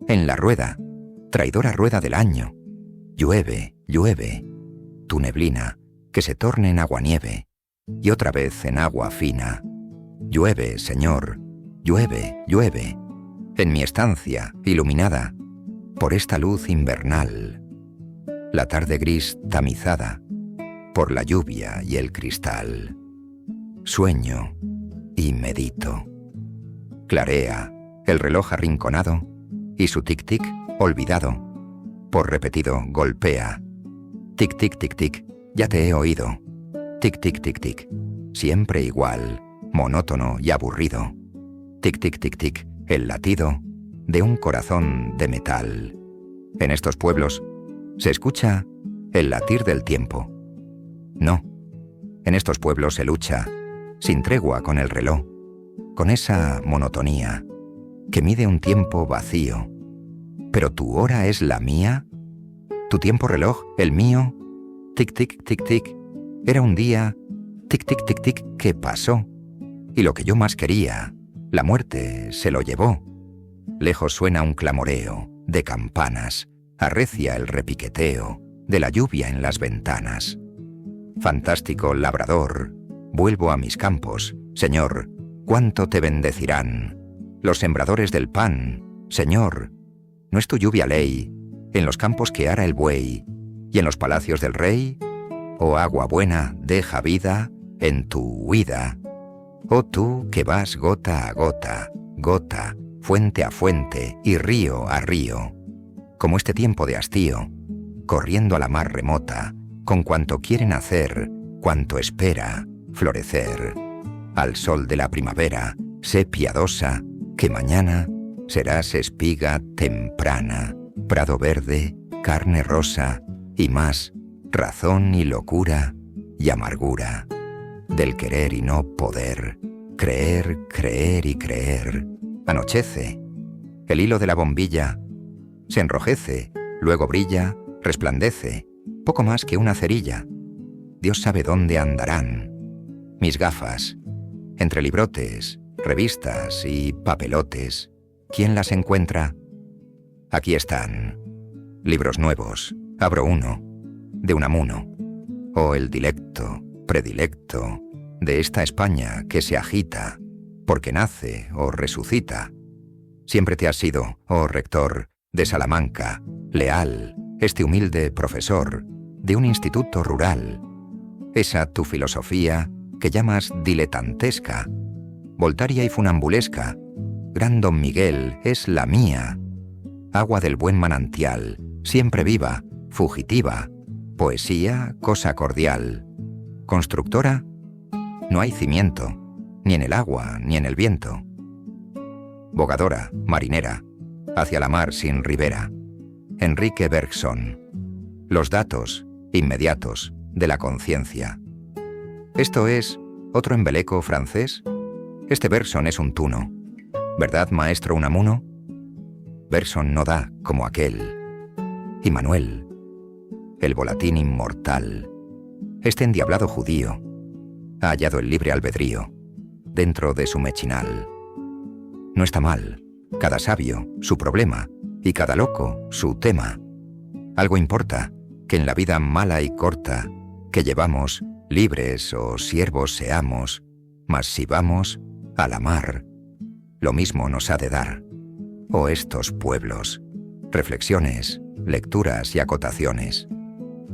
en la rueda, traidora rueda del año. Llueve, llueve, tu neblina, que se torne en aguanieve, y otra vez en agua fina. Llueve, Señor, llueve, llueve, en mi estancia iluminada por esta luz invernal, la tarde gris tamizada por la lluvia y el cristal. Sueño y medito. Clarea el reloj arrinconado y su tic-tic olvidado, por repetido golpea. Tic-tic, tic-tic, ya te he oído. Tic-tic, tic-tic, siempre igual, monótono y aburrido. Tic-tic, tic-tic, el latido de un corazón de metal. En estos pueblos se escucha el latir del tiempo. No, en estos pueblos se lucha sin tregua con el reloj, con esa monotonía que mide un tiempo vacío. Pero tu hora es la mía, tu tiempo reloj, el mío. Tic-tic, tic-tic, era un día, tic-tic, tic-tic, que pasó. Y lo que yo más quería, la muerte se lo llevó. Lejos suena un clamoreo de campanas, arrecia el repiqueteo de la lluvia en las ventanas. Fantástico labrador, vuelvo a mis campos. Señor, cuánto te bendecirán los sembradores del pan. Señor, ¿no es tu lluvia ley en los campos que ara el buey y en los palacios del rey? Oh agua buena, deja vida en tu huida. Oh tú que vas gota a gota, gota, fuente a fuente y río a río, como este tiempo de hastío, corriendo a la mar remota, con cuanto quieren hacer, cuanto espera florecer. Al sol de la primavera, sé piadosa, que mañana serás espiga temprana, prado verde, carne rosa, y más, razón y locura y amargura, del querer y no poder, creer, creer y creer. Anochece, el hilo de la bombilla se enrojece, luego brilla, resplandece, poco más que una cerilla. Dios sabe dónde andarán mis gafas, entre librotes, revistas y papelotes. ¿Quién las encuentra? Aquí están, libros nuevos, abro uno, de Unamuno, o el dilecto, predilecto, de esta España que se agita, porque nace o resucita. Siempre te has sido, oh rector, de Salamanca, leal, este humilde profesor, de un instituto rural. Esa tu filosofía que llamas diletantesca, voltaria y funambulesca, gran Don Miguel, es la mía. Agua del buen manantial, siempre viva, fugitiva, poesía, cosa cordial. Constructora, no hay cimiento, ni en el agua ni en el viento. Bogadora, marinera, hacia la mar sin ribera. Enrique Bergson. Los datos inmediatos de la conciencia. ¿Esto es otro embeleco francés? Este Bergson es un tuno. ¿Verdad, maestro Unamuno? Bergson no da como aquel. Y Manuel, el volatín inmortal, este endiablado judío, ha hallado el libre albedrío dentro de su mechinal. No está mal, cada sabio su problema y cada loco su tema. Algo importa que en la vida mala y corta que llevamos, libres o siervos seamos, mas si vamos a la mar, lo mismo nos ha de dar. Oh estos pueblos, reflexiones, lecturas y acotaciones,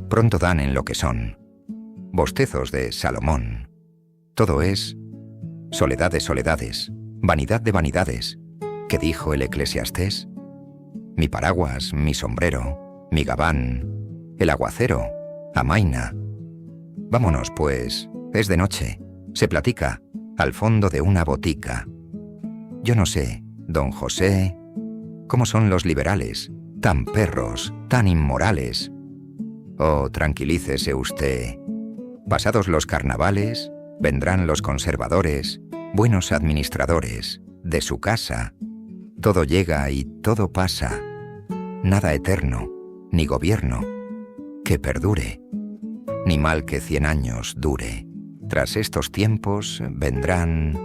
pronto dan en lo que son, bostezos de Salomón. Todo es soledad de soledades, vanidad de vanidades. ¿Qué dijo el Eclesiastés? Mi paraguas, mi sombrero, mi gabán, el aguacero, amaina. Vámonos, pues. Es de noche. Se platica, al fondo de una botica. Yo no sé, don José, cómo son los liberales, tan perros, tan inmorales. Oh, tranquilícese usted. Pasados los carnavales, vendrán los conservadores, buenos administradores, de su casa. Todo llega y todo pasa. Nada eterno, ni gobierno que perdure, ni mal que 100 años dure. Tras estos tiempos vendrán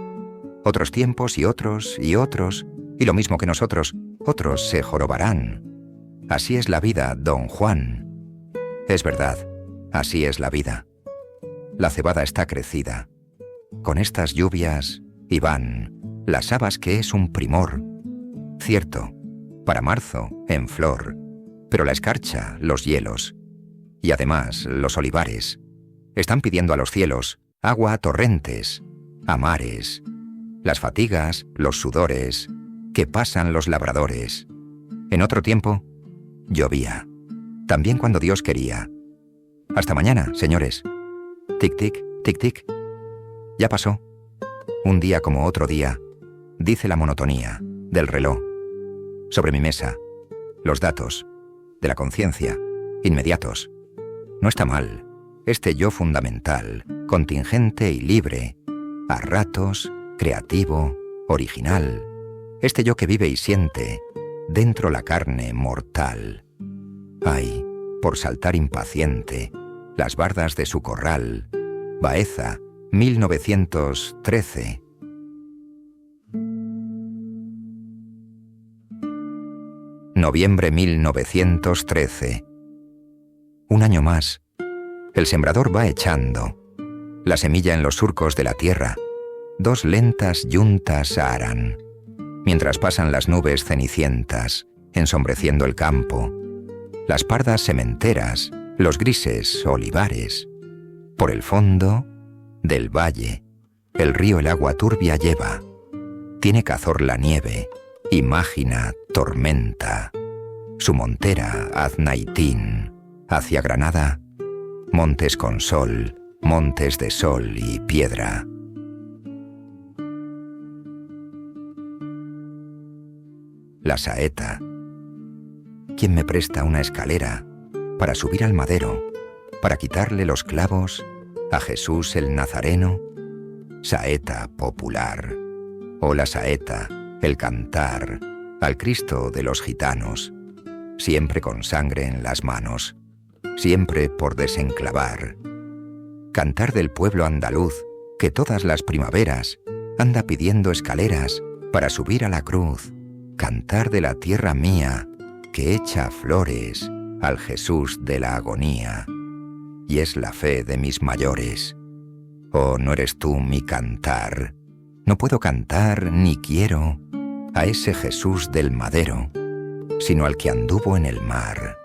otros tiempos y otros, y lo mismo que nosotros, otros se jorobarán. Así es la vida, don Juan. Es verdad, así es la vida. La cebada está crecida. Con estas lluvias, y van las habas que es un primor. Cierto, para marzo, en flor, pero la escarcha, los hielos, y además los olivares, están pidiendo a los cielos agua a torrentes, a mares, las fatigas, los sudores, que pasan los labradores. En otro tiempo, llovía, también cuando Dios quería. Hasta mañana, señores. Tic-tic, tic-tic. Ya pasó. Un día como otro día, dice la monotonía del reloj. Sobre mi mesa, los datos de la conciencia, inmediatos. No está mal, este yo fundamental, contingente y libre, a ratos, creativo, original, este yo que vive y siente, dentro la carne mortal. Ay, por saltar impaciente, las bardas de su corral, Baeza, 1913. Noviembre 1913. Un año más. El sembrador va echando la semilla en los surcos de la tierra. 2 lentas yuntas harán, mientras pasan las nubes cenicientas, ensombreciendo el campo, las pardas sementeras, los grises olivares. Por el fondo del valle, el río el agua turbia lleva. Tiene cazor la nieve, y mágina tormenta. Su montera Aznaitín, hacia Granada, montes con sol, montes de sol y piedra. La saeta. ¿Quién me presta una escalera para subir al madero, para quitarle los clavos a Jesús el Nazareno? Saeta popular. Oh, la saeta, el cantar al Cristo de los gitanos, siempre con sangre en las manos, siempre por desenclavar. Cantar del pueblo andaluz que todas las primaveras anda pidiendo escaleras para subir a la cruz. Cantar de la tierra mía que echa flores al Jesús de la agonía. Y es la fe de mis mayores. Oh, no eres tú mi cantar. No puedo cantar ni quiero a ese Jesús del madero, sino al que anduvo en el mar.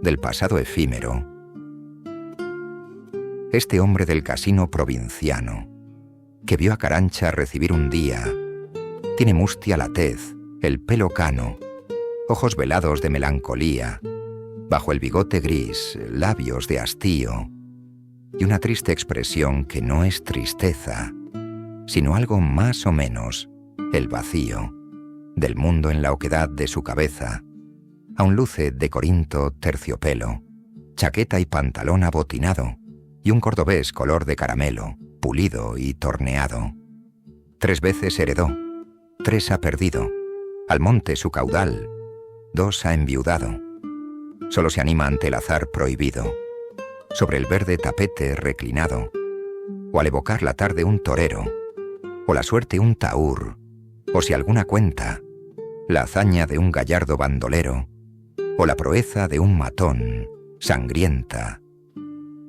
Del pasado efímero. Este hombre del casino provinciano, que vio a Carancha recibir un día, tiene mustia la tez, el pelo cano, ojos velados de melancolía, bajo el bigote gris, labios de hastío, y una triste expresión que no es tristeza, sino algo más o menos, el vacío, del mundo en la oquedad de su cabeza. Aún luce de Corinto terciopelo, chaqueta y pantalón abotinado, y un cordobés color de caramelo, pulido y torneado. 3 veces heredó, 3 ha perdido, al monte su caudal, 2 ha enviudado. Solo se anima ante el azar prohibido, sobre el verde tapete reclinado, o al evocar la tarde un torero, o la suerte un tahúr, o si alguna cuenta, la hazaña de un gallardo bandolero, o la proeza de un matón, sangrienta.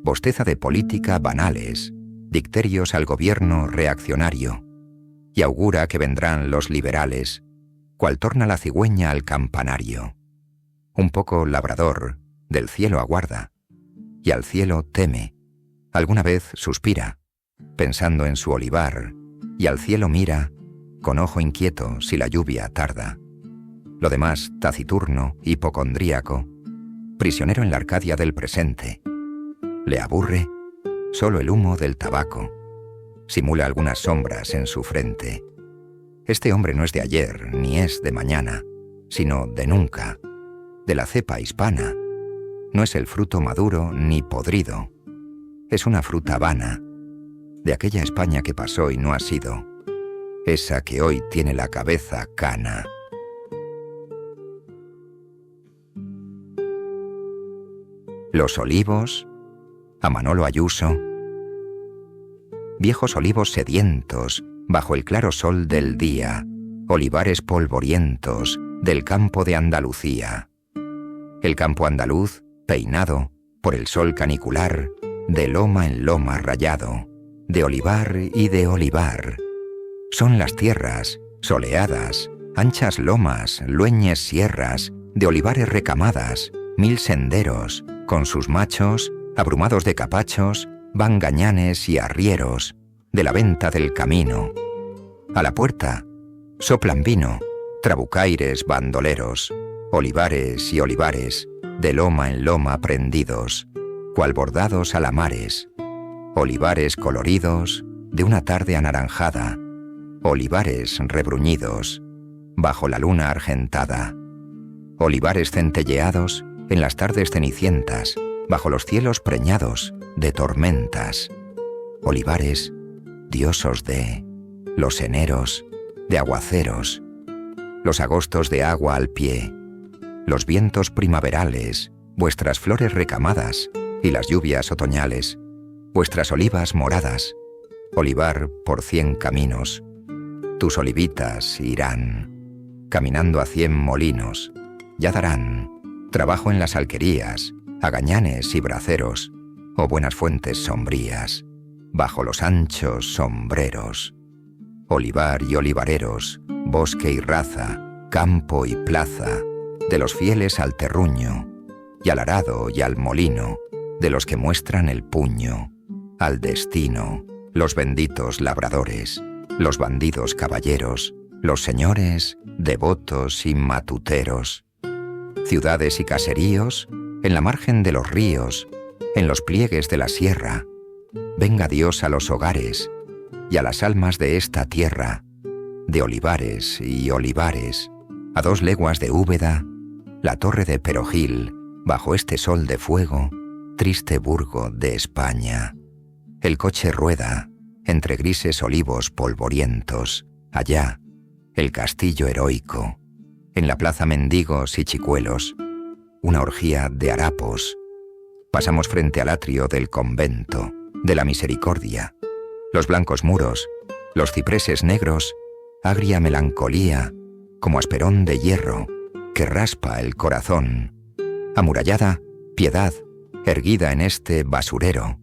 Bosteza de política banales, dicterios al gobierno reaccionario, y augura que vendrán los liberales, cual torna la cigüeña al campanario. Un poco labrador, del cielo aguarda, y al cielo teme. Alguna vez suspira, pensando en su olivar, y al cielo mira, con ojo inquieto si la lluvia tarda. lo demás taciturno, hipocondríaco, prisionero en la Arcadia del presente. Le aburre solo el humo del tabaco. Simula algunas sombras en su frente. Este hombre no es de ayer, ni es de mañana, sino de nunca, de la cepa hispana. No es el fruto maduro ni podrido. Es una fruta vana, de aquella España que pasó y no ha sido, esa que hoy tiene la cabeza cana. Los olivos, a Manolo Ayuso, viejos olivos sedientos bajo el claro sol del día, olivares polvorientos del campo de Andalucía. El campo andaluz, peinado por el sol canicular, de loma en loma rayado, de olivar y de olivar. Son las tierras, soleadas, anchas lomas, lueñes sierras, de olivares recamadas, 1000 senderos, con sus machos, abrumados de capachos, van gañanes y arrieros, de la venta del camino. A la puerta soplan vino, trabucaires bandoleros, olivares y olivares, de loma en loma prendidos, cual bordados alamares, olivares coloridos de una tarde anaranjada, olivares rebruñidos, bajo la luna argentada, olivares centelleados en las tardes cenicientas, bajo los cielos preñados de tormentas, olivares diosos de los eneros, de aguaceros, los agostos de agua al pie, los vientos primaverales, vuestras flores recamadas y las lluvias otoñales, vuestras olivas moradas, olivar por 100 caminos, tus olivitas irán, caminando a 100 molinos, ya darán trabajo en las alquerías, agañanes y braceros, o buenas fuentes sombrías, bajo los anchos sombreros. Olivar y olivareros, bosque y raza, campo y plaza, de los fieles al terruño, y al arado y al molino, de los que muestran el puño, al destino, los benditos labradores, los bandidos caballeros, los señores, devotos y matuteros. Ciudades y caseríos, en la margen de los ríos, en los pliegues de la sierra, venga Dios a los hogares y a las almas de esta tierra, de olivares y olivares, a 2 leguas de Úbeda, la torre de Perogil, bajo este sol de fuego, triste burgo de España. El coche rueda entre grises olivos polvorientos, allá, el castillo heroico, en la plaza mendigos y chicuelos, una orgía de harapos. Pasamos frente al atrio del convento, de la misericordia, los blancos muros, los cipreses negros, agria melancolía, como asperón de hierro, que raspa el corazón. Amurallada, piedad, erguida en este basurero.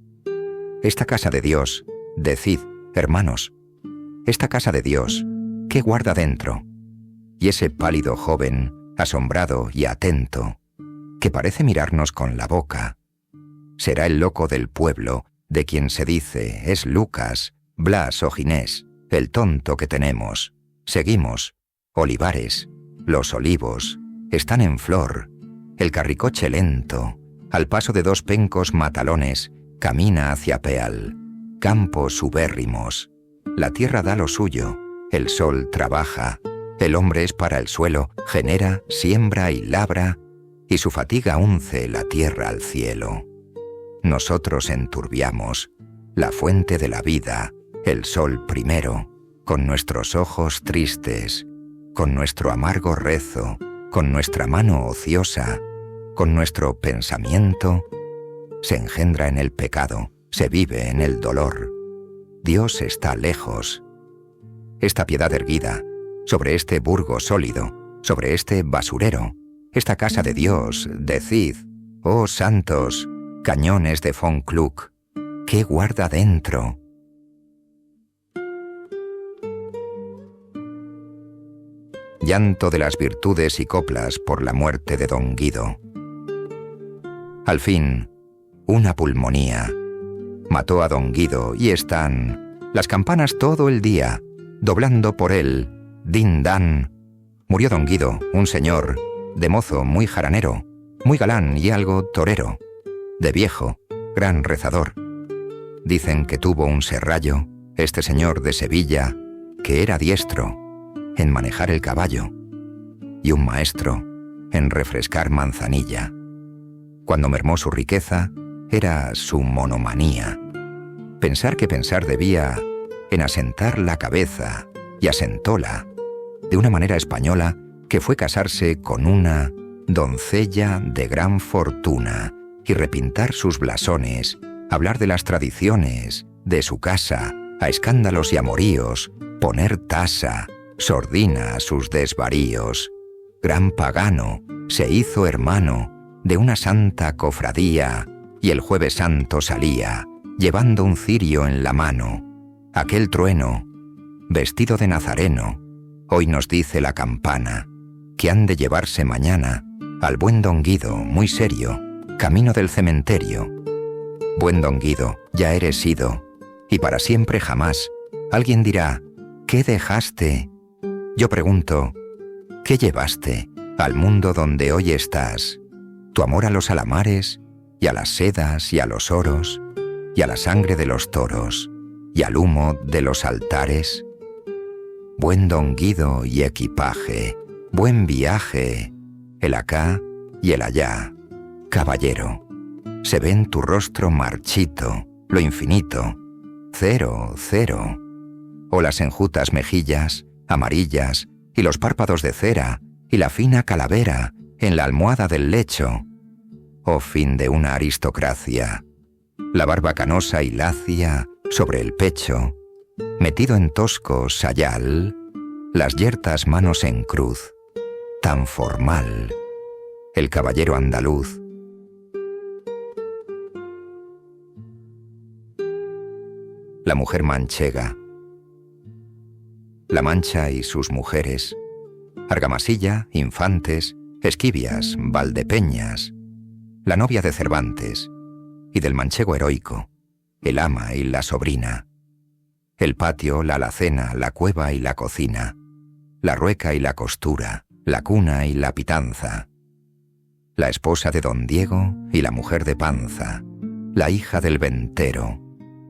Esta casa de Dios, decid, hermanos, esta casa de Dios, ¿qué guarda dentro? Y ese pálido joven, asombrado y atento, que parece mirarnos con la boca, será el loco del pueblo, de quien se dice es Lucas, Blas o Ginés, el tonto que tenemos. Seguimos, olivares, los olivos, están en flor, el carricoche lento, al paso de 2 pencos matalones, camina hacia Peal, campos ubérrimos, la tierra da lo suyo, el sol trabaja, el hombre es para el suelo, genera, siembra y labra, y su fatiga unce la tierra al cielo. Nosotros enturbiamos la fuente de la vida, el sol primero, con nuestros ojos tristes, con nuestro amargo rezo, con nuestra mano ociosa, con nuestro pensamiento, se engendra en el pecado, se vive en el dolor. Dios está lejos. Esta piedad erguida, sobre este burgo sólido, sobre este basurero, esta casa de Dios, decid, oh santos, cañones de von Kluck, ¿qué guarda dentro? Llanto de las virtudes y coplas por la muerte de don Guido. Al fin, una pulmonía mató a don Guido y están las campanas todo el día, doblando por él, din dan, Murió don Guido, un señor, de mozo muy jaranero, muy galán y algo torero, de viejo, gran rezador. Dicen que tuvo un serrallo, este señor de Sevilla, que era diestro en manejar el caballo y un maestro en refrescar manzanilla. Cuando mermó su riqueza, era su monomanía. Pensar que pensar debía en asentar la cabeza, y asentóla de una manera española, que fue casarse con una doncella de gran fortuna y repintar sus blasones, hablar de las tradiciones de su casa, a escándalos y amoríos, poner tasa, sordina a sus desvaríos. Gran pagano, se hizo hermano de una santa cofradía, y el Jueves Santo salía, llevando un cirio en la mano. Aquel trueno, vestido de nazareno, hoy nos dice la campana, que han de llevarse mañana al buen don Guido, muy serio, camino del cementerio. Buen don Guido, ya eres ido, y para siempre jamás. Alguien dirá, ¿qué dejaste? Yo pregunto, ¿qué llevaste al mundo donde hoy estás? Tu amor a los alamares, y a las sedas, y a los oros, y a la sangre de los toros, y al humo de los altares. Buen don Guido y equipaje, buen viaje, el acá y el allá. Caballero, se ve en tu rostro marchito, lo infinito, cero, cero, o las enjutas mejillas, amarillas, y los párpados de cera, y la fina calavera en la almohada del lecho. Oh fin de una aristocracia, la barba canosa y lacia sobre el pecho, metido en tosco sayal, las yertas manos en cruz, tan formal, el caballero andaluz. La mujer manchega, La Mancha y sus mujeres, Argamasilla, Infantes, Esquivias, Valdepeñas, la novia de Cervantes, y del manchego heroico, el ama y la sobrina, el patio, la alacena, la cueva y la cocina, la rueca y la costura, la cuna y la pitanza, la esposa de don Diego y la mujer de panza, la hija del ventero,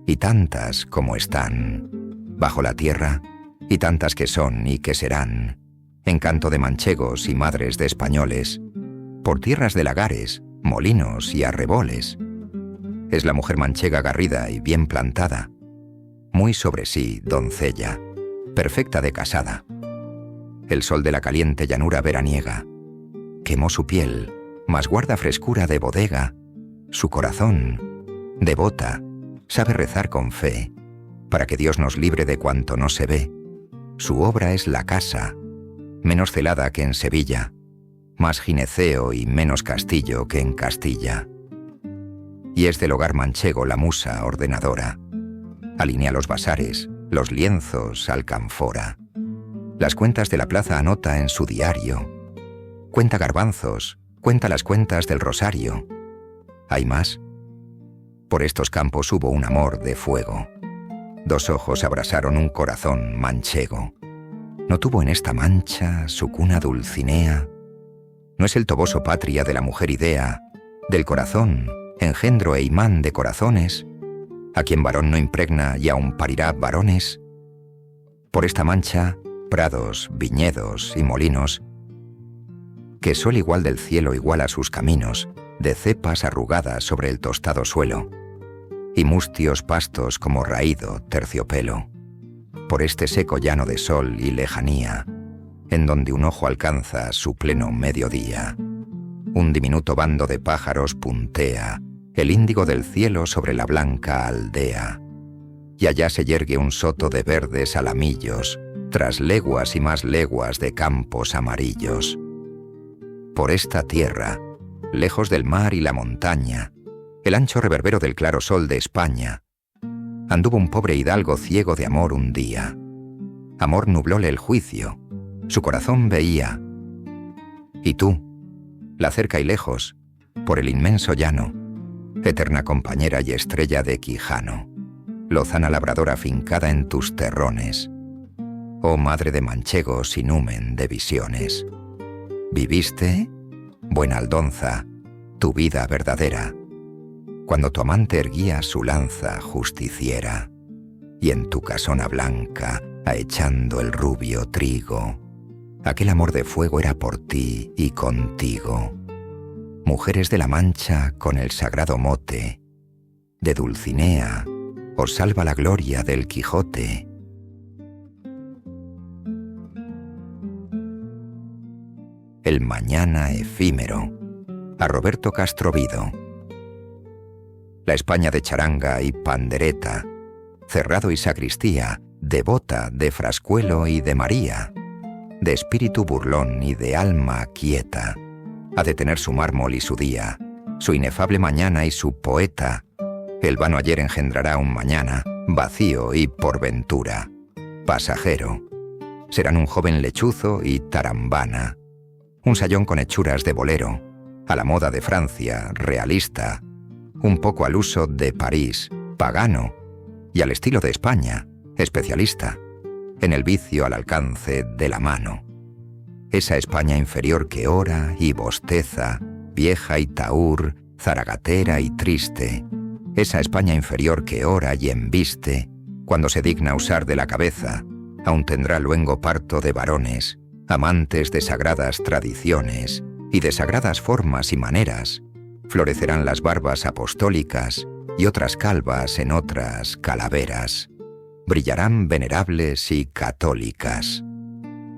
y tantas como están, bajo la tierra, y tantas que son y que serán, encanto de manchegos y madres de españoles, por tierras de lagares, molinos y arreboles. Es la mujer manchega garrida y bien plantada, muy sobre sí doncella, perfecta de casada. El sol de la caliente llanura veraniega quemó su piel, mas guarda frescura de bodega. Su corazón, devota, sabe rezar con fe, para que Dios nos libre de cuanto no se ve. Su obra es la casa, menos celada que en Sevilla, más gineceo y menos castillo que en Castilla. Y es del hogar manchego la musa ordenadora. Alinea los basares, los lienzos alcanfora. Las cuentas de la plaza anota en su diario. Cuenta garbanzos, cuenta las cuentas del rosario. ¿Hay más? Por estos campos hubo un amor de fuego. Dos ojos abrasaron un corazón manchego. ¿No tuvo en esta mancha su cuna Dulcinea? ¿No es el Toboso patria de la mujer idea, del corazón, engendro e imán de corazones, a quien varón no impregna y aun parirá varones? Por esta mancha, prados, viñedos y molinos, que sol igual del cielo iguala sus caminos, de cepas arrugadas sobre el tostado suelo, y mustios pastos como raído terciopelo, por este seco llano de sol y lejanía, en donde un ojo alcanza su pleno mediodía. Un diminuto bando de pájaros puntea el índigo del cielo sobre la blanca aldea, y allá se yergue un soto de verdes alamillos, tras leguas y más leguas de campos amarillos. Por esta tierra, lejos del mar y la montaña, el ancho reverbero del claro sol de España, anduvo un pobre hidalgo ciego de amor un día. Amor nublóle el juicio, su corazón veía. Y tú, la cerca y lejos, por el inmenso llano, eterna compañera y estrella de Quijano, lozana labradora fincada en tus terrones, oh madre de manchegos y numen de visiones. Viviste, buena Aldonza, tu vida verdadera, cuando tu amante erguía su lanza justiciera, y en tu casona blanca, ahechando el rubio trigo, aquel amor de fuego era por ti y contigo. Mujeres de la Mancha con el sagrado mote de Dulcinea, os salva la gloria del Quijote. El mañana efímero, a Roberto Castro Vido. La España de charanga y pandereta, cerrado y sacristía, devota de Frascuelo y de María, de espíritu burlón y de alma quieta, ha de tener su mármol y su día, su inefable mañana y su poeta. El vano ayer engendrará un mañana, vacío y por ventura, pasajero. Serán un joven lechuzo y tarambana, un sayón con hechuras de bolero, a la moda de Francia, realista, un poco al uso de París, pagano, y al estilo de España, especialista, en el vicio al alcance de la mano. Esa España inferior que ora y bosteza, vieja y tahúr, zaragatera y triste, esa España inferior que ora y embiste, cuando se digna usar de la cabeza, aún tendrá luengo parto de varones, amantes de sagradas tradiciones y de sagradas formas y maneras. Florecerán las barbas apostólicas y otras calvas en otras calaveras. Brillarán venerables y católicas.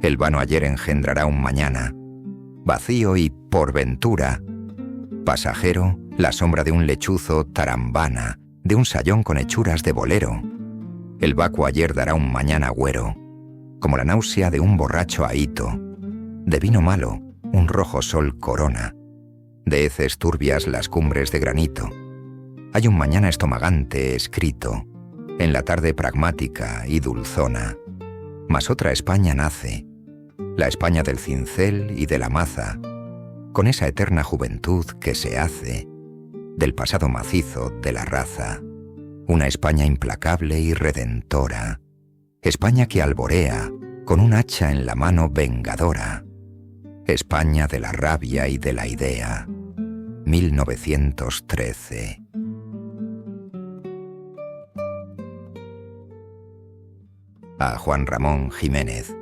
El vano ayer engendrará un mañana, vacío y por ventura, pasajero, la sombra de un lechuzo tarambana, de un sayón con hechuras de bolero. El vacuo ayer dará un mañana güero, como la náusea de un borracho ahito. De vino malo, un rojo sol corona, de heces turbias las cumbres de granito. Hay un mañana estomagante escrito, en la tarde pragmática y dulzona. Mas otra España nace, la España del cincel y de la maza, con esa eterna juventud que se hace del pasado macizo de la raza. Una España implacable y redentora, España que alborea con un hacha en la mano vengadora. España de la rabia y de la idea. 1913. A Juan Ramón Jiménez,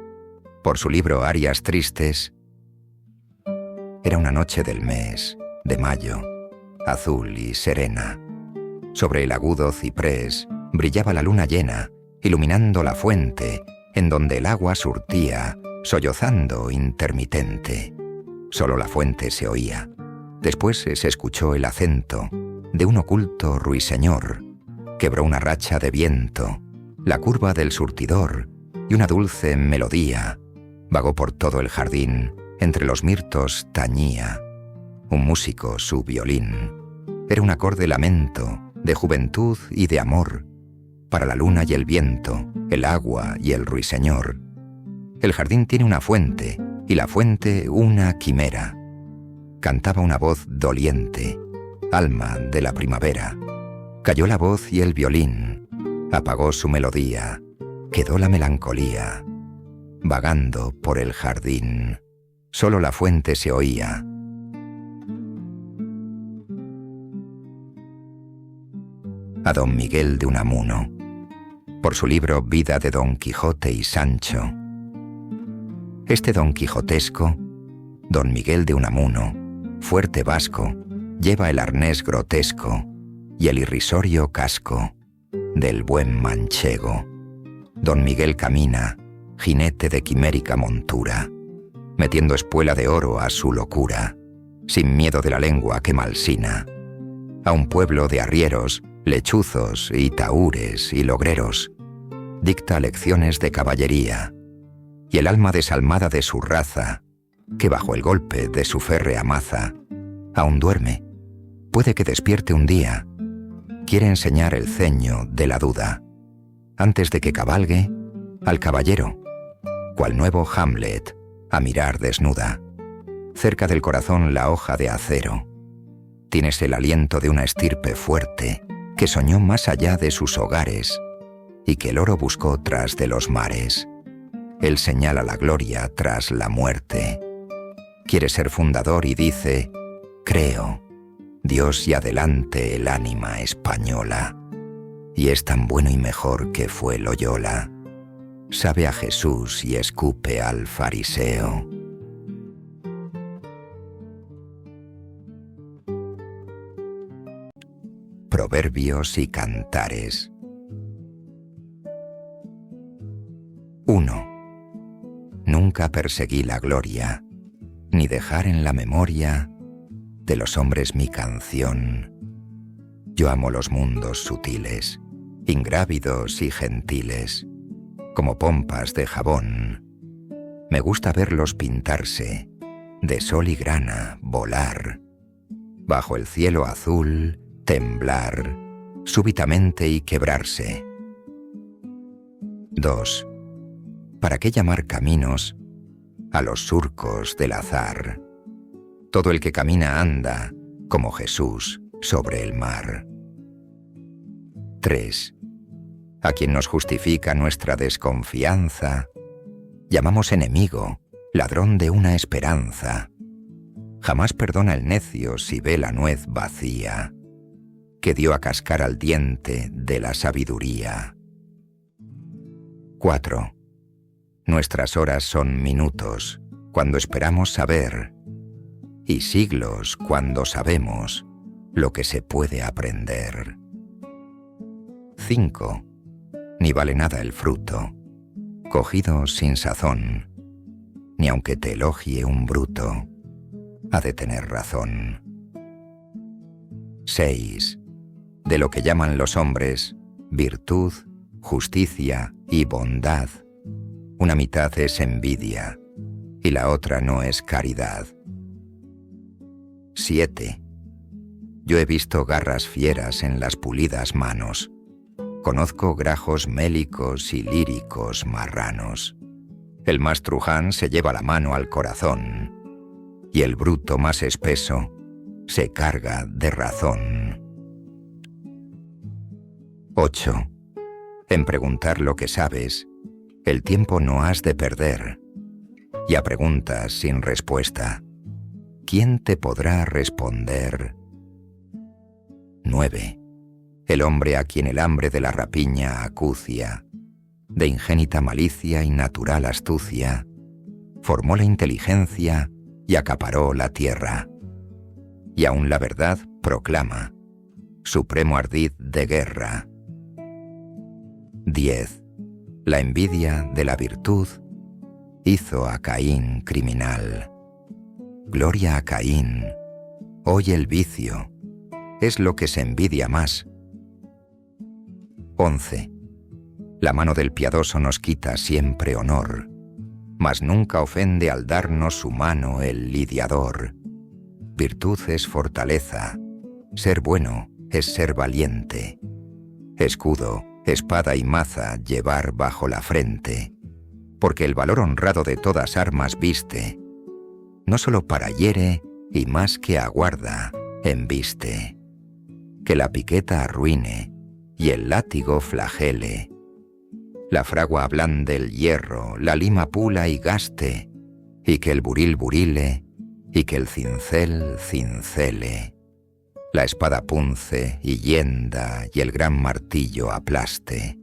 por su libro Arias Tristes. Era una noche del mes de mayo, azul y serena. Sobre el agudo ciprés brillaba la luna llena, iluminando la fuente, en donde el agua surtía, sollozando intermitente. Solo la fuente se oía. Después se escuchó el acento de un oculto ruiseñor. Quebró una racha de viento, la curva del surtidor, y una dulce melodía vagó por todo el jardín, entre los mirtos tañía. Un músico su violín. Era un acorde lamento, de juventud y de amor, para la luna y el viento, el agua y el ruiseñor. El jardín tiene una fuente, y la fuente una quimera. Cantaba una voz doliente, alma de la primavera. Cayó la voz y el violín, apagó su melodía, quedó la melancolía, vagando por el jardín. Solo la fuente se oía. A don Miguel de Unamuno, por su libro Vida de Don Quijote y Sancho. Este don quijotesco, don Miguel de Unamuno, fuerte vasco, lleva el arnés grotesco y el irrisorio casco del buen manchego. Don Miguel camina, jinete de quimérica montura, metiendo espuela de oro a su locura, sin miedo de la lengua que malsina. A un pueblo de arrieros, lechuzos y tahúres y logreros, dicta lecciones de caballería, y el alma desalmada de su raza, que bajo el golpe de su férrea maza, aún duerme, puede que despierte un día, quiere enseñar el ceño de la duda, antes de que cabalgue al caballero, cual nuevo Hamlet, a mirar desnuda, cerca del corazón la hoja de acero. Tienes el aliento de una estirpe fuerte, que soñó más allá de sus hogares, y que el oro buscó tras de los mares. Él señala la gloria tras la muerte. Quiere ser fundador y dice: creo, Dios y adelante el ánima española. Y es tan bueno y mejor que fue Loyola. Sabe a Jesús y escupe al fariseo. Proverbios y cantares. 1. Nunca perseguí la gloria, ni dejar en la memoria de los hombres mi canción. Yo amo los mundos sutiles, ingrávidos y gentiles, como pompas de jabón. Me gusta verlos pintarse, de sol y grana volar, bajo el cielo azul temblar, súbitamente y quebrarse. 2. ¿Para qué llamar caminos a los surcos del azar? Todo el que camina anda, como Jesús, sobre el mar. 3. A quien nos justifica nuestra desconfianza, llamamos enemigo, ladrón de una esperanza. Jamás perdona el necio si ve la nuez vacía, que dio a cascar al diente de la sabiduría. 4. Nuestras horas son minutos, cuando esperamos saber, y siglos cuando sabemos lo que se puede aprender. 5. Ni vale nada el fruto, cogido sin sazón, ni aunque te elogie un bruto, ha de tener razón. 6. De lo que llaman los hombres virtud, justicia y bondad, una mitad es envidia y la otra no es caridad. 7. Yo he visto garras fieras en las pulidas manos, conozco grajos mélicos y líricos marranos. El más truján se lleva la mano al corazón, y el bruto más espeso se carga de razón. 8. En preguntar lo que sabes, el tiempo no has de perder, y a preguntas sin respuesta, ¿quién te podrá responder? 9. El hombre a quien el hambre de la rapiña acucia, de ingénita malicia y natural astucia, formó la inteligencia y acaparó la tierra, y aún la verdad proclama, supremo ardid de guerra. 10. La envidia de la virtud hizo a Caín criminal. Gloria a Caín, hoy el vicio es lo que se envidia más. 11. La mano del piadoso nos quita siempre honor, mas nunca ofende al darnos su mano el lidiador. Virtud es fortaleza, ser bueno es ser valiente. Escudo, espada y maza llevar bajo la frente, porque el valor honrado de todas armas viste, no solo para hiere y más que aguarda, embiste. Que la piqueta arruine y el látigo flagele, la fragua ablande el hierro, la lima pula y gaste, y que el buril burile, y que el cincel cincele, la espada punce y hienda y el gran martillo aplaste.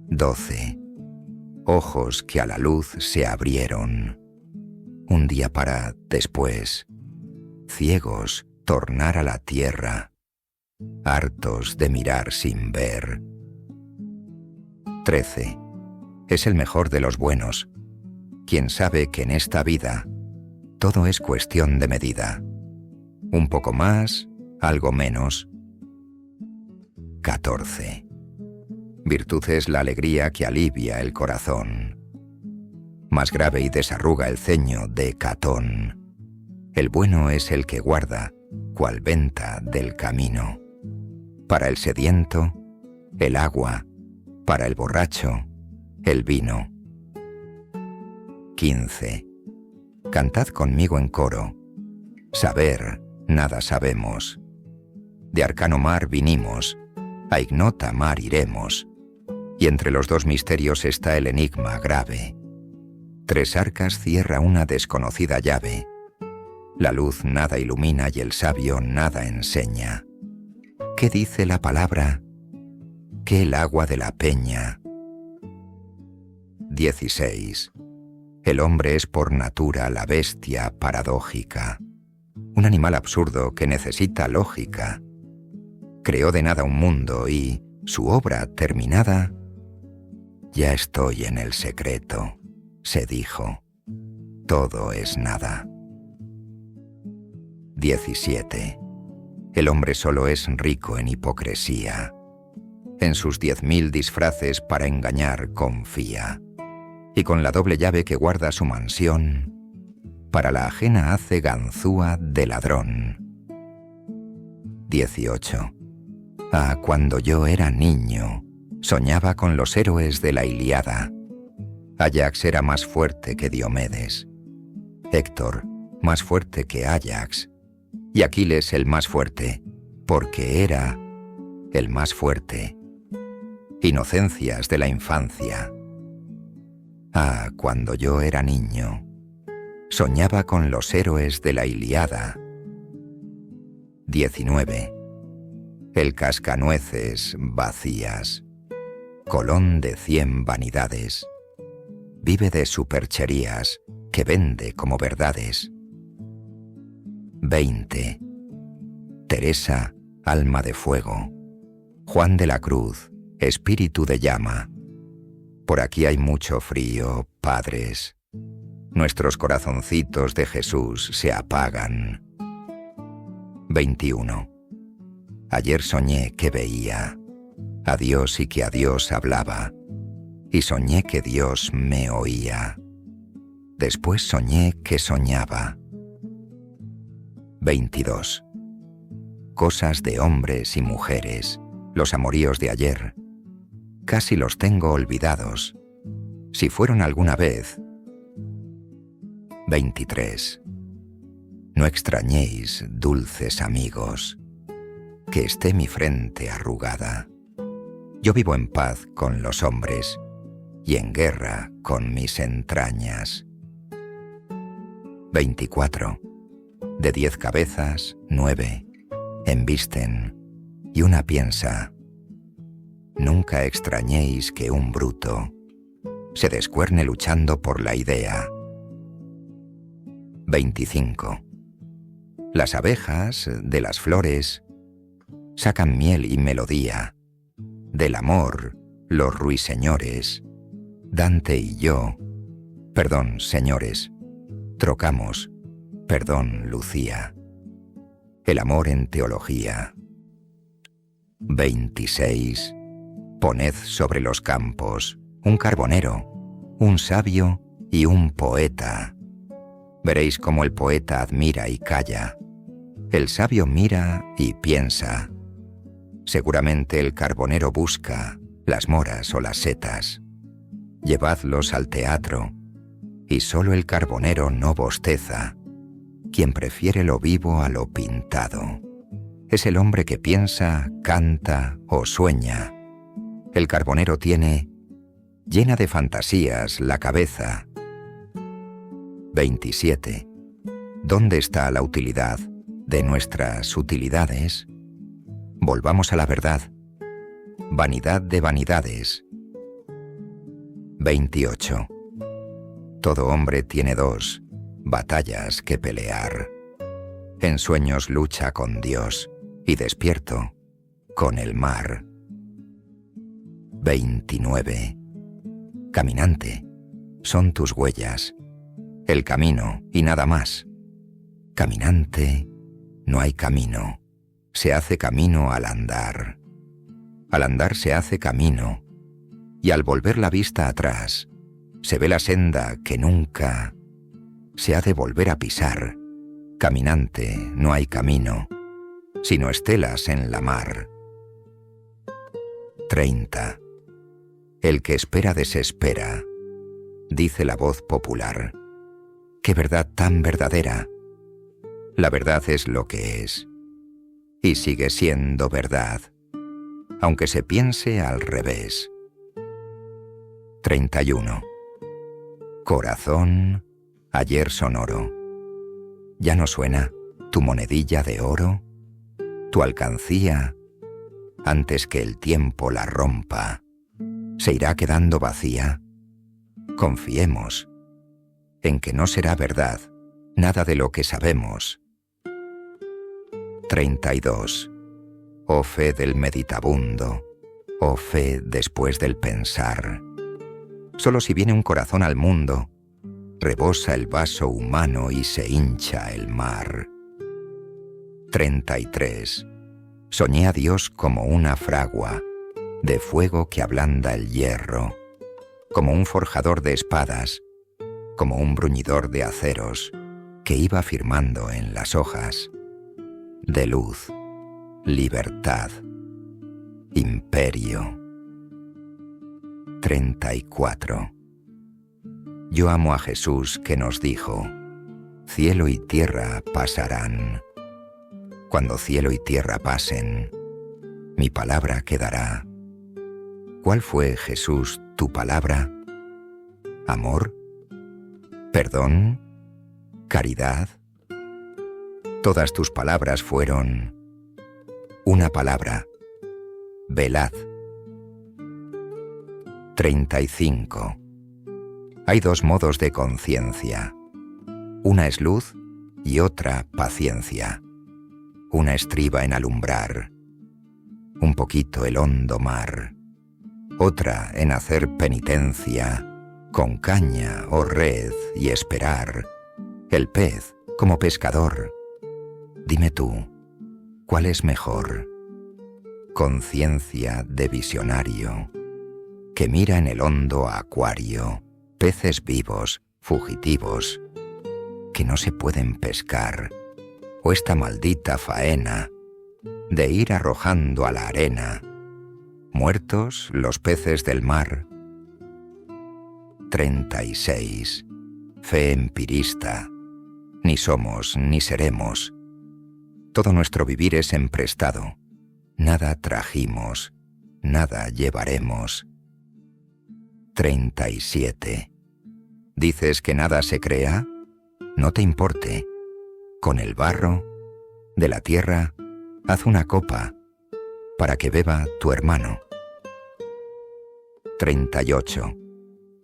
12. Ojos que a la luz se abrieron, un día para después, ciegos, tornar a la tierra, hartos de mirar sin ver. 13. Es el mejor de los buenos, quien sabe que en esta vida todo es cuestión de medida, un poco más, algo menos. 14. Virtud es la alegría que alivia el corazón, más grave y desarruga el ceño de Catón. El bueno es el que guarda, cual venta del camino. Para el sediento, el agua, para el borracho, el vino. 15. Cantad conmigo en coro. Saber, nada sabemos. De arcano mar vinimos, a ignota mar iremos. y entre los dos misterios está el enigma grave. 3 arcas cierra una desconocida llave. La luz nada ilumina y el sabio nada enseña. ¿Qué dice la palabra? ¿Qué el agua de la peña? 16. El hombre es por natura la bestia paradójica, un animal absurdo que necesita lógica. Creó de nada un mundo y, su obra terminada, ya estoy en el secreto, se dijo, todo es nada. 17. El hombre solo es rico en hipocresía. En sus 10.000 disfraces para engañar confía. Y con la doble llave que guarda su mansión, para la ajena hace ganzúa de ladrón. 18. Ah, cuando yo era niño, soñaba con los héroes de la Ilíada. Áyax era más fuerte que Diomedes, Héctor más fuerte que Áyax, y Aquiles el más fuerte, porque era el más fuerte. Inocencias de la infancia. Ah, cuando yo era niño, soñaba con los héroes de la Ilíada. 19. El cascanueces vacías, colón de 100 vanidades, vive de supercherías que vende como verdades. 20. Teresa, alma de fuego, Juan de la Cruz, espíritu de llama. Por aquí hay mucho frío, padres. Nuestros corazoncitos de Jesús se apagan. 21. Ayer soñé que veía a Dios y que a Dios hablaba, y soñé que Dios me oía. Después soñé que soñaba. 22. Cosas de hombres y mujeres, los amoríos de ayer, casi los tengo olvidados, si fueron alguna vez. 23. No extrañéis, dulces amigos, que esté mi frente arrugada. Yo vivo en paz con los hombres y en guerra con mis entrañas. 24. De 10 cabezas, 9 embisten y una piensa. Nunca extrañéis que un bruto se descuerne luchando por la idea. 25. Las abejas de las flores sacan miel y melodía. Del amor, los ruiseñores, Dante y yo, perdón, señores, trocamos, perdón, Lucía. El amor en teología. 26. Poned sobre los campos un carbonero, un sabio y un poeta. Veréis cómo el poeta admira y calla. El sabio mira y piensa. Seguramente el carbonero busca las moras o las setas. Llevadlos al teatro, y solo el carbonero no bosteza. Quien prefiere lo vivo a lo pintado es el hombre que piensa, canta o sueña. El carbonero tiene llena de fantasías la cabeza. 27. ¿Dónde está la utilidad de nuestras utilidades? Volvamos a la verdad. Vanidad de vanidades. 28. Todo hombre tiene 2 batallas que pelear. En sueños lucha con Dios y despierto con el mar. 29. Caminante, son tus huellas, el camino y nada más. Caminante, no hay camino, se hace camino al andar. Al andar se hace camino, y al volver la vista atrás, se ve la senda que nunca se ha de volver a pisar. Caminante, no hay camino, sino estelas en la mar. 30. El que espera desespera, dice la voz popular. ¡Qué verdad tan verdadera! La verdad es lo que es, y sigue siendo verdad, aunque se piense al revés. 31. Corazón, ayer sonoro. ¿Ya no suena tu monedilla de oro? Tu alcancía, antes que el tiempo la rompa, se irá quedando vacía. Confiemos en que no será verdad nada de lo que sabemos. 32. Oh fe del meditabundo, oh fe después del pensar. Solo si viene un corazón al mundo, rebosa el vaso humano y se hincha el mar. 33. Soñé a Dios como una fragua, de fuego que ablanda el hierro, como un forjador de espadas, como un bruñidor de aceros, que iba firmando en las hojas. De luz, libertad, imperio. 34. Yo amo a Jesús que nos dijo: cielo y tierra pasarán. Cuando cielo y tierra pasen, mi palabra quedará. ¿Cuál fue, Jesús, tu palabra? ¿Amor? ¿Perdón? ¿Caridad? Todas tus palabras fueron una palabra: velad. 35. Hay dos modos de conciencia. Una es luz y otra paciencia. Una estriba en alumbrar un poquito el hondo mar. Otra en hacer penitencia con caña o red y esperar el pez como pescador. Dime tú, ¿cuál es mejor? Conciencia de visionario que mira en el hondo acuario peces vivos, fugitivos, que no se pueden pescar, o esta maldita faena de ir arrojando a la arena muertos los peces del mar. 36. Fe empirista. Ni somos ni seremos. Todo nuestro vivir es emprestado. Nada trajimos, nada llevaremos. 37. ¿Dices que nada se crea? No te importe. Con el barro de la tierra haz una copa para que beba tu hermano. 38.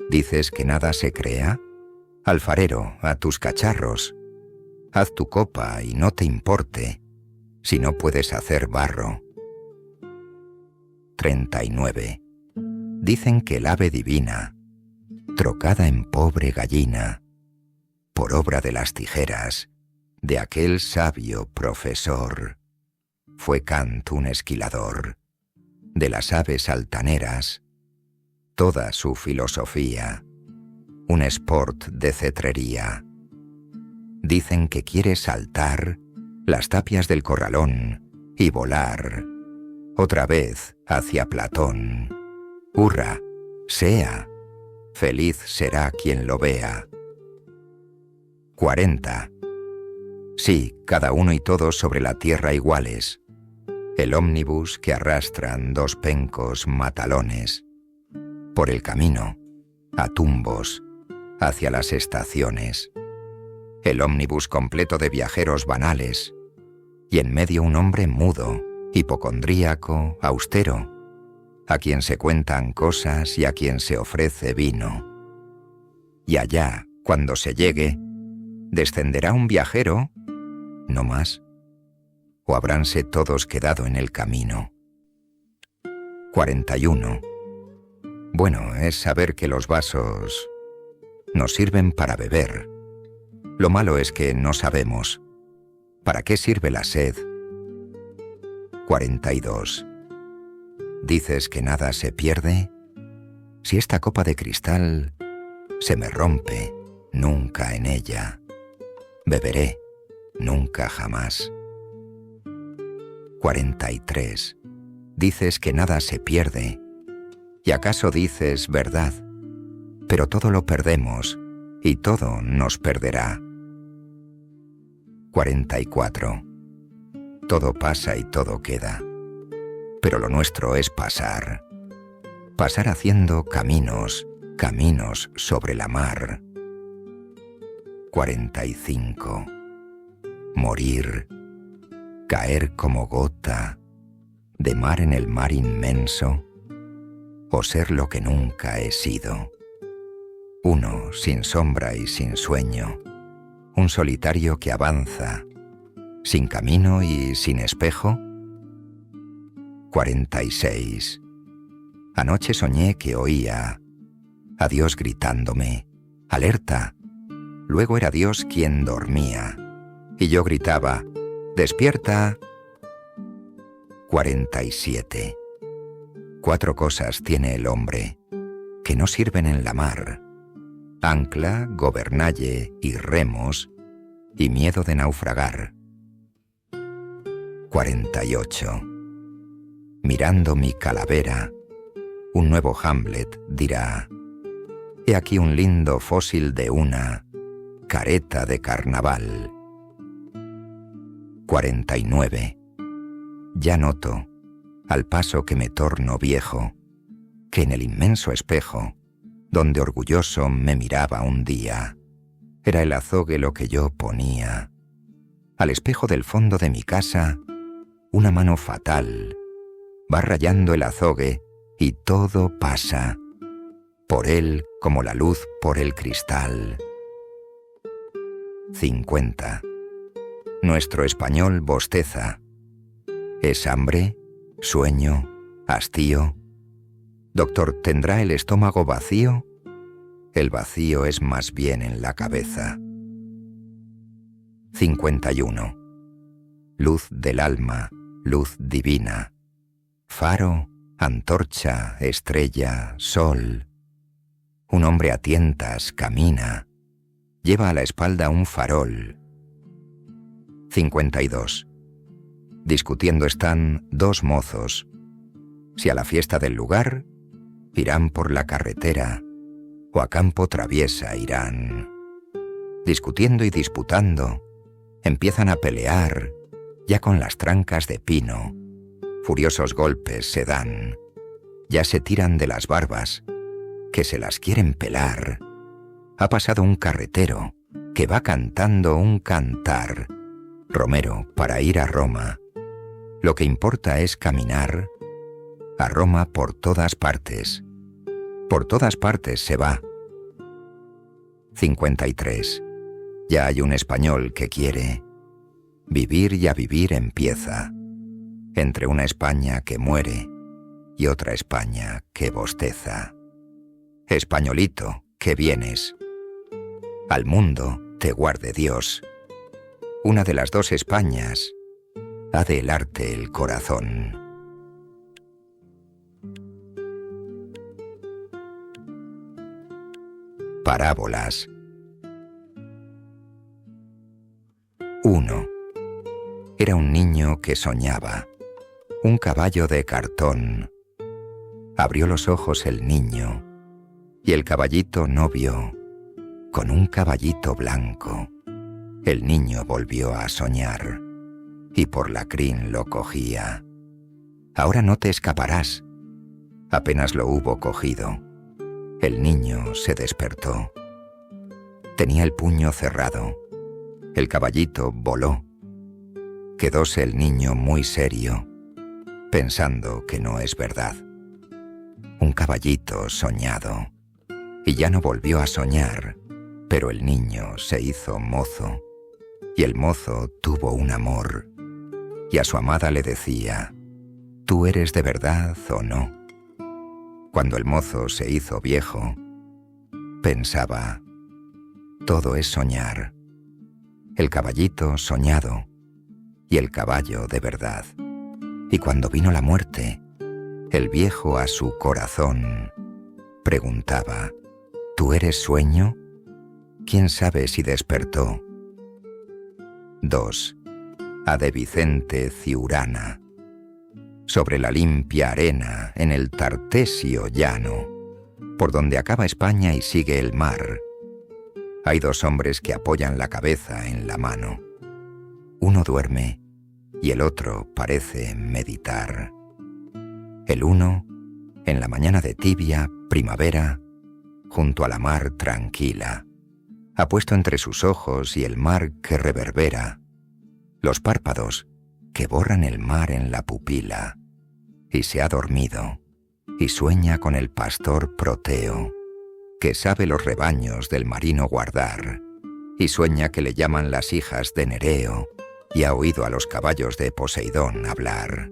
¿Dices que nada se crea? Alfarero, a tus cacharros. Haz tu copa y no te importe si no puedes hacer barro. 39. Dicen que el ave divina, trocada en pobre gallina, por obra de las tijeras de aquel sabio profesor, fue Kant un esquilador de las aves altaneras, toda su filosofía, un sport de cetrería. Dicen que quiere saltar las tapias del corralón y volar otra vez hacia Platón. Hurra, sea, feliz será quien lo vea. 40. Sí, cada uno y todos sobre la tierra iguales. El ómnibus que arrastran dos pencos matalones. Por el camino, a tumbos, hacia las estaciones. El ómnibus completo de viajeros banales. Y en medio un hombre mudo, hipocondríaco, austero, a quien se cuentan cosas y a quien se ofrece vino. Y allá, cuando se llegue, descenderá un viajero, no más, o habránse todos quedado en el camino. 41. Bueno, es saber que los vasos nos sirven para beber. Lo malo es que no sabemos para qué sirve la sed. 42. ¿Dices que nada se pierde? Si esta copa de cristal se me rompe, nunca en ella beberé, nunca jamás. 43. Dices que nada se pierde, y acaso dices verdad, pero todo lo perdemos y todo nos perderá. 44. Todo pasa y todo queda, pero lo nuestro es pasar, pasar haciendo caminos caminos sobre la mar. 45. Morir, caer como gota de mar en el mar inmenso, o ser lo que nunca he sido. Uno sin sombra y sin sueño, un solitario que avanza, sin camino y sin espejo. 46. Anoche soñé que oía a Dios gritándome, alerta. Luego era Dios quien dormía, y yo gritaba, despierta. 47. 4 cosas tiene el hombre que no sirven en la mar: ancla, gobernalle y remos, y miedo de naufragar. 48. Mirando mi calavera, un nuevo Hamlet dirá: he aquí un lindo fósil de una careta de carnaval. 49. Ya noto, al paso que me torno viejo, que en el inmenso espejo, donde orgulloso me miraba un día, era el azogue lo que yo ponía. Al espejo del fondo de mi casa, una mano fatal va rayando el azogue y todo pasa, por él como la luz por el cristal. 50. Nuestro español bosteza. ¿Es hambre? ¿Sueño? ¿Hastío? Doctor, ¿tendrá el estómago vacío? El vacío es más bien en la cabeza. 51. Luz del alma, luz divina. Faro, antorcha, estrella, sol. Un hombre a tientas camina. Lleva a la espalda un farol. 52. Discutiendo están 2 mozos. Si a la fiesta del lugar, irán por la carretera, o a campo traviesa irán. Discutiendo y disputando, empiezan a pelear, ya con las trancas de pino. Furiosos golpes se dan, ya se tiran de las barbas, que se las quieren pelar. Ha pasado un carretero que va cantando un cantar. Romero para ir a Roma. Lo que importa es caminar a Roma por todas partes. Por todas partes se va. 53. Ya hay un español que quiere vivir y a vivir empieza. Entre una España que muere y otra España que bosteza. Españolito, que vienes. Al mundo te guarde Dios. Una de las 2 Españas ha de helarte el corazón. Parábolas. 1. Era un niño que soñaba. Un caballo de cartón. Abrió los ojos el niño, y el caballito no vio. Con un caballito blanco, el niño volvió a soñar, y por la crin lo cogía. Ahora no te escaparás. Apenas lo hubo cogido, el niño se despertó. Tenía el puño cerrado. El caballito voló. Quedóse el niño muy serio, pensando que no es verdad. Un caballito soñado, y ya no volvió a soñar, pero el niño se hizo mozo, y el mozo tuvo un amor, y a su amada le decía: ¿tú eres de verdad o no? Cuando el mozo se hizo viejo, pensaba: todo es soñar. El caballito soñado, y el caballo de verdad. Y cuando vino la muerte, el viejo a su corazón preguntaba: ¿tú eres sueño? ¿Quién sabe si despertó? 2. A de Vicente Ciurana. Sobre la limpia arena, en el Tartesio llano, por donde acaba España y sigue el mar, hay 2 hombres que apoyan la cabeza en la mano. Uno duerme y el otro parece meditar. El uno, en la mañana de tibia primavera, junto a la mar tranquila. Ha puesto entre sus ojos y el mar que reverbera, los párpados que borran el mar en la pupila, y se ha dormido, y sueña con el pastor Proteo, que sabe los rebaños del marino guardar, y sueña que le llaman las hijas de Nereo, y ha oído a los caballos de Poseidón hablar.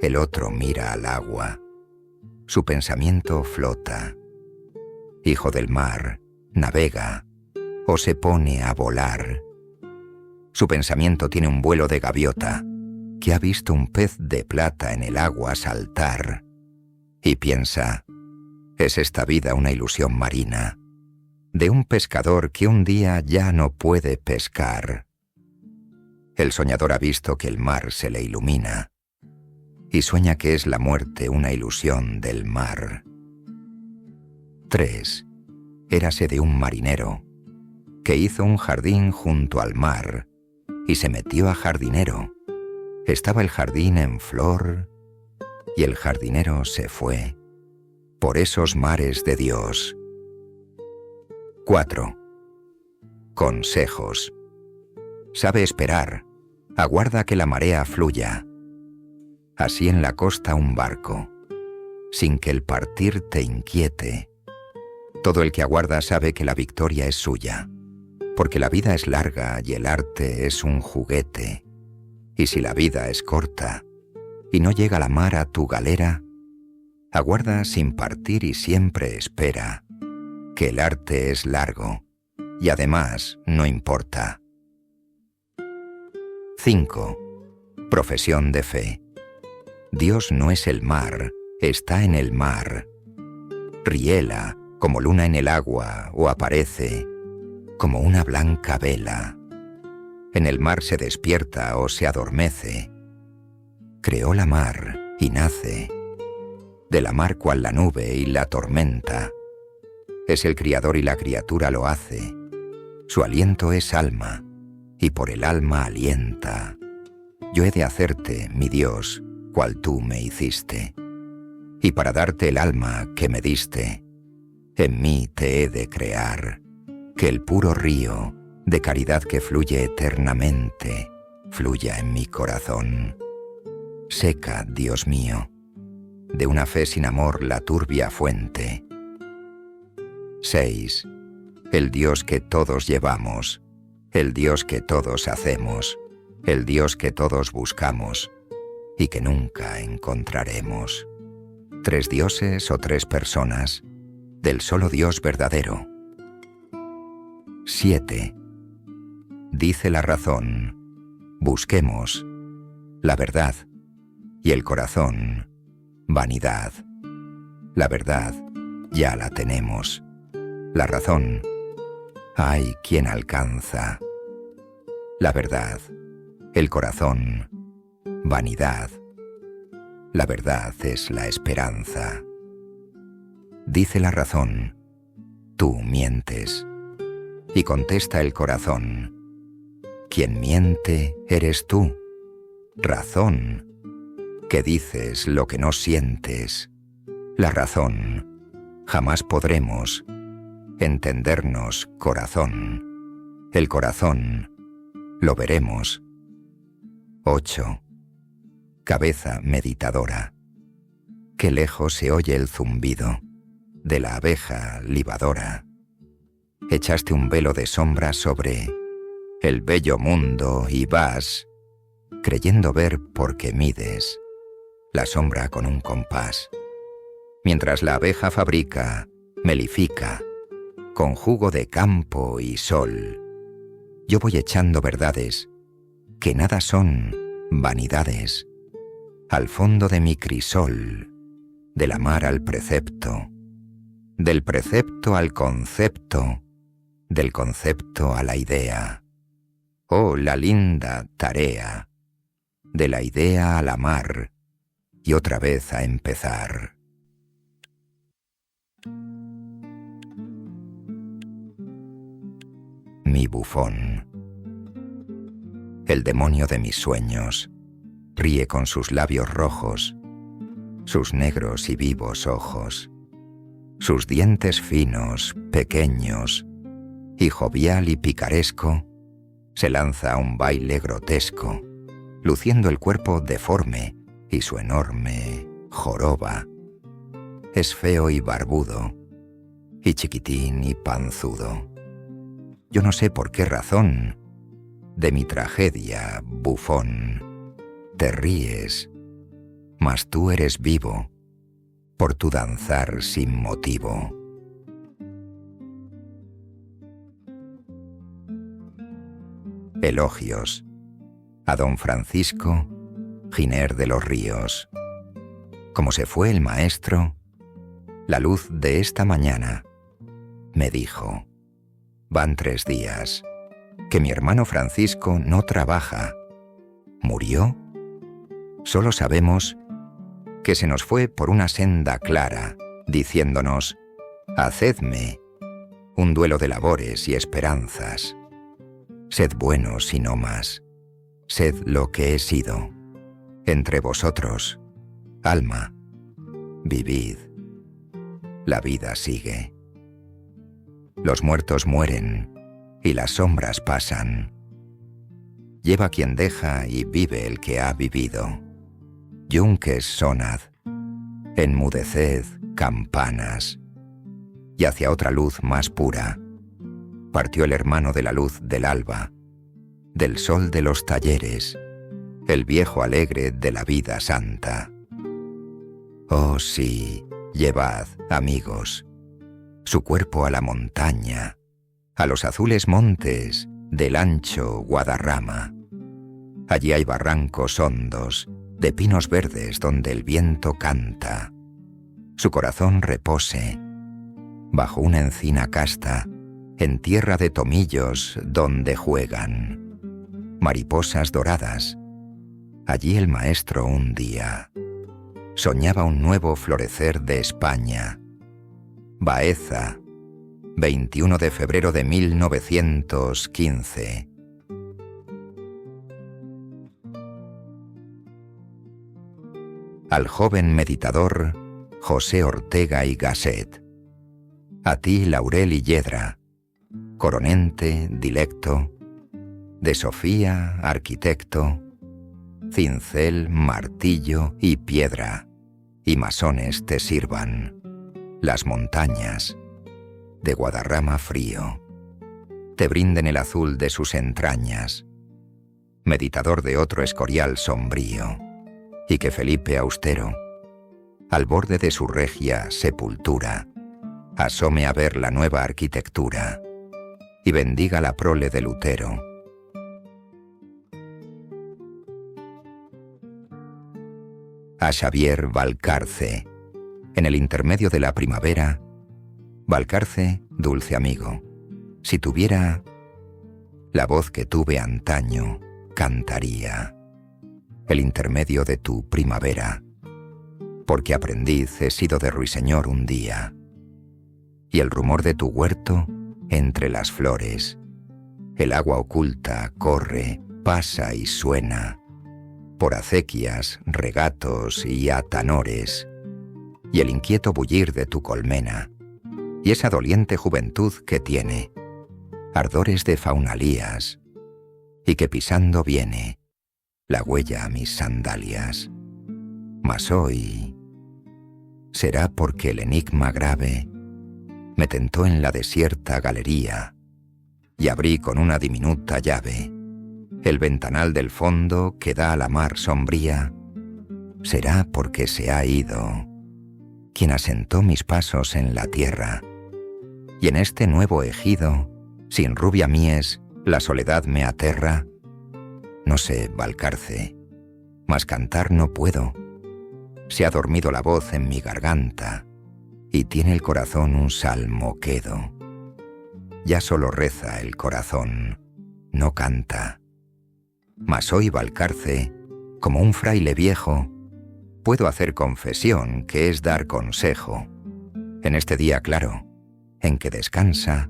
El otro mira al agua, su pensamiento flota. Hijo del mar, navega, o se pone a volar. Su pensamiento tiene un vuelo de gaviota, que ha visto un pez de plata en el agua saltar, y piensa, ¿es esta vida una ilusión marina, de un pescador que un día ya no puede pescar? El soñador ha visto que el mar se le ilumina, y sueña que es la muerte una ilusión del mar. 3. Érase de un marinero, que hizo un jardín junto al mar, y se metió a jardinero. Estaba el jardín en flor, y el jardinero se fue por esos mares de Dios. 4. Consejos. Sabe esperar, aguarda que la marea fluya. Así en la costa un barco, sin que el partir te inquiete. Todo el que aguarda sabe que la victoria es suya, porque la vida es larga y el arte es un juguete. Y si la vida es corta, y no llega la mar a tu galera, aguarda sin partir y siempre espera, que el arte es largo, y además no importa. 5. Profesión de fe. Dios no es el mar, está en el mar. Riela como luna en el agua o aparece como una blanca vela. En el mar se despierta o se adormece. Creó la mar y nace, de la mar cual la nube y la tormenta. Es el criador y la criatura lo hace. Su aliento es alma, y por el alma alienta. Yo he de hacerte, mi Dios, cual tú me hiciste. Y para darte el alma que me diste, en mí te he de crear, que el puro río de caridad que fluye eternamente, fluya en mi corazón. Seca, Dios mío, de una fe sin amor la turbia fuente. 6. El Dios que todos llevamos, el Dios que todos hacemos, el Dios que todos buscamos y que nunca encontraremos. 3 dioses o 3 personas, del solo Dios verdadero. 7. Dice la razón, busquemos la verdad, y el corazón, vanidad. La verdad ya la tenemos. La razón, hay quien alcanza. La verdad, el corazón, vanidad. La verdad es la esperanza. Dice la razón, tú mientes. Y contesta el corazón, quien miente eres tú. Razón, que dices lo que no sientes. La razón, jamás podremos entendernos, corazón. El corazón, lo veremos. 8. Cabeza meditadora. Qué lejos se oye el zumbido de la abeja libadora. Echaste un velo de sombra sobre el bello mundo y vas creyendo ver porque mides la sombra con un compás. Mientras la abeja fabrica, melifica, con jugo de campo y sol, yo voy echando verdades que nada son vanidades, al fondo de mi crisol, del amar al precepto, del precepto al concepto, del concepto a la idea. Oh, la linda tarea, de la idea al amar y otra vez a empezar. Mi bufón. El demonio de mis sueños ríe con sus labios rojos, sus negros y vivos ojos. sus dientes finos, pequeños, y jovial y picaresco, se lanza a un baile grotesco, luciendo el cuerpo deforme y su enorme joroba. Es feo y barbudo, y chiquitín y panzudo. Yo no sé por qué razón, de mi tragedia, bufón, te ríes, mas tú eres vivo por tu danzar sin motivo. Elogios a don Francisco Giner de los Ríos. Como se fue el maestro, la luz de esta mañana me dijo: van 3 días, que mi hermano Francisco no trabaja. ¿Murió? Solo sabemos que se nos fue por una senda clara, diciéndonos: hacedme un duelo de labores y esperanzas. Sed buenos y no más, sed lo que he sido. Entre vosotros, alma, vivid. La vida sigue. Los muertos mueren y las sombras pasan. Lleva quien deja y vive el que ha vivido. Yunques sonad, enmudeced campanas. Y hacia otra luz más pura partió el hermano de la luz del alba, del sol de los talleres, el viejo alegre de la vida santa. Oh sí, llevad, amigos, su cuerpo a la montaña, a los azules montes del ancho Guadarrama. Allí hay barrancos hondos, de pinos verdes donde el viento canta. Su corazón repose bajo una encina casta, en tierra de tomillos donde juegan mariposas doradas. Allí el maestro un día soñaba un nuevo florecer de España. Baeza, 21 de febrero de 1915. Al joven meditador José Ortega y Gasset. A ti, Laurel y Yedra, coronente, dilecto, de Sofía, arquitecto, cincel, martillo y piedra, y masones te sirvan, las montañas, de Guadarrama frío, te brinden el azul de sus entrañas, meditador de otro escorial sombrío, y que Felipe austero, al borde de su regia sepultura, asome a ver la nueva arquitectura, y bendiga la prole de Lutero. A Xavier Valcarce, en el intermedio de la primavera, Valcarce, dulce amigo, si tuviera la voz que tuve antaño, cantaría el intermedio de tu primavera, porque aprendiz he sido de ruiseñor un día, y el rumor de tu huerto entre las flores, el agua oculta corre, pasa y suena, por acequias, regatos y atanores, y el inquieto bullir de tu colmena, y esa doliente juventud que tiene ardores de faunalías, y que pisando viene la huella a mis sandalias. Mas hoy será porque el enigma grave me tentó en la desierta galería, y abrí con una diminuta llave el ventanal del fondo que da a la mar sombría. Será porque se ha ido quien asentó mis pasos en la tierra, y en este nuevo ejido, sin rubia mies, la soledad me aterra. No sé, Valcarce, mas cantar no puedo. Se ha dormido la voz en mi garganta, y tiene el corazón un salmo quedo. Ya solo reza el corazón, no canta. Mas hoy, Valcarce, como un fraile viejo, puedo hacer confesión, que es dar consejo, en este día claro, en que descansa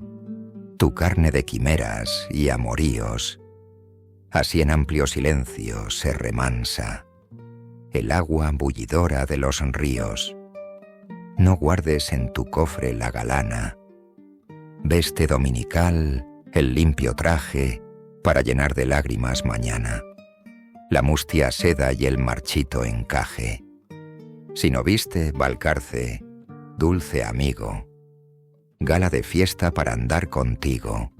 tu carne de quimeras y amoríos. Así en amplio silencio se remansa el agua bullidora de los ríos. no guardes en tu cofre la galana. Veste dominical el limpio traje para llenar de lágrimas mañana, la mustia seda y el marchito encaje. Si no viste, Valcarce, dulce amigo, gala de fiesta para andar contigo,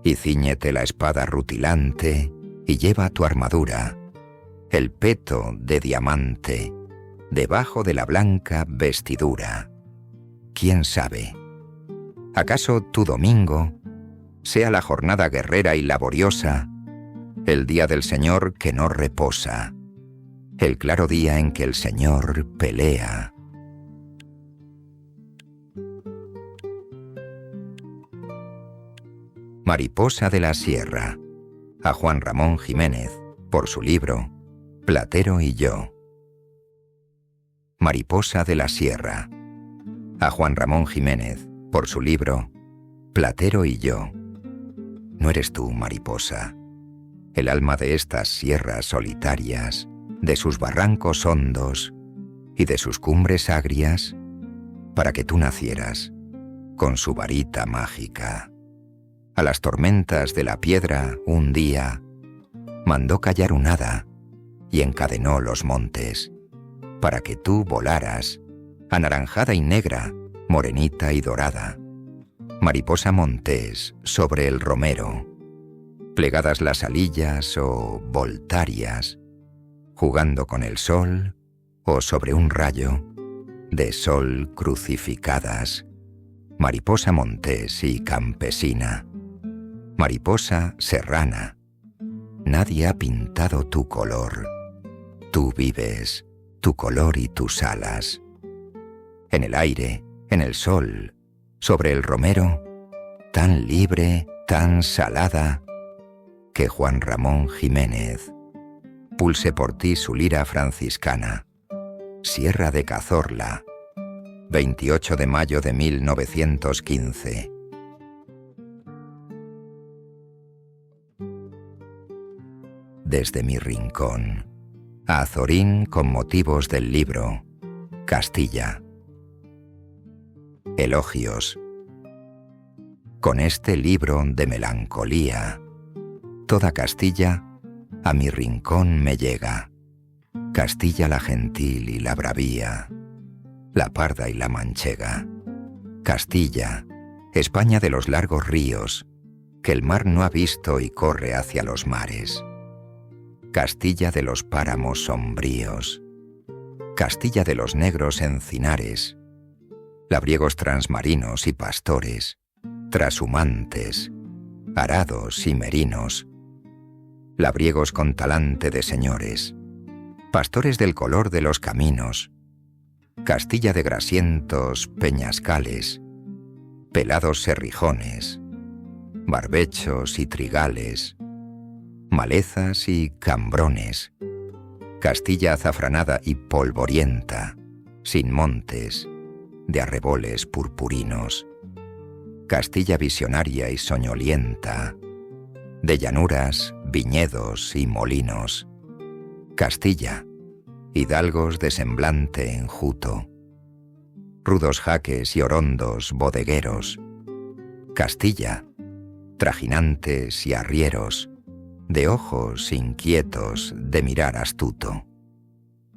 y cíñete la espada rutilante y lleva tu armadura, el peto de diamante, debajo de la blanca vestidura. ¿Quién sabe? ¿Acaso tu domingo sea la jornada guerrera y laboriosa, el día del Señor que no reposa, el claro día en que el Señor pelea? Mariposa de la Sierra, a Juan Ramón Jiménez, por su libro Platero y yo. Mariposa de la Sierra, a Juan Ramón Jiménez, por su libro Platero y yo. ¿No eres tú, mariposa, el alma de estas sierras solitarias, de sus barrancos hondos y de sus cumbres agrias, para que tú nacieras con su varita mágica? A las tormentas de la piedra un día mandó callar un hada y encadenó los montes, para que tú volaras, anaranjada y negra, morenita y dorada, mariposa montés sobre el romero, plegadas las alillas o voltarias, jugando con el sol o sobre un rayo de sol crucificadas, mariposa montés y campesina, mariposa serrana, nadie ha pintado tu color, tú vives tu color y tus alas. En el aire, en el sol, sobre el romero, tan libre, tan salada, que Juan Ramón Jiménez pulse por ti su lira franciscana. Sierra de Cazorla, 28 de mayo de 1915. Desde mi rincón, a Azorín con motivos del libro Castilla. Elogios. Con este libro de melancolía, toda Castilla a mi rincón me llega. Castilla la gentil y la bravía, la parda y la manchega. Castilla, España de los largos ríos, que el mar no ha visto y corre hacia los mares. Castilla de los páramos sombríos, Castilla de los negros encinares, labriegos transmarinos y pastores, trashumantes, arados y merinos, labriegos con talante de señores, pastores del color de los caminos, Castilla de grasientos peñascales, pelados serrijones, barbechos y trigales, malezas y cambrones, Castilla azafranada y polvorienta, sin montes, de arreboles purpurinos, Castilla visionaria y soñolienta, de llanuras, viñedos y molinos, Castilla, hidalgos de semblante enjuto, rudos jaques y orondos bodegueros, Castilla, trajinantes y arrieros, de ojos inquietos de mirar astuto,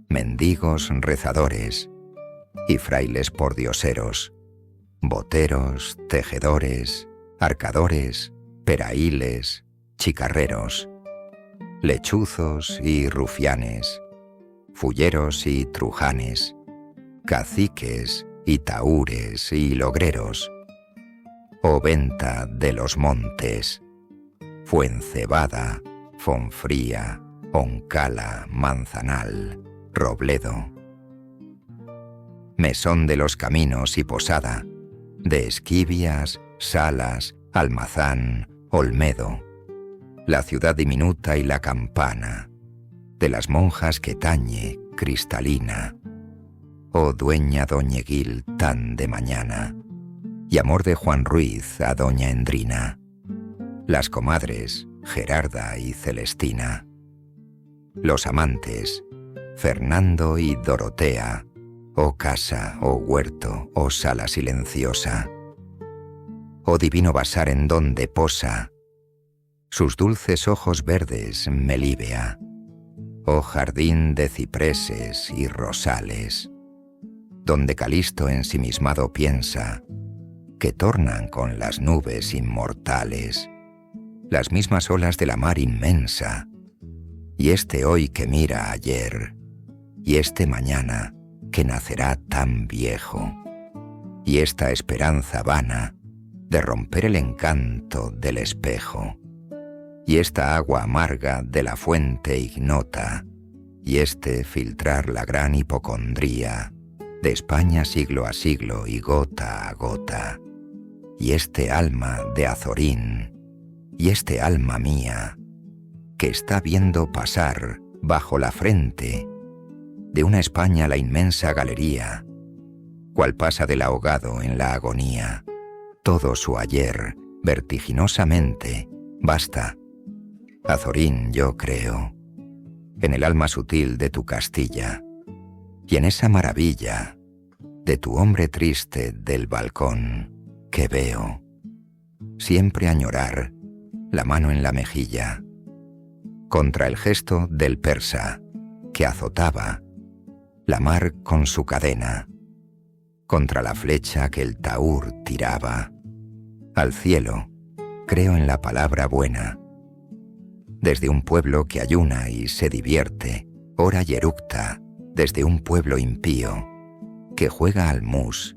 mendigos rezadores y frailes pordioseros, boteros, tejedores, arcadores, peraíles, chicarreros, lechuzos y rufianes, fulleros y trujanes, caciques y tahúres y logreros, o venta de los montes, Fuencebada, Fonfría, Oncala, Manzanal, Robledo, mesón de los caminos y posada, de Esquivias, Salas, Almazán, Olmedo, la ciudad diminuta y la campana, de las monjas que tañe, cristalina, oh dueña doñeguil tan de mañana, y amor de Juan Ruiz a doña Endrina, las comadres, Gerarda y Celestina, los amantes, Fernando y Dorotea, Oh casa, oh huerto, oh sala silenciosa, oh divino basar en donde posa sus dulces ojos verdes Melibea, oh jardín de cipreses y rosales, donde Calisto ensimismado piensa que tornan con las nubes inmortales las mismas olas de la mar inmensa, y este hoy que mira ayer, y este mañana que nacerá tan viejo, y esta esperanza vana de romper el encanto del espejo, y esta agua amarga de la fuente ignota, y este filtrar la gran hipocondría de España siglo a siglo y gota a gota, y este alma de Azorín, y este alma mía, que está viendo pasar bajo la frente de una España la inmensa galería, cual pasa del ahogado en la agonía, todo su ayer, vertiginosamente, basta. Azorín, yo creo, en el alma sutil de tu Castilla, y en esa maravilla de tu hombre triste del balcón que veo, siempre añorar la mano en la mejilla, contra el gesto del persa que azotaba la mar con su cadena, contra la flecha que el Taur tiraba al cielo, creo en la palabra buena, desde un pueblo que ayuna y se divierte, ora y eructa, desde un pueblo impío que juega al mus,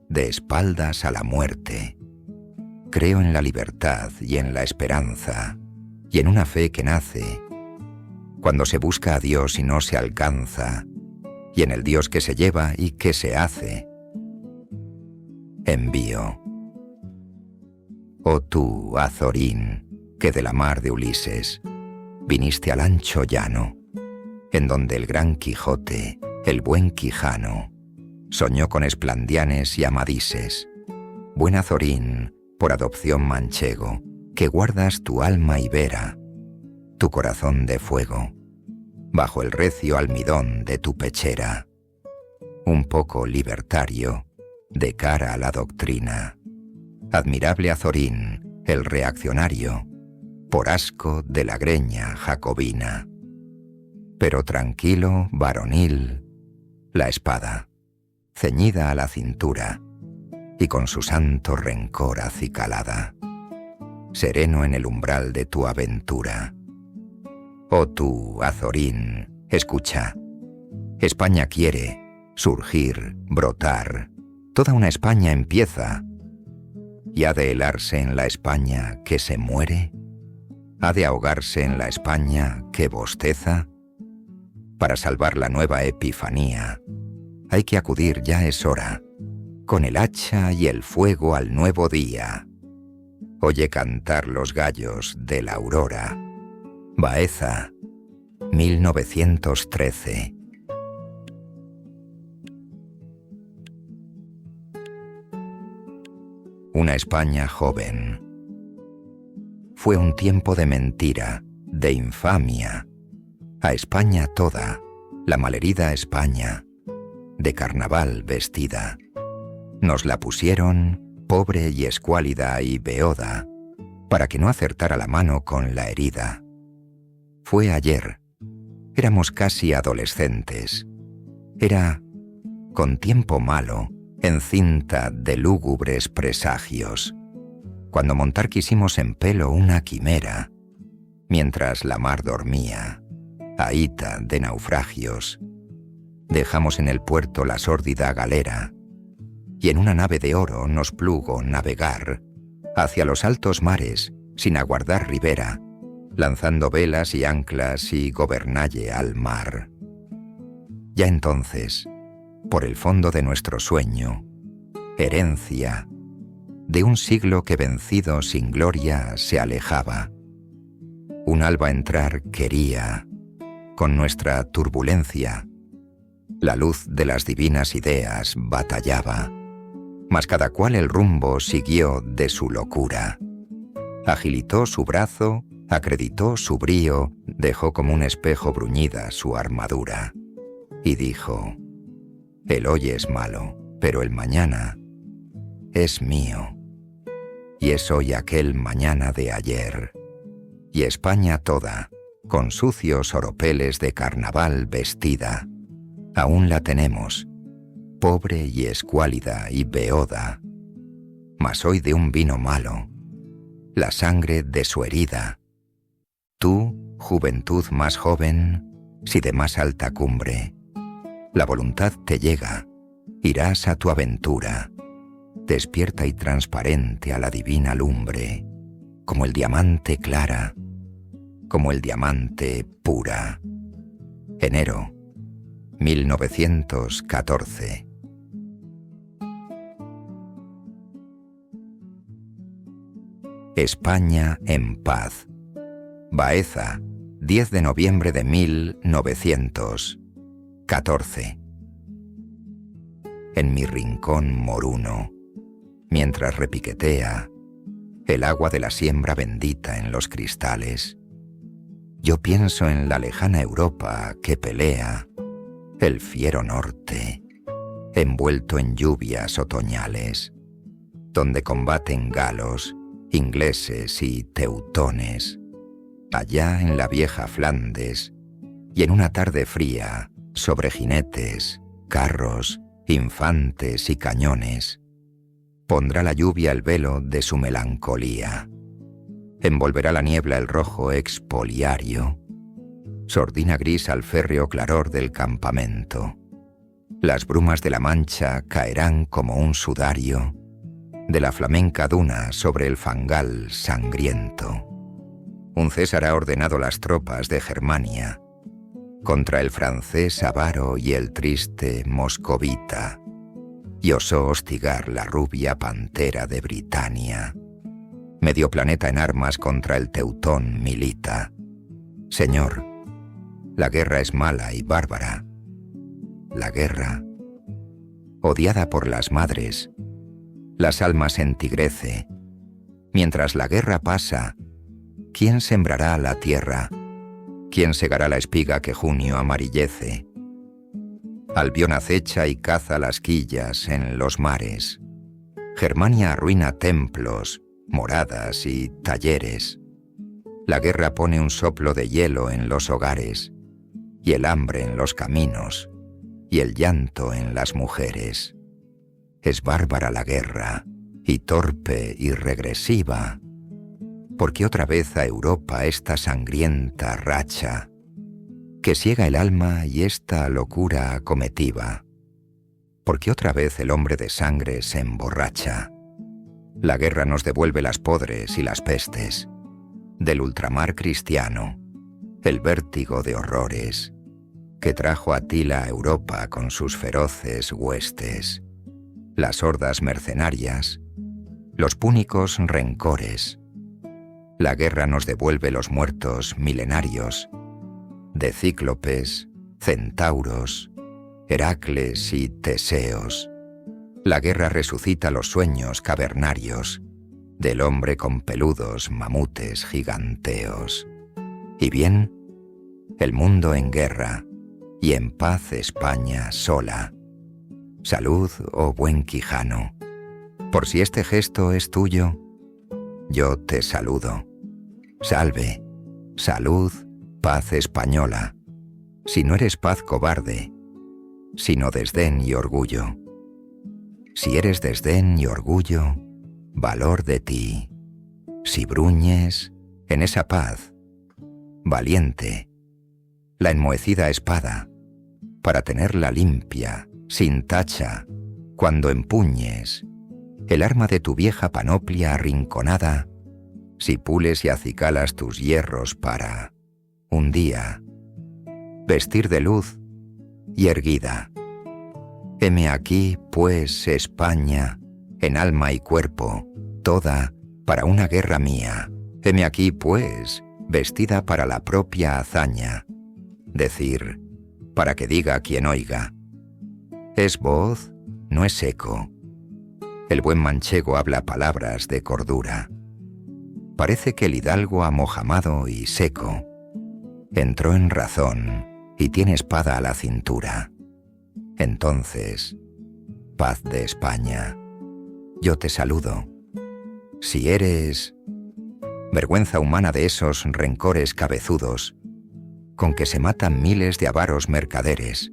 de espaldas a la muerte. Creo en la libertad y en la esperanza, y en una fe que nace cuando se busca a Dios y no se alcanza, y en el Dios que se lleva y que se hace. Envío. Oh tú, Azorín, que de la mar de Ulises viniste al ancho llano, en donde el gran Quijote, el buen Quijano, soñó con Esplandianes y Amadises. Buen Azorín, por adopción manchego, que guardas tu alma ibera, tu corazón de fuego, bajo el recio almidón de tu pechera, un poco libertario, de cara a la doctrina. Admirable Azorín, el reaccionario, por asco de la greña jacobina. Pero tranquilo, varonil, la espada, ceñida a la cintura, y con su santo rencor acicalada, sereno en el umbral de tu aventura. Oh tú, Azorín, escucha. España quiere surgir, brotar. Toda una España empieza. ¿Y ha de helarse en la España que se muere? ¿Ha de ahogarse en la España que bosteza? Para salvar la nueva epifanía, hay que acudir, ya es hora, con el hacha y el fuego al nuevo día. Oye cantar los gallos de la aurora. Baeza, 1913. Una España joven. Fue un tiempo de mentira, de infamia. A España toda, la malherida España, de carnaval vestida. Nos la pusieron, pobre y escuálida y beoda, para que no acertara la mano con la herida. Fue ayer. Éramos casi adolescentes. Era, con tiempo malo, encinta de lúgubres presagios, cuando montar quisimos en pelo una quimera, mientras la mar dormía, ahita de naufragios. Dejamos en el puerto la sórdida galera, y en una nave de oro nos plugo navegar hacia los altos mares sin aguardar ribera, lanzando velas y anclas y gobernalle al mar. Ya entonces, por el fondo de nuestro sueño, herencia de un siglo que vencido sin gloria se alejaba, un alba entrar quería, con nuestra turbulencia, la luz de las divinas ideas batallaba, mas cada cual el rumbo siguió de su locura. Agilitó su brazo, acreditó su brío, dejó como un espejo bruñida su armadura, y dijo: El hoy es malo, pero el mañana es mío. Y es hoy aquel mañana de ayer. Y España toda, con sucios oropeles de carnaval vestida, aún la tenemos, pobre y escuálida y beoda, mas hoy de un vino malo, la sangre de su herida. Tú, juventud más joven, si de más alta cumbre, la voluntad te llega, irás a tu aventura, despierta y transparente a la divina lumbre, como el diamante clara, como el diamante pura. Enero 1914. España en paz. Baeza, 10 de noviembre de 1914. En mi rincón moruno, mientras repiquetea el agua de la siembra bendita en los cristales, yo pienso en la lejana Europa que pelea el fiero norte, envuelto en lluvias otoñales, donde combaten galos, ingleses y teutones, allá en la vieja Flandes, y en una tarde fría, sobre jinetes, carros, infantes y cañones, pondrá la lluvia el velo de su melancolía, envolverá la niebla el rojo expoliario, sordina gris al férreo claror del campamento. Las brumas de la Mancha caerán como un sudario de la flamenca duna sobre el fangal sangriento. Un César ha ordenado las tropas de Germania contra el francés avaro y el triste moscovita, y osó hostigar la rubia pantera de Britania. Medio planeta en armas contra el teutón milita. Señor, la guerra es mala y bárbara. La guerra, odiada por las madres, las almas entigrece. Mientras la guerra pasa, ¿quién sembrará la tierra? ¿Quién segará la espiga que junio amarillece? Albión acecha y caza las quillas en los mares. Germania arruina templos, moradas y talleres. La guerra pone un soplo de hielo en los hogares, y el hambre en los caminos, y el llanto en las mujeres. Es bárbara la guerra, y torpe y regresiva, porque otra vez a Europa esta sangrienta racha, que ciega el alma y esta locura acometiva, porque otra vez el hombre de sangre se emborracha. La guerra nos devuelve las podres y las pestes del ultramar cristiano, el vértigo de horrores que trajo Atila a Europa con sus feroces huestes, las hordas mercenarias, los púnicos rencores. La guerra nos devuelve los muertos milenarios de cíclopes, centauros, Heracles y Teseos. La guerra resucita los sueños cavernarios del hombre con peludos mamutes giganteos. Y bien, el mundo en guerra, y en paz España sola. Salud, oh buen Quijano. Por si este gesto es tuyo, yo te saludo. Salve, salud, paz española. Si no eres paz cobarde, sino desdén y orgullo. Si eres desdén y orgullo, valor de ti. Si bruñes en esa paz, valiente, la enmohecida espada, para tenerla limpia, sin tacha, cuando empuñes el arma de tu vieja panoplia arrinconada, si pules y acicalas tus hierros para, un día, vestir de luz y erguida. Heme aquí, pues, España, en alma y cuerpo, toda para una guerra mía. Heme aquí, pues, vestida para la propia hazaña. Decir, para que diga quien oiga. Es voz, no es eco. El buen manchego habla palabras de cordura. Parece que el hidalgo amojamado y seco entró en razón y tiene espada a la cintura. Entonces, paz de España, yo te saludo. Si eres vergüenza humana de esos rencores cabezudos con que se matan miles de avaros mercaderes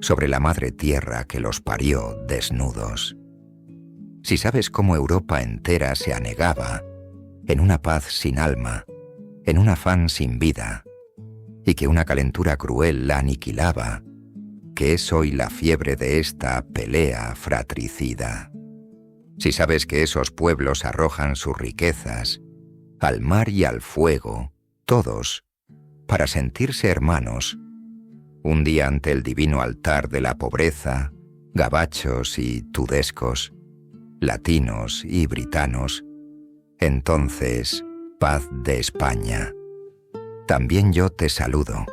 sobre la madre tierra que los parió desnudos. Si sabes cómo Europa entera se anegaba en una paz sin alma, en un afán sin vida, y que una calentura cruel la aniquilaba, que es hoy la fiebre de esta pelea fratricida. Si sabes que esos pueblos arrojan sus riquezas al mar y al fuego, todos, para sentirse hermanos, un día ante el divino altar de la pobreza, gabachos y tudescos, latinos y britanos, entonces, paz de España. También yo te saludo,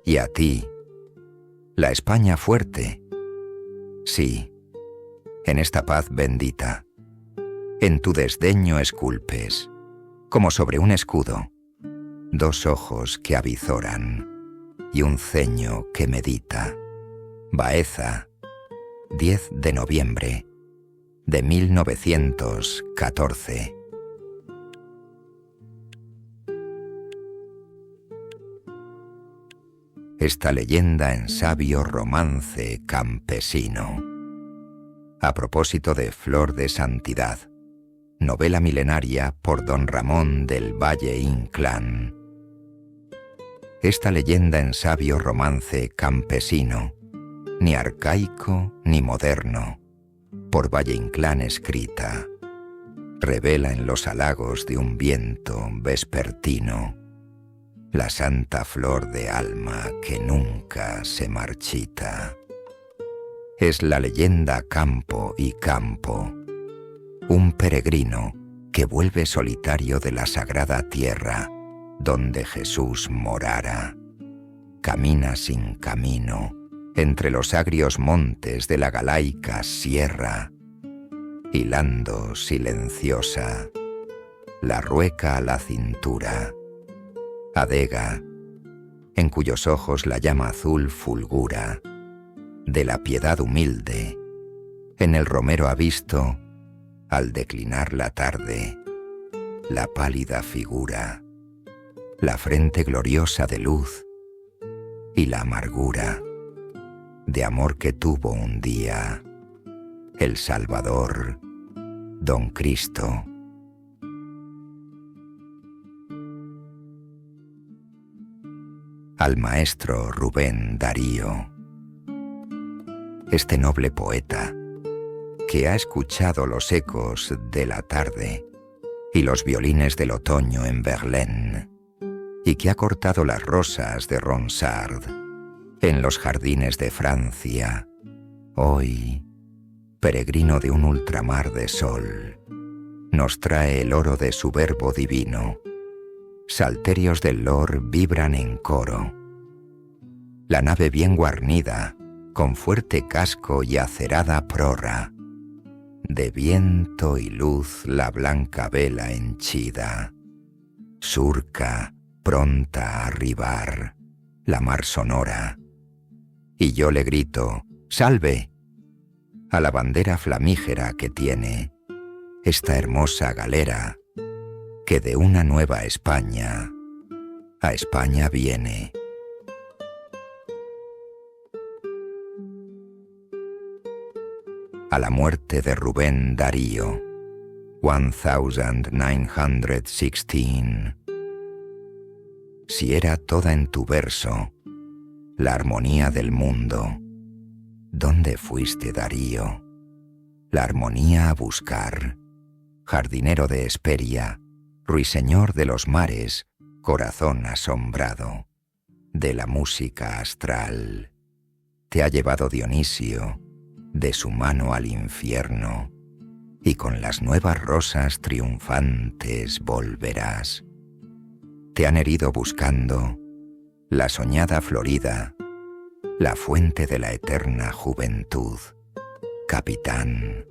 y a ti, la España fuerte. Sí, en esta paz bendita, en tu desdeño esculpes, como sobre un escudo, dos ojos que avizoran y un ceño que medita. Baeza, 10 de noviembre de 1914. Esta leyenda en sabio romance campesino. A propósito de Flor de Santidad, novela milenaria por don Ramón del Valle Inclán. Esta leyenda en sabio romance campesino, ni arcaico ni moderno, por Valle Inclán escrita, revela en los halagos de un viento vespertino la santa flor de alma que nunca se marchita. Es la leyenda campo y campo, un peregrino que vuelve solitario de la sagrada tierra donde Jesús morara. Camina sin camino entre los agrios montes de la galaica sierra, hilando silenciosa la rueca a la cintura, adega, en cuyos ojos la llama azul fulgura, de la piedad humilde, en el romero ha visto, al declinar la tarde, la pálida figura, la frente gloriosa de luz y la amargura de amor que tuvo un día el Salvador, Don Cristo. Al maestro Rubén Darío, este noble poeta que ha escuchado los ecos de la tarde y los violines del otoño en Verlaine, y que ha cortado las rosas de Ronsard en los jardines de Francia, hoy, peregrino de un ultramar de sol, nos trae el oro de su verbo divino. Salterios del lor vibran en coro. La nave bien guarnida, con fuerte casco y acerada prora, de viento y luz la blanca vela henchida, surca, pronta a arribar, la mar sonora. Y yo le grito, ¡salve!, a la bandera flamígera que tiene esta hermosa galera, que de una nueva España a España viene. A la muerte de Rubén Darío, 1916. Si era toda en tu verso la armonía del mundo, ¿dónde fuiste, Darío? La armonía a buscar, jardinero de Hesperia, ruiseñor de los mares, corazón asombrado de la música astral. Te ha llevado Dionisio de su mano al infierno, y con las nuevas rosas triunfantes volverás. Te han herido buscando la soñada Florida, la fuente de la eterna juventud. Capitán,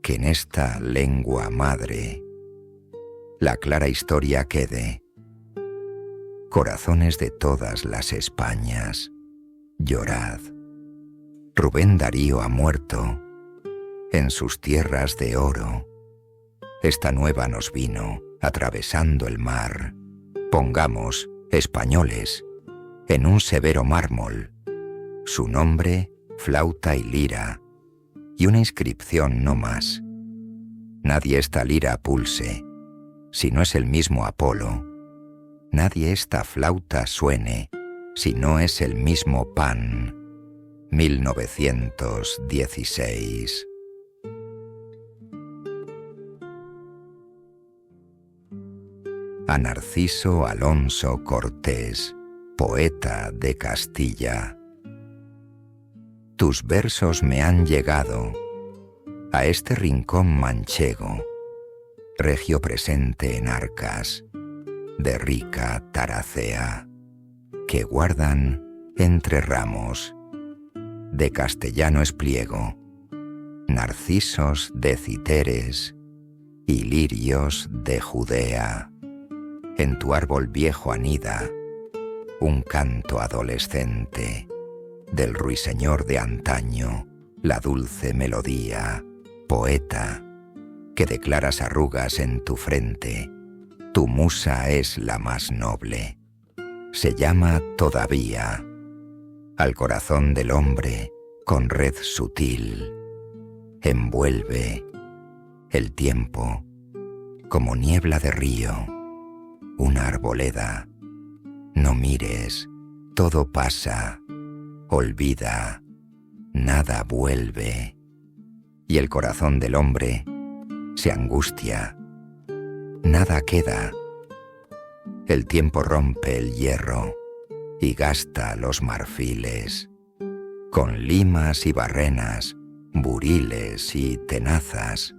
que en esta lengua madre la clara historia quede. Corazones de todas las Españas, llorad, Rubén Darío ha muerto en sus tierras de oro. Esta nueva nos vino atravesando el mar. Pongamos, españoles, en un severo mármol, su nombre, flauta y lira, y una inscripción no más. Nadie esta lira pulse, si no es el mismo Apolo. Nadie esta flauta suene, si no es el mismo Pan. 1916. A Narciso Alonso Cortés, poeta de Castilla. Tus versos me han llegado a este rincón manchego, regio presente en arcas de rica taracea, que guardan entre ramos de castellano espliego, narcisos de Citeres y lirios de Judea. En tu árbol viejo anida un canto adolescente del ruiseñor de antaño, la dulce melodía, poeta, que declaras arrugas en tu frente. Tu musa es la más noble. Se llama todavía al corazón del hombre con red sutil. Envuelve el tiempo como niebla de río, una arboleda. No mires, todo pasa, olvida, nada vuelve. Y el corazón del hombre se angustia, nada queda. El tiempo rompe el hierro y gasta los marfiles, con limas y barrenas, buriles y tenazas.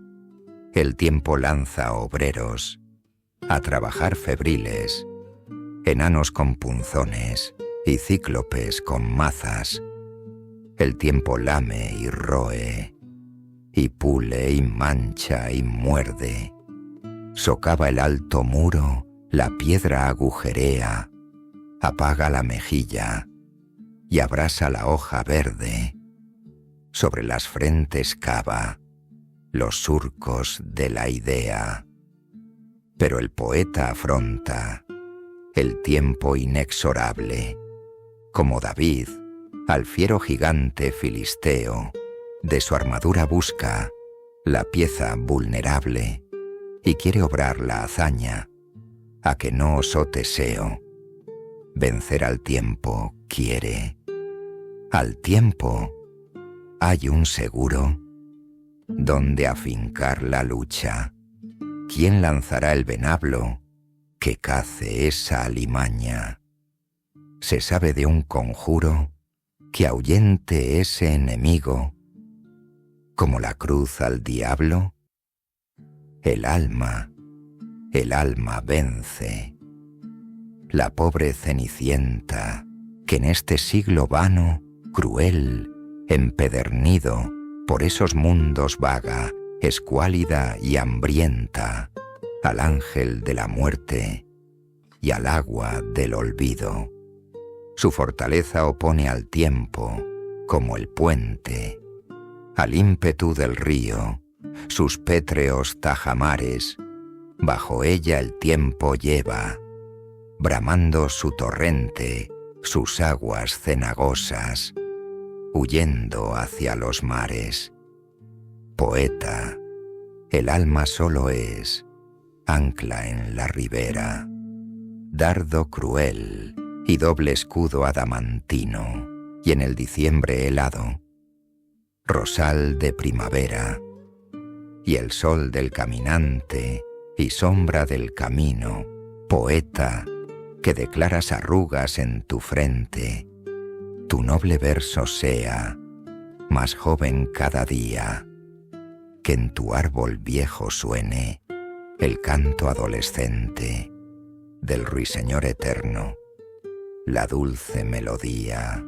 El tiempo lanza obreros a trabajar febriles, enanos con punzones y cíclopes con mazas. El tiempo lame y roe, y pule y mancha y muerde. Socava el alto muro, la piedra agujerea, apaga la mejilla y abrasa la hoja verde. Sobre las frentes cava los surcos de la idea. Pero el poeta afronta el tiempo inexorable, como David al fiero gigante filisteo. De su armadura busca la pieza vulnerable y quiere obrar la hazaña a que no osó Teseo. Vencer al tiempo quiere. Al tiempo hay un seguro donde afincar la lucha. ¿Quién lanzará el venablo que cace esa alimaña? Se sabe de un conjuro que ahuyente ese enemigo, como la cruz al diablo. El alma vence. La pobre Cenicienta, que en este siglo vano, cruel, empedernido, por esos mundos vaga, escuálida y hambrienta, al ángel de la muerte y al agua del olvido. Su fortaleza opone al tiempo, como el puente, al ímpetu del río, sus pétreos tajamares, bajo ella el tiempo lleva, bramando su torrente, sus aguas cenagosas, huyendo hacia los mares. Poeta, el alma solo es ancla en la ribera, dardo cruel y doble escudo adamantino, y en el diciembre helado, rosal de primavera, y el sol del caminante y sombra del camino. Poeta, que declaras arrugas en tu frente, tu noble verso sea más joven cada día, que en tu árbol viejo suene el canto adolescente del ruiseñor eterno, la dulce melodía.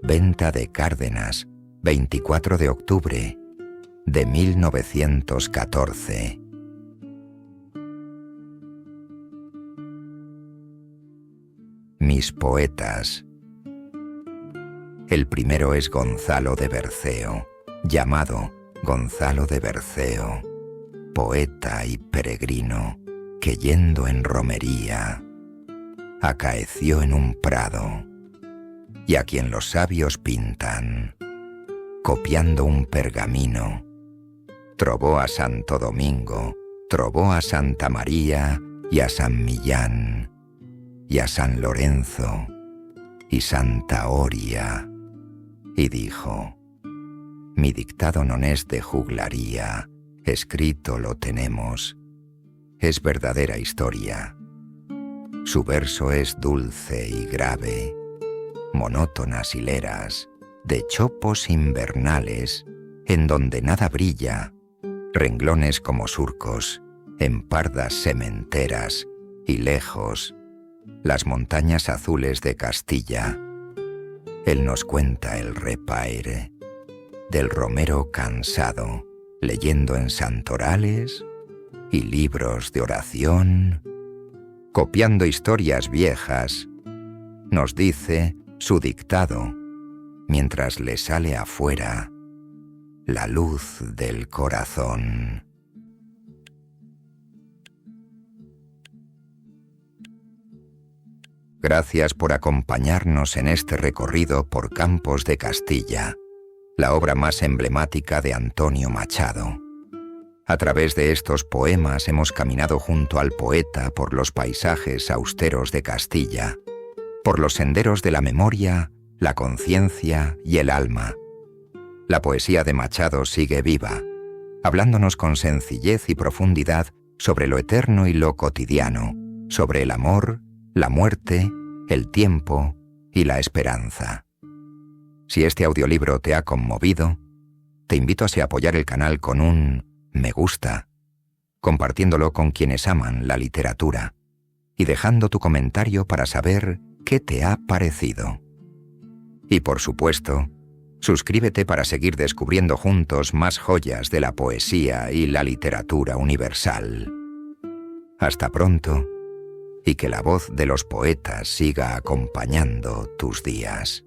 Venta de Cárdenas, 24 de octubre de 1914. Mis poetas. El primero es Gonzalo de Berceo, llamado Gonzalo de Berceo, poeta y peregrino, que yendo en romería, acaeció en un prado, y a quien los sabios pintan, copiando un pergamino, trovó a Santo Domingo, trovó a Santa María y a San Millán, y a San Lorenzo, y Santa Oria, y dijo: mi dictado non es de juglaría, escrito lo tenemos, es verdadera historia. Su verso es dulce y grave, monótonas hileras de chopos invernales, en donde nada brilla, renglones como surcos, en pardas sementeras, y lejos, las montañas azules de Castilla. Él nos cuenta el repaire del romero cansado, leyendo en santorales y libros de oración, copiando historias viejas, nos dice su dictado, mientras le sale afuera la luz del corazón. Gracias por acompañarnos en este recorrido por Campos de Castilla, la obra más emblemática de Antonio Machado. A través de estos poemas hemos caminado junto al poeta por los paisajes austeros de Castilla, por los senderos de la memoria, la conciencia y el alma. La poesía de Machado sigue viva, hablándonos con sencillez y profundidad sobre lo eterno y lo cotidiano, sobre el amor, la muerte, el tiempo y la esperanza. Si este audiolibro te ha conmovido, te invito a apoyar el canal con un me gusta, compartiéndolo con quienes aman la literatura y dejando tu comentario para saber qué te ha parecido. Y por supuesto, suscríbete para seguir descubriendo juntos más joyas de la poesía y la literatura universal. Hasta pronto, y que la voz de los poetas siga acompañando tus días.